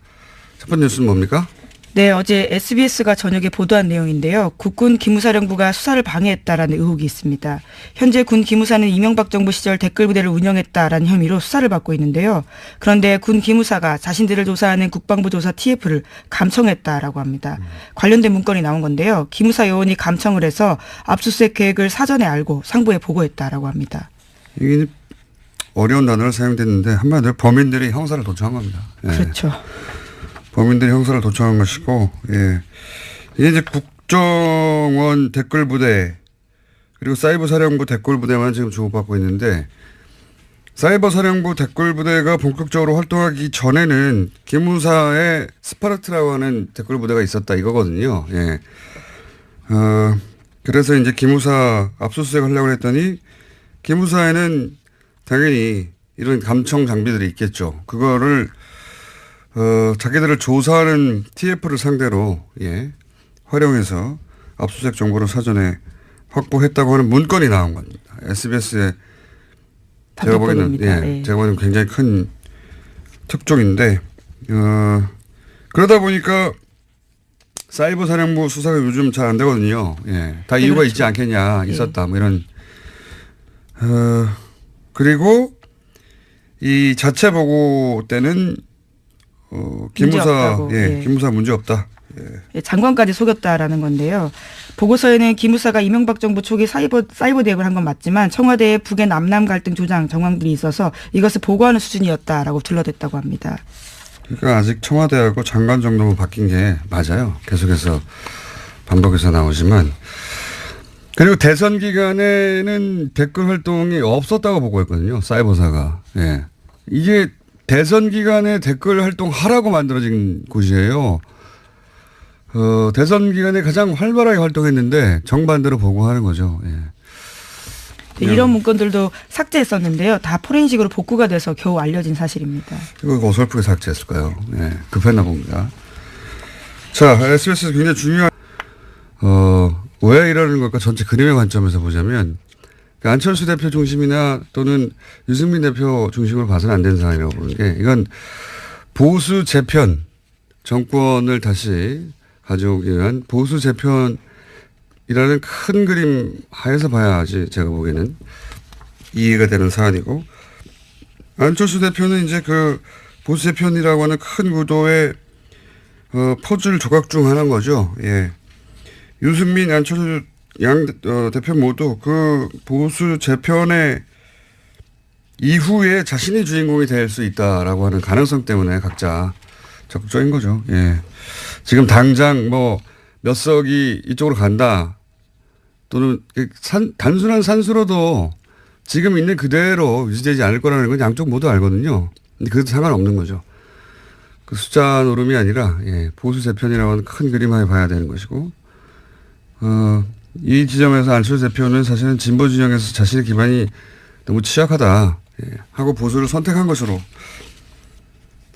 첫 번째 뉴스는 뭡니까? 네, 어제 SBS가 저녁에 보도한 내용인데요. 국군 기무사령부가 수사를 방해했다라는 의혹이 있습니다. 현재 군 기무사는 이명박 정부 시절 댓글부대를 운영했다라는 혐의로 수사를 받고 있는데요. 그런데 군 기무사가 자신들을 조사하는 국방부 조사 TF를 감청했다라고 합니다. 관련된 문건이 나온 건데요. 기무사 요원이 감청을 해서 압수수색 계획을 사전에 알고 상부에 보고했다라고 합니다. 이게 어려운 단어를 사용됐는데 한마디로 범인들이 형사를 도청한 겁니다. 예. 그렇죠. 범인들이 형사를 도청한 것이고, 예. 이게 이제 국정원 댓글부대, 그리고 사이버사령부 댓글부대만 지금 주목받고 있는데, 사이버사령부 댓글부대가 본격적으로 활동하기 전에는 기무사의 스파르트라고 하는 댓글부대가 있었다 이거거든요. 예. 그래서 이제 기무사 압수수색 하려고 했더니, 기무사에는 당연히 이런 감청 장비들이 있겠죠. 그거를 자기들을 조사하는 TF를 상대로 예, 활용해서 압수수색 정보를 사전에 확보했다고 하는 문건이 나온 겁니다. SBS에 제가 보기에는 네. 제가 보기에는 굉장히 큰 특종인데 그러다 보니까 사이버 사령부 수사가 요즘 잘 안 되거든요. 예, 다 이유가 그렇죠. 있지 않겠냐, 있었다 뭐 이런. 그리고 이 자체 보고 때는 기무사 기무사 문제 없다. 예, 장관까지 속였다라는 건데요. 보고서에는 기무사가 이명박 정부 초기 사이버 대응을 한 건 맞지만 청와대의 북의 남남 갈등 조장 정황들이 있어서 이것을 보고하는 수준이었다라고 둘러댔다고 합니다. 그러니까 아직 청와대하고 장관 정도만 바뀐 게 맞아요. 계속해서 반복해서 나오지만 그리고 대선 기간에는 댓글 활동이 없었다고 보고했거든요. 사이버사가. 예. 이게 대선 기간에 댓글 활동하라고 만들어진 곳이에요. 대선 기간에 가장 활발하게 활동했는데 정반대로 보고하는 거죠. 예. 네, 이런 문건들도 삭제했었는데요. 다 포렌식으로 복구가 돼서 겨우 알려진 사실입니다. 이거 어설프게 삭제했을까요? 예. 급했나 봅니다. 자, SBS에서 굉장히 중요한 왜 이러는 걸까 전체 그림의 관점에서 보자면 안철수 대표 중심이나 또는 유승민 대표 중심으로 봐서는 안 되는 상황이라고 보는 게 이건 보수 재편 정권을 다시 가져오기 위한 보수 재편이라는 큰 그림 하에서 봐야지 제가 보기에는 이해가 되는 사안이고 안철수 대표는 이제 그 보수 재편이라고 하는 큰 구도의 퍼즐 조각 중 하나인 거죠. 예. 유승민, 안철수 양 대표 모두 그 보수 재편의 이후에 자신이 주인공이 될 수 있다라고 하는 가능성 때문에 각자 적극적인 거죠. 예. 지금 당장 뭐 몇 석이 이쪽으로 간다 또는 단순한 산수로도 지금 있는 그대로 유지되지 않을 거라는 건 양쪽 모두 알거든요. 근데 그것도 상관없는 거죠. 그 숫자 노름이 아니라 예, 보수 재편이라고 하는 큰 그림하에 봐야 되는 것이고 이 지점에서 안철수 대표는 사실은 진보 진영에서 자신의 기반이 너무 취약하다 하고 보수를 선택한 것으로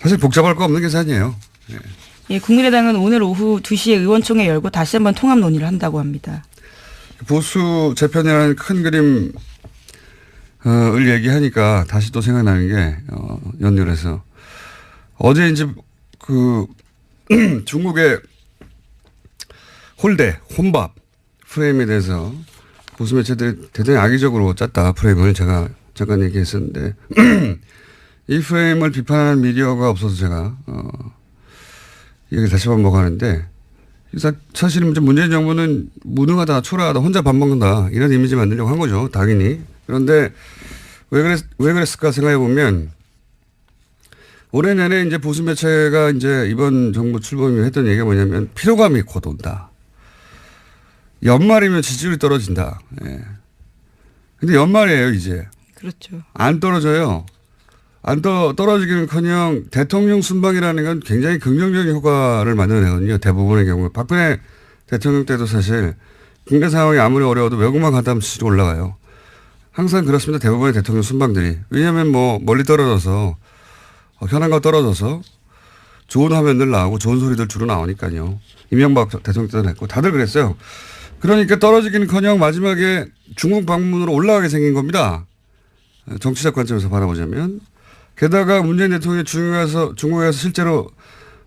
사실 복잡할 거 없는 계산이에요. 예. 예, 국민의당은 오늘 오후 2시에 의원총회 열고 다시 한번 통합 논의를 한다고 합니다. 보수 재편이라는 큰 그림을 얘기하니까 다시 또 생각나는 게 연결해서 어제 이제 그 중국의 혼밥 프레임에 대해서 보수 매체들이 대단히 악의적으로 짰다 프레임을 제가 잠깐 얘기했었는데 이 프레임을 비판하는 미디어가 없어서 제가 얘기를 다시 반복하는데 사실은 문재인 정부는 무능하다, 초라하다, 혼자 밥 먹는다 이런 이미지 만들려고 한 거죠. 당연히. 그런데 왜 그랬을까 생각해 보면 올해 내내 이제 보수 매체가 이제 이번 정부 출범이 했던 얘기가 뭐냐면 피로감이 곧 온다. 연말이면 지지율이 떨어진다. 예. 근데 연말이에요, 이제. 그렇죠. 안 떨어져요. 떨어지기는커녕 대통령 순방이라는 건 굉장히 긍정적인 효과를 만들어내거든요. 대부분의 경우에. 박근혜 대통령 때도 사실 경제 상황이 아무리 어려워도 외국만 갔다 하면 지지율이 올라가요. 항상 그렇습니다. 대부분의 대통령 순방들이. 왜냐하면 뭐 멀리 떨어져서 현안과 떨어져서 좋은 화면들 나오고 좋은 소리들 주로 나오니까요. 이명박 대통령 때도 했고 다들 그랬어요. 그러니까 떨어지기는커녕 마지막에 중국 방문으로 올라가게 생긴 겁니다. 정치적 관점에서 바라보자면. 게다가 문재인 대통령이 중국에서 실제로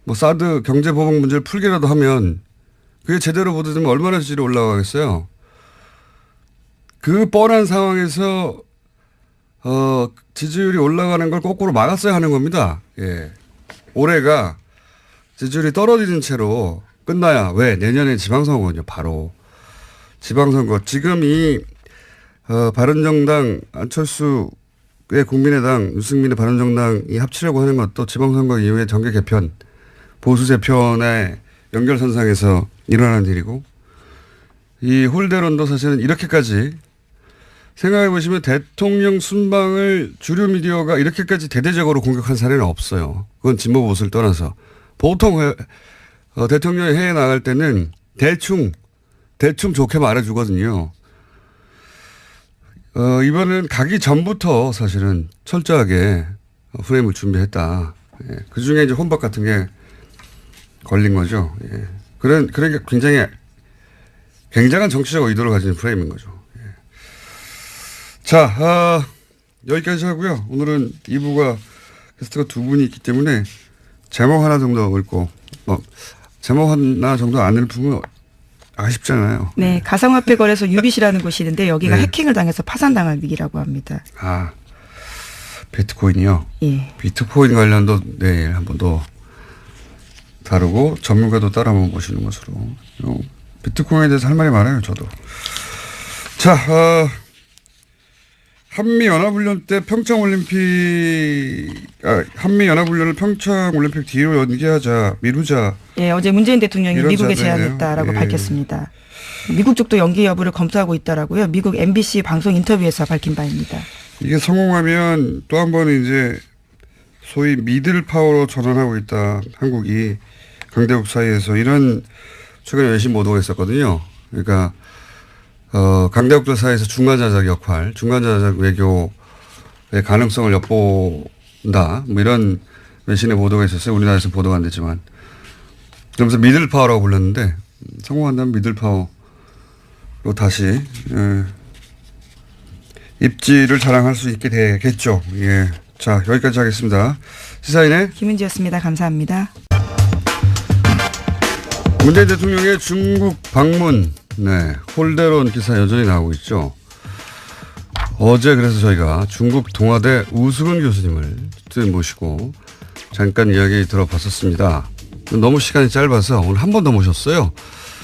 뭐 사드 경제 보복 문제를 풀기라도 하면 그게 제대로 보도되면 얼마나 지지율이 올라가겠어요. 그 뻔한 상황에서 지지율이 올라가는 걸 거꾸로 막았어야 하는 겁니다. 예. 올해가 지지율이 떨어지는 채로 끝나야 왜 내년에 지방선거거든요. 바로 지방선거. 지금 이 바른정당 안철수 국민의당, 유승민의 바른정당이 합치려고 하는 것도 지방선거 이후에 정계 개편, 보수 재편의 연결선상에서 일어나는 일이고 이 홀대론도 사실은 이렇게까지 생각해 보시면 대통령 순방을 주류 미디어가 이렇게까지 대대적으로 공격한 사례는 없어요. 그건 진보 보수를 떠나서. 보통 대통령이 해외 나갈 때는 대충 좋게 말해주거든요. 이번에는 가기 전부터 사실은 철저하게 프레임을 준비했다. 예. 그 중에 이제 혼밥 같은 게 걸린 거죠. 예. 그러니까 굉장한 정치적 의도를 가진 프레임인 거죠. 예. 자, 여기까지 하고요. 오늘은 2부가 게스트가 두 분이 있기 때문에 제목 하나 정도 읽고, 제목 하나 정도 안 읽으면 아쉽잖아요. 네, 가상화폐 거래소 유빗이라는 곳이 있는데 여기가 네. 해킹을 당해서 파산당할 위기라고 합니다. 아, 비트코인이요? 예. 비트코인 관련도 내일 한번 더 다루고 전문가도 따라 한번 보시는 것으로. 비트코인에 대해서 할 말이 많아요, 저도. 자, 한미연합훈련 때 한미연합훈련을 평창올림픽 뒤로 연기하자, 미루자. 예, 어제 문재인 대통령이 이런 미국에 자세네요. 제안했다라고 예. 밝혔습니다. 미국 쪽도 연기 여부를 검토하고 있다라고요. 미국 MBC 방송 인터뷰에서 밝힌 바입니다. 이게 성공하면 또 한 번 이제 소위 미들 파워로 전환하고 있다. 한국이 강대국 사이에서 이런 최근에 외신 보도가 있었거든요. 그러니까 강대국들 사이에서 중간자적 역할, 중간자적 외교의 가능성을 엿본다. 뭐 이런 외신의 보도가 있었어요. 우리나라에서 보도가 안 됐지만. 그러면서 미들 파워라고 불렀는데 성공한다면 미들 파워로 다시 입지를 자랑할 수 있게 되겠죠. 예. 자, 여기까지 하겠습니다. 시사인의 김은지였습니다. 감사합니다. 문재인 대통령의 중국 방문, 네, 홀대론 기사 여전히 나오고 있죠. 어제 그래서 저희가 중국 동아대 우수근 교수님을 모시고 잠깐 이야기 들어봤었습니다. 너무 시간이 짧아서 오늘 한 번 더 모셨어요.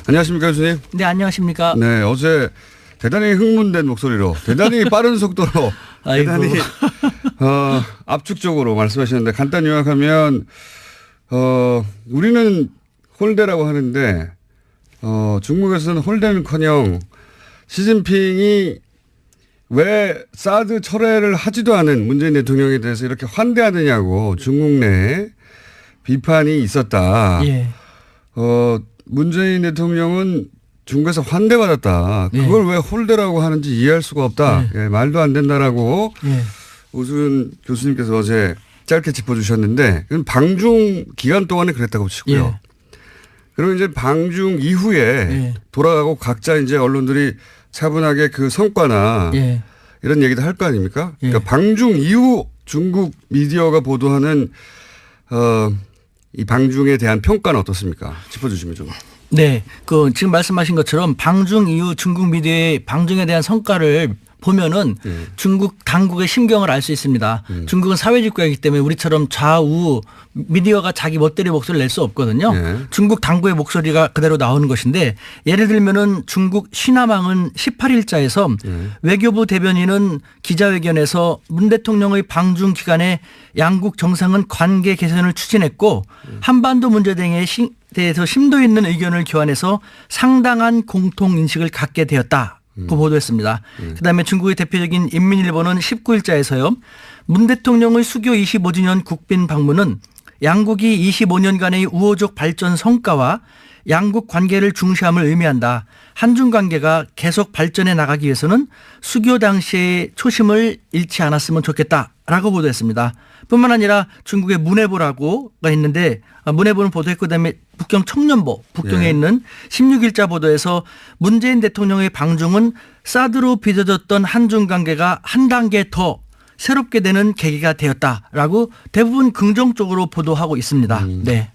안녕하십니까, 교수님? 네, 안녕하십니까? 네, 어제 대단히 흥분된 목소리로, 대단히 빠른 속도로, 대단히 압축적으로 말씀하셨는데 간단히 요약하면 우리는 홀대라고 하는데 중국에서는 홀대는커녕 시진핑이 왜 사드 철회를 하지도 않은 문재인 대통령에 대해서 이렇게 환대하느냐고 중국 내에 비판이 있었다. 예. 문재인 대통령은 중국에서 환대받았다. 그걸 왜 홀대라고 하는지 이해할 수가 없다. 예, 말도 안 된다라고 우수근 교수님께서 어제 짧게 짚어주셨는데 방중 기간 동안에 그랬다고 치고요. 예. 그리고 이제 방중 이후에 돌아가고 각자 이제 언론들이 차분하게 그 성과나 이런 얘기도 할 거 아닙니까? 그러니까 방중 이후 중국 미디어가 보도하는 이 방중에 대한 평가는 어떻습니까? 짚어주시면 좀. 네, 지금 말씀하신 것처럼 방중 이후 중국 미디어의 방중에 대한 성과를 보면은 중국 당국의 심경을 알 수 있습니다. 중국은 사회주의 국가이기 때문에 우리처럼 좌우 미디어가 자기 멋대로 목소리를 낼 수 없거든요. 중국 당국의 목소리가 그대로 나오는 것인데 예를 들면은 중국 쉬나망은 18일자에서 외교부 대변인은 기자회견에서 문 대통령의 방중 기간에 양국 정상은 관계 개선을 추진했고 한반도 문제 등에 대해서 심도 있는 의견을 교환해서 상당한 공통인식을 갖게 되었다고 보도했습니다. 그다음에 중국의 대표적인 인민일보는 19일자에서요. 문 대통령의 수교 25주년 국빈 방문은 양국이 25년간의 우호적 발전 성과와 양국 관계를 중시함을 의미한다. 한중 관계가 계속 발전해 나가기 위해서는 수교 당시의 초심을 잃지 않았으면 좋겠다라고 보도했습니다. 뿐만 아니라 중국의 문해보라고가 있는데 문해보는 보도했고 그다음에 북경 청년보 북경에 있는 16일자 보도에서 문재인 대통령의 방중은 사드로 빚어졌던 한중 관계가 한 단계 더 새롭게 되는 계기가 되었다라고 대부분 긍정적으로 보도하고 있습니다. 네.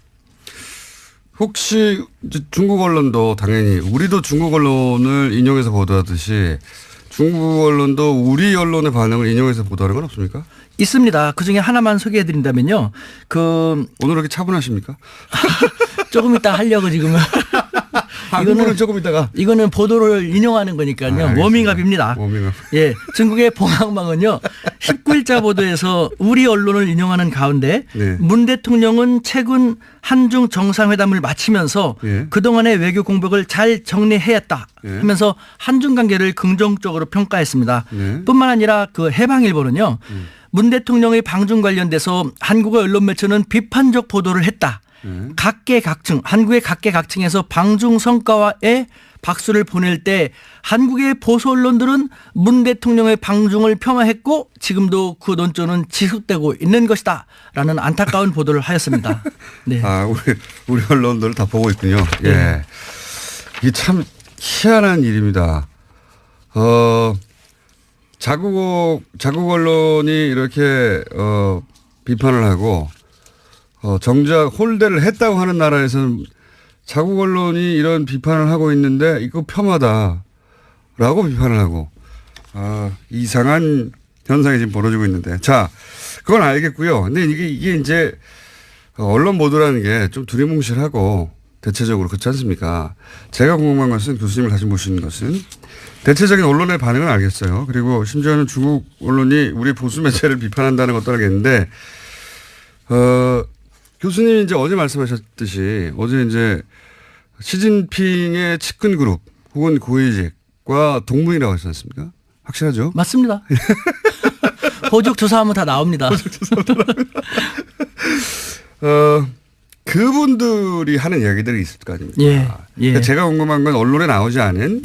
혹시 중국 언론도 당연히 우리도 중국 언론을 인용해서 보도하듯이 중국 언론도 우리 언론의 반응을 인용해서 보도하는 건 없습니까? 있습니다. 그중에 하나만 소개해드린다면요. 오늘 이렇게 차분하십니까? 조금 이따 하려고 지금은. 이거는 조금 이따가. 이거는 보도를 인용하는 거니까요. 워밍업입니다. 워밍업. 예, 중국의 봉황망은요. 19일자 보도에서 우리 언론을 인용하는 가운데 문 대통령은 최근 한중 정상회담을 마치면서 그동안의 외교 공백을 잘 정리해왔다 하면서 한중 관계를 긍정적으로 평가했습니다. 뿐만 아니라 그 해방일보는요. 문 대통령의 방중 관련돼서 한국의 언론 매체는 비판적 보도를 했다. 각계각층, 한국의 각계각층에서 방중 성과에 박수를 보낼 때 한국의 보수 언론들은 문 대통령의 방중을 폄하했고 지금도 그 논조는 지속되고 있는 것이다. 라는 안타까운 보도를 하였습니다. 네. 아, 우리 언론들 다 보고 있군요. 예. 이게 참 희한한 일입니다. 자국 언론이 이렇게 비판을 하고 정작 홀대를 했다고 하는 나라에서는 자국 언론이 이런 비판을 하고 있는데 이거 폄하다라고 비판을 하고 이상한 현상이 지금 벌어지고 있는데 자 그건 알겠고요. 근데 이게 이제 언론 보도라는 게 좀 두리뭉실하고 대체적으로 그렇지 않습니까? 제가 궁금한 것은 교수님을 다시 모시는 것은 대체적인 언론의 반응은 알겠어요. 그리고 심지어는 중국 언론이 우리 보수 매체를 비판한다는 것도 알겠는데 교수님이 이제 어제 말씀하셨듯이 어제 이제 시진핑의 측근 그룹 혹은 고위직과 동문이라고 하지 않습니까? 확실하죠? 맞습니다. 호적 조사하면 다 나옵니다. 그분들이 하는 이야기들이 있을 거 아닙니까? 예. 그러니까 제가 궁금한 건 언론에 나오지 않은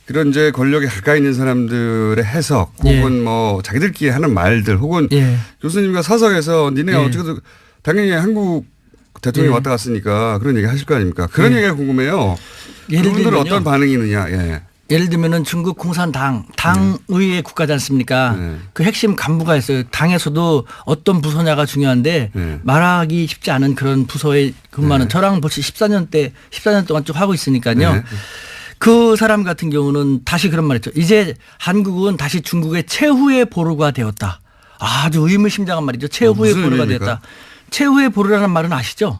그런 이제 권력에 가까이 있는 사람들의 해석 혹은 뭐 자기들끼리 하는 말들 혹은 교수님과 사석에서 니네 어쨌든 당연히 한국 대통령이 왔다 갔으니까 그런 얘기 하실 거 아닙니까? 그런 얘기가 궁금해요. 그분들은 어떤 반응이 있느냐. 예를 들면은 중국 공산당 당의회 국가지 않습니까? 그 핵심 간부가 있어요. 당에서도 어떤 부서냐가 중요한데 말하기 쉽지 않은 그런 부서에 근무하는 저랑 벌써 14년 동안 쭉 하고 있으니까요. 그 사람 같은 경우는 다시 그런 말 했죠. 이제 한국은 다시 중국의 최후의 보루가 되었다. 아주 의미심장한 말이죠. 최후의 보루가 되었다. 최후의 보루라는 말은 아시죠?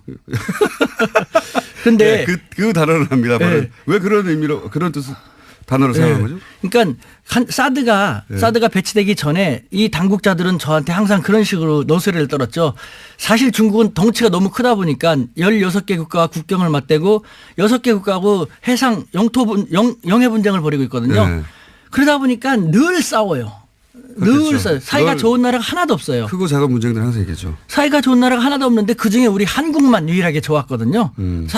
근데 그 단어를 합니다. 왜 그런 의미로 그런 뜻 단어를 사용한 거죠? 그러니까 사드가 배치되기 전에 이 당국자들은 저한테 항상 그런 식으로 노쇠를 떨었죠. 사실 중국은 덩치가 너무 크다 보니까 16개 국가와 국경을 맞대고 6개 국가하고 해상 영해 분쟁을 벌이고 있거든요. 그러다 보니까 늘 싸워요. 늘 싸워요. 사이가 좋은 나라가 하나도 없어요. 크고 작은 문제들 항상 있겠죠. 사이가 좋은 나라가 하나도 없는데 그중에 우리 한국만 유일하게 좋았거든요.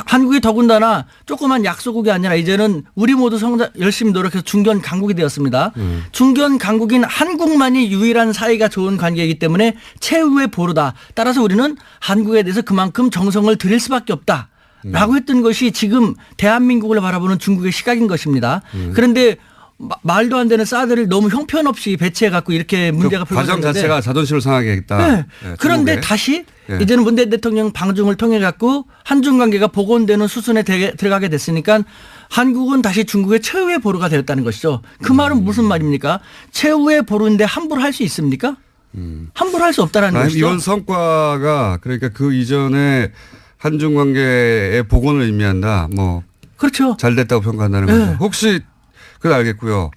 한국이 더군다나 조그만 약소국이 아니라 이제는 우리 모두 열심히 노력해서 중견 강국이 되었습니다. 중견 강국인 한국만이 유일한 사이가 좋은 관계이기 때문에 최후의 보루다. 따라서 우리는 한국에 대해서 그만큼 정성을 들일 수밖에 없다. 라고 했던 것이 지금 대한민국을 바라보는 중국의 시각인 것입니다. 그런데 말도 안 되는 사드를 너무 형편없이 배치해 갖고 이렇게 문제가 그 과정 불거졌는데 자체가 자존심을 상하게 했다. 네. 네, 그런데 중국에. 다시 네. 이제는 문재인 대통령 방중을 통해 갖고 한중 관계가 복원되는 수순에 들어가게 됐으니까 한국은 다시 중국의 최후의 보루가 되었다는 것이죠. 그 말은 무슨 말입니까? 최후의 보루인데 함부로 할 수 있습니까? 함부로 할 수 없다라는 것이죠. 이번 성과가 그러니까 그 이전에 한중 관계의 복원을 의미한다. 뭐 그렇죠. 잘 됐다고 평가한다는 네. 거죠. 혹시 그건 알겠고요.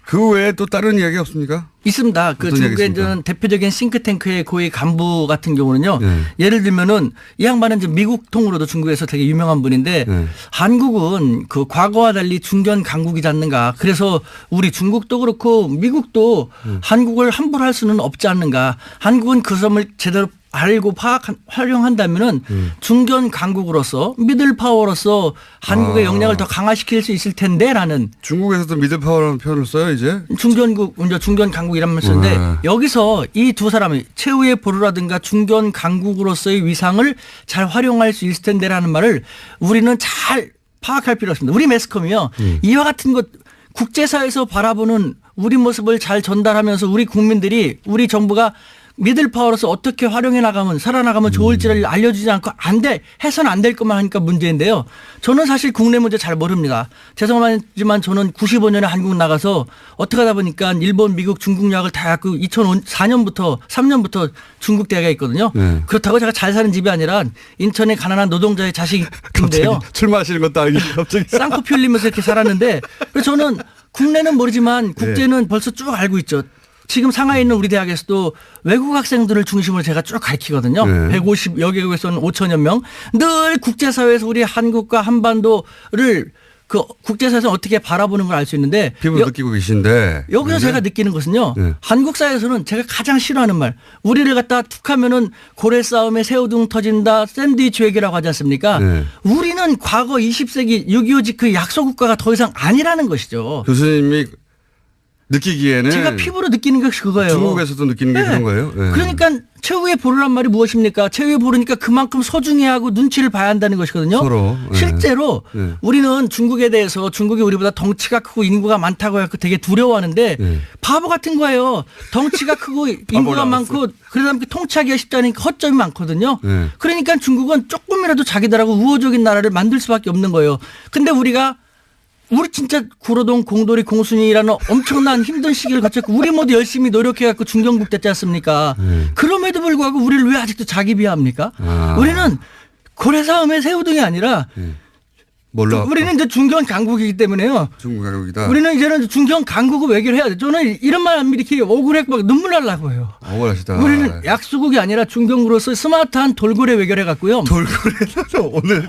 그 외에 또 다른 이야기 없습니까? 있습니다. 그 어떤 중국의 이야기 있습니까? 대표적인 싱크탱크의 고위 간부 같은 경우는요. 네. 예를 들면은 이 양반은 이제 미국 통으로도 중국에서 되게 유명한 분인데 네. 한국은 그 과거와 달리 중견 강국이지 않는가. 그래서 우리 중국도 그렇고 미국도 한국을 함부로 할 수는 없지 않는가. 한국은 그 점을 제대로 알고 활용한다면은 중견 강국으로서 미들 파워로서 한국의 역량을 더 강화시킬 수 있을 텐데라는 중국에서도 미들파워라는 표현을 써요 이제. 중견 강국이란 말을 쓰는데 네. 여기서 이 두 사람이 최후의 보루라든가 중견 강국으로서의 위상을 잘 활용할 수 있을 텐데라는 말을 우리는 잘 파악할 필요가 있습니다. 우리 매스컴이요. 이와 같은 것 국제사회에서 바라보는 우리 모습을 잘 전달하면서 우리 국민들이 우리 정부가 미들파워로서 어떻게 활용해 나가면 살아나가면 좋을지를 알려주지 않고 해서는 안 될 것만 하니까 문제인데요. 저는 사실 국내 문제 잘 모릅니다. 죄송하지만 저는 95년에 한국 나가서 어떻게 하다 보니까 일본, 미국, 중국 유학을 다 갖고 2004년부터 3년부터 중국 대학에 있거든요. 네. 그렇다고 제가 잘 사는 집이 아니라 인천의 가난한 노동자의 자식인데요. 출마하시는 것도 아니고 갑자기. 쌍코피 흘리면서 이렇게 살았는데 그래서 저는 국내는 모르지만 국제는 벌써 쭉 알고 있죠. 지금 상하이에 있는 우리 대학에서도 외국 학생들을 중심으로 제가 쭉 가르치거든요. 네. 150여 개국에서는 5천여 명. 늘 국제사회에서 우리 한국과 한반도를 그 국제사회에서 어떻게 바라보는 걸 알 수 있는데 피부로 느끼고 계신데. 여기서 네. 제가 느끼는 것은요. 네. 한국 사회에서는 제가 가장 싫어하는 말. 우리를 갖다 툭 하면은 고래 싸움에 새우등 터진다. 샌드위치 외교라고 하지 않습니까? 네. 우리는 과거 20세기 6.25 지크 약소국가가 더 이상 아니라는 것이죠. 교수님이 느끼기에는 제가 피부로 느끼는 것이 그거예요. 중국에서도 느끼는 게 네. 그런 거예요. 네. 그러니까 최후의 보루란 말이 무엇입니까? 최후의 보루니까 그만큼 소중히 하고 눈치를 봐야 한다는 것이거든요. 서로. 네. 실제로 네. 우리는 중국에 대해서 중국이 우리보다 덩치가 크고 인구가 많다고 해서 되게 두려워하는데 네. 바보 같은 거예요. 덩치가 크고 인구가 많고 그러다 보니까 통치하기가 쉽지 않으니까 허점이 많거든요. 네. 그러니까 중국은 조금이라도 자기들하고 우호적인 나라를 만들 수밖에 없는 거예요. 근데 우리 진짜 구로동 공돌이 공순이라는 엄청난 힘든 시기를 거쳤고 우리 모두 열심히 노력해갖고 중견국 됐지 않습니까? 그럼에도 불구하고 우리를 왜 아직도 자기 비하합니까? 우리는 고래 싸움의 새우등이 아니라 몰라. 우리는 이제 중견 강국이기 때문에요. 중국 가격이다. 우리는 이제는 중견 강국을 외교를 해야 돼. 저는 이런 말 하면 이렇게 억울해서 막 눈물 날라고 해요. 억울하시다. 우리는 약소국이 아니라 중견국으로서 스마트한 돌고래 외교를 해갖고요. 돌고래도 오늘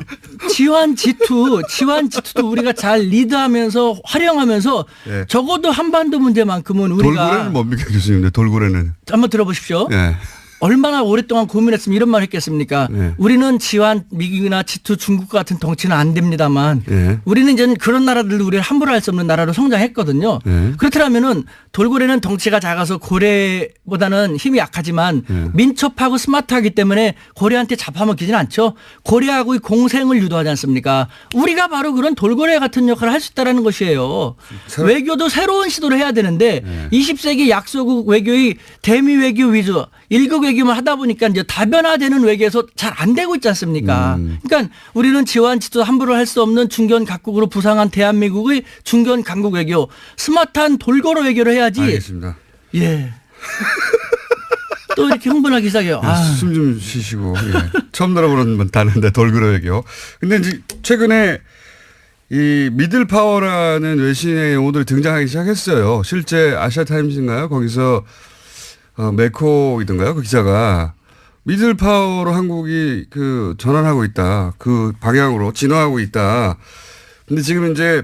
지환 G2도 우리가 잘 리드하면서 활용하면서 네. 적어도 한반도 문제만큼은 우리가 돌고래는 뭡니까 교수님? 돌고래는. 한번 들어보십시오. 네. 얼마나 오랫동안 고민했으면 이런 말 했겠습니까? 네. 우리는 지환 미국이나 G2 중국 같은 덩치는 안 됩니다만 네. 우리는 이제 그런 나라들도 우리를 함부로 할 수 없는 나라로 성장했거든요. 네. 그렇더라면은 돌고래는 덩치가 작아서 고래보다는 힘이 약하지만 민첩하고 스마트하기 때문에 고래한테 잡아먹히진 않죠. 고래하고의 공생을 유도하지 않습니까? 우리가 바로 그런 돌고래 같은 역할을 할 수 있다는 것이에요. 외교도 새로운 시도를 해야 되는데 20세기 약소국 외교의 대미 외교 위주 1국 외교만 하다 보니까 이제 다변화되는 외교에서 잘 안 되고 있지 않습니까? 그러니까 우리는 지원치도 함부로 할 수 없는 중견 각국으로 부상한 대한민국의 중견 강국 외교, 스마트한 돌고래 외교를 해야지. 알겠습니다. 예. 또 이렇게 흥분하기 시작해요. 숨 좀 쉬시고. 예. 처음 들어보는 단어인데 돌고래 외교. 근데 이제 최근에 이 미들 파워라는 외신의 용어들이 등장하기 시작했어요. 실제 아시아타임즈인가요? 거기서 메코이던가요? 그 기자가 미들 파워로 한국이 그 전환하고 있다. 그 방향으로 진화하고 있다. 근데 지금 이제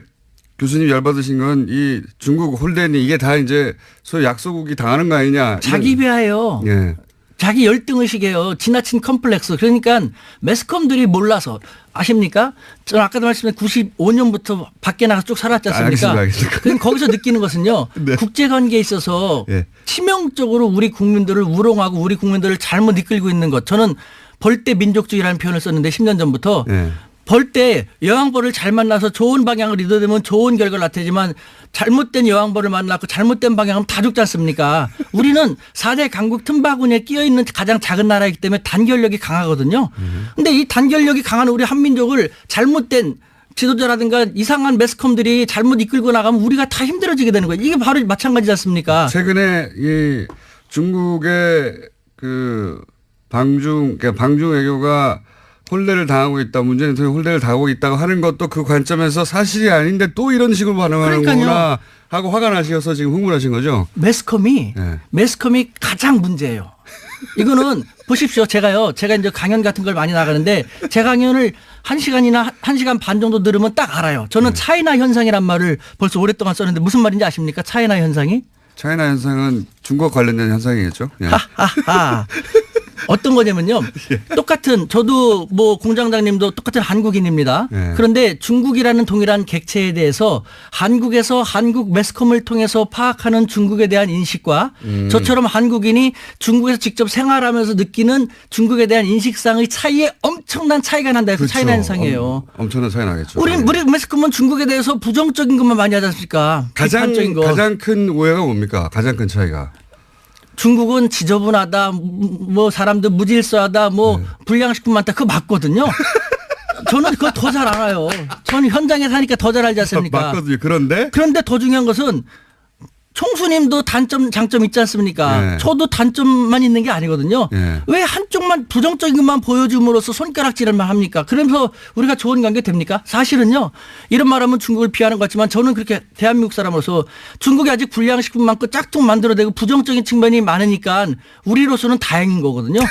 교수님 열받으신 건 이 중국 홀덴이 이게 다 이제 소위 약소국이 당하는 거 아니냐. 자기 비하예요. 예. 자기 열등의식이에요. 지나친 컴플렉스. 그러니까 매스컴들이 몰라서 아십니까? 저는 아까도 말씀드린 95년부터 밖에 나가서 쭉 살았지 않습니까? 알겠습니다. 그럼 거기서 느끼는 것은요. 네. 국제관계에 있어서 예. 치명적으로 우리 국민들을 우롱하고 우리 국민들을 잘못 이끌고 있는 것. 저는 벌떼 민족주의라는 표현을 썼는데 10년 전부터 예. 벌 때 여왕벌을 잘 만나서 좋은 방향을 이뤄내면 좋은 결과를 나타내지만 잘못된 여왕벌을 만나고 잘못된 방향은 다 죽지 않습니까? 우리는 4대 강국 틈바구니에 끼어있는 가장 작은 나라이기 때문에 단결력이 강하거든요. 근데 이 단결력이 강한 우리 한민족을 잘못된 지도자라든가 이상한 매스컴들이 잘못 이끌고 나가면 우리가 다 힘들어지게 되는 거예요. 이게 바로 마찬가지지 않습니까? 최근에 이 중국의 그 방중 외교가 홀대를 당하고 있다. 문재인 대통령이 홀대를 당하고 있다고 하는 것도 그 관점에서 사실이 아닌데 또 이런 식으로 반응하는구나 하고 화가 나셔서 지금 흥분하신 거죠? 매스컴이 가장 문제예요. 이거는 보십시오. 제가 이제 강연 같은 걸 많이 나가는데 제 강연을 1시간이나 1시간 반 정도 들으면 딱 알아요. 저는 차이나 현상이란 말을 벌써 오랫동안 썼는데 무슨 말인지 아십니까? 차이나 현상이? 차이나 현상은 중국 관련된 현상이겠죠. 예. 하하하. 어떤 거냐면요. 똑같은 저도 뭐 공장장님도 똑같은 한국인입니다. 네. 그런데 중국이라는 동일한 객체에 대해서 한국에서 한국 매스컴을 통해서 파악하는 중국에 대한 인식과 저처럼 한국인이 중국에서 직접 생활하면서 느끼는 중국에 대한 인식상의 차이에 엄청난 차이가 난다 해서 그렇죠. 차이나 현상이에요. 엄청난 차이 나겠죠. 우리 매스컴은 중국에 대해서 부정적인 것만 많이 하지 않습니까? 비판적인 거. 가장 큰 오해가 뭡니까? 가장 큰 차이가. 중국은 지저분하다, 뭐 사람들 무질서하다, 뭐 불량식품 많다. 그거 맞거든요. 저는 그거 더 잘 알아요. 저는 현장에 사니까 더 잘 알지 않습니까? 맞거든요. 그런데 더 중요한 것은 총수님도 단점, 장점 있지 않습니까? 네. 저도 단점만 있는 게 아니거든요. 네. 왜 한쪽만 부정적인 것만 보여줌으로써 손가락질을만 합니까? 그러면서 우리가 좋은 관계 됩니까? 사실은요. 이런 말하면 중국을 비하는 것 같지만 저는 그렇게 대한민국 사람으로서 중국이 아직 불량식품 많고 짝퉁 만들어내고 부정적인 측면이 많으니까 우리로서는 다행인 거거든요.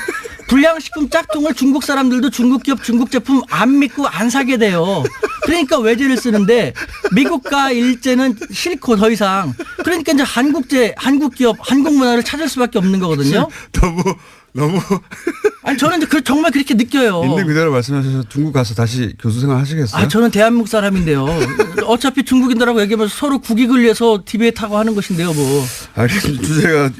불량식품 짝퉁을 중국 사람들도 중국 기업 중국 제품 안 믿고 안 사게 돼요. 그러니까 외제를 쓰는데 미국과 일제는 싫고 더 이상. 그러니까 이제 한국 기업, 한국 문화를 찾을 수밖에 없는 거거든요. 너무 아니 저는 이제 정말 그렇게 느껴요. 있는 그대로 말씀하셔서 중국 가서 다시 교수 생활 하시겠어요? 저는 대한민국 사람인데요. 어차피 중국인들하고 얘기하면서 서로 국익을 위해서 디베이트하고 하는 것인데요, 뭐. 알겠습니다. 주제가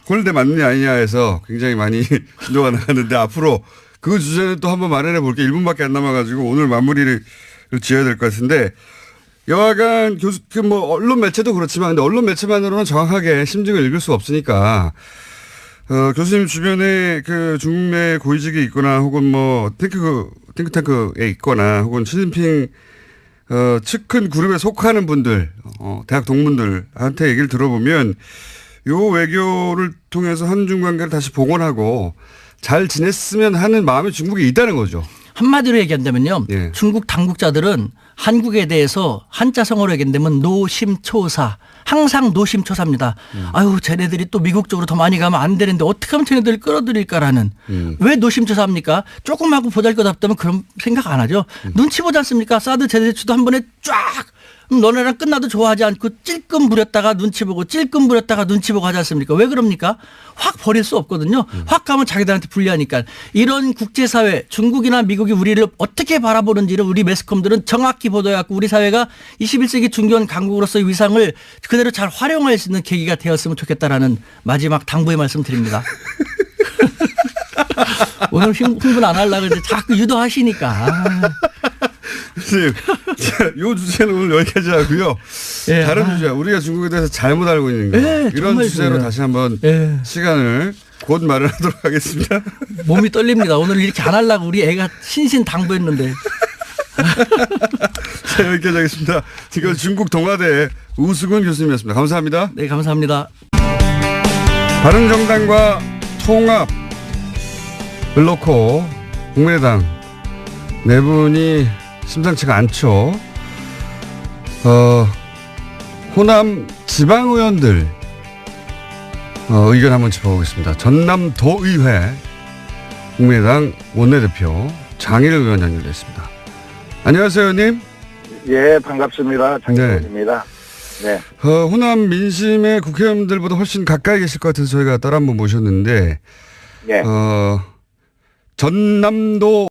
홀대 맞느냐 아니냐에서 굉장히 많이 진도가 나갔는데 앞으로 그 주제는 또 한번 마련해 볼게요. 1분밖에 안 남아가지고 오늘 마무리를 지어야 될 것 같은데 여하간 뭐 언론 매체도 그렇지만 근데 언론 매체만으로는 정확하게 심증을 읽을 수 없으니까 교수님 주변에 그 중국 내 고위직에 있거나 혹은 뭐 탱크탱크에 있거나 혹은 시진핑 측근 그룹에 속하는 분들 대학 동문들한테 얘기를 들어보면 요 외교를 통해서 한중 관계를 다시 복원하고 잘 지냈으면 하는 마음이 중국에 있다는 거죠. 한마디로 얘기한다면요. 예. 중국 당국자들은 한국에 대해서 한자성어로 얘기한다면 노심초사. 항상 노심초사입니다. 아유 쟤네들이 또 미국 쪽으로 더 많이 가면 안 되는데 어떻게 하면 쟤네들을 끌어들일까라는. 왜 노심초사합니까? 조금 하고 보잘것없다면 그런 생각 안 하죠. 눈치 보지 않습니까? 사드 제대주도 한 번에 쫙. 너네랑 끝나도 좋아하지 않고 찔끔 부렸다가 눈치 보고 찔끔 부렸다가 눈치 보고 하지 않습니까? 왜 그럽니까? 확 버릴 수 없거든요. 확 가면 자기들한테 불리하니까. 이런 국제사회 중국이나 미국이 우리를 어떻게 바라보는지를 우리 매스컴들은 정확히 보도해갖고 우리 사회가 21세기 중견 강국으로서의 위상을 그대로 잘 활용할 수 있는 계기가 되었으면 좋겠다라는 마지막 당부의 말씀 드립니다. 오늘 흥분 안 하려고 했는데 자꾸 유도하시니까. 선생님, 이 주제는 오늘 여기까지 하고요. 예, 다른 주제, 우리가 중국에 대해서 잘못 알고 있는 거. 예, 이런 정말 주제로 그래요. 다시 한번 예. 시간을 곧 마련하도록 하겠습니다. 몸이 떨립니다. 오늘 이렇게 안 하려고 우리 애가 신신당부했는데. 자, 여기까지 하겠습니다. 지금 중국 동아대 우수근 교수님이었습니다. 감사합니다. 네, 감사합니다. 바른정당과 통합을 놓고 국민의당 내분이 심상치가 않죠. 호남 지방의원들 의견 한번 짚어보겠습니다. 전남도의회 국민의당 원내대표 장일 의원 연결됐습니다. 안녕하세요, 의원님. 예, 반갑습니다. 장혜원입니다. 네. 호남 민심의 국회의원들보다 훨씬 가까이 계실 것 같아서 저희가 따로 한번 모셨는데 예. 전남도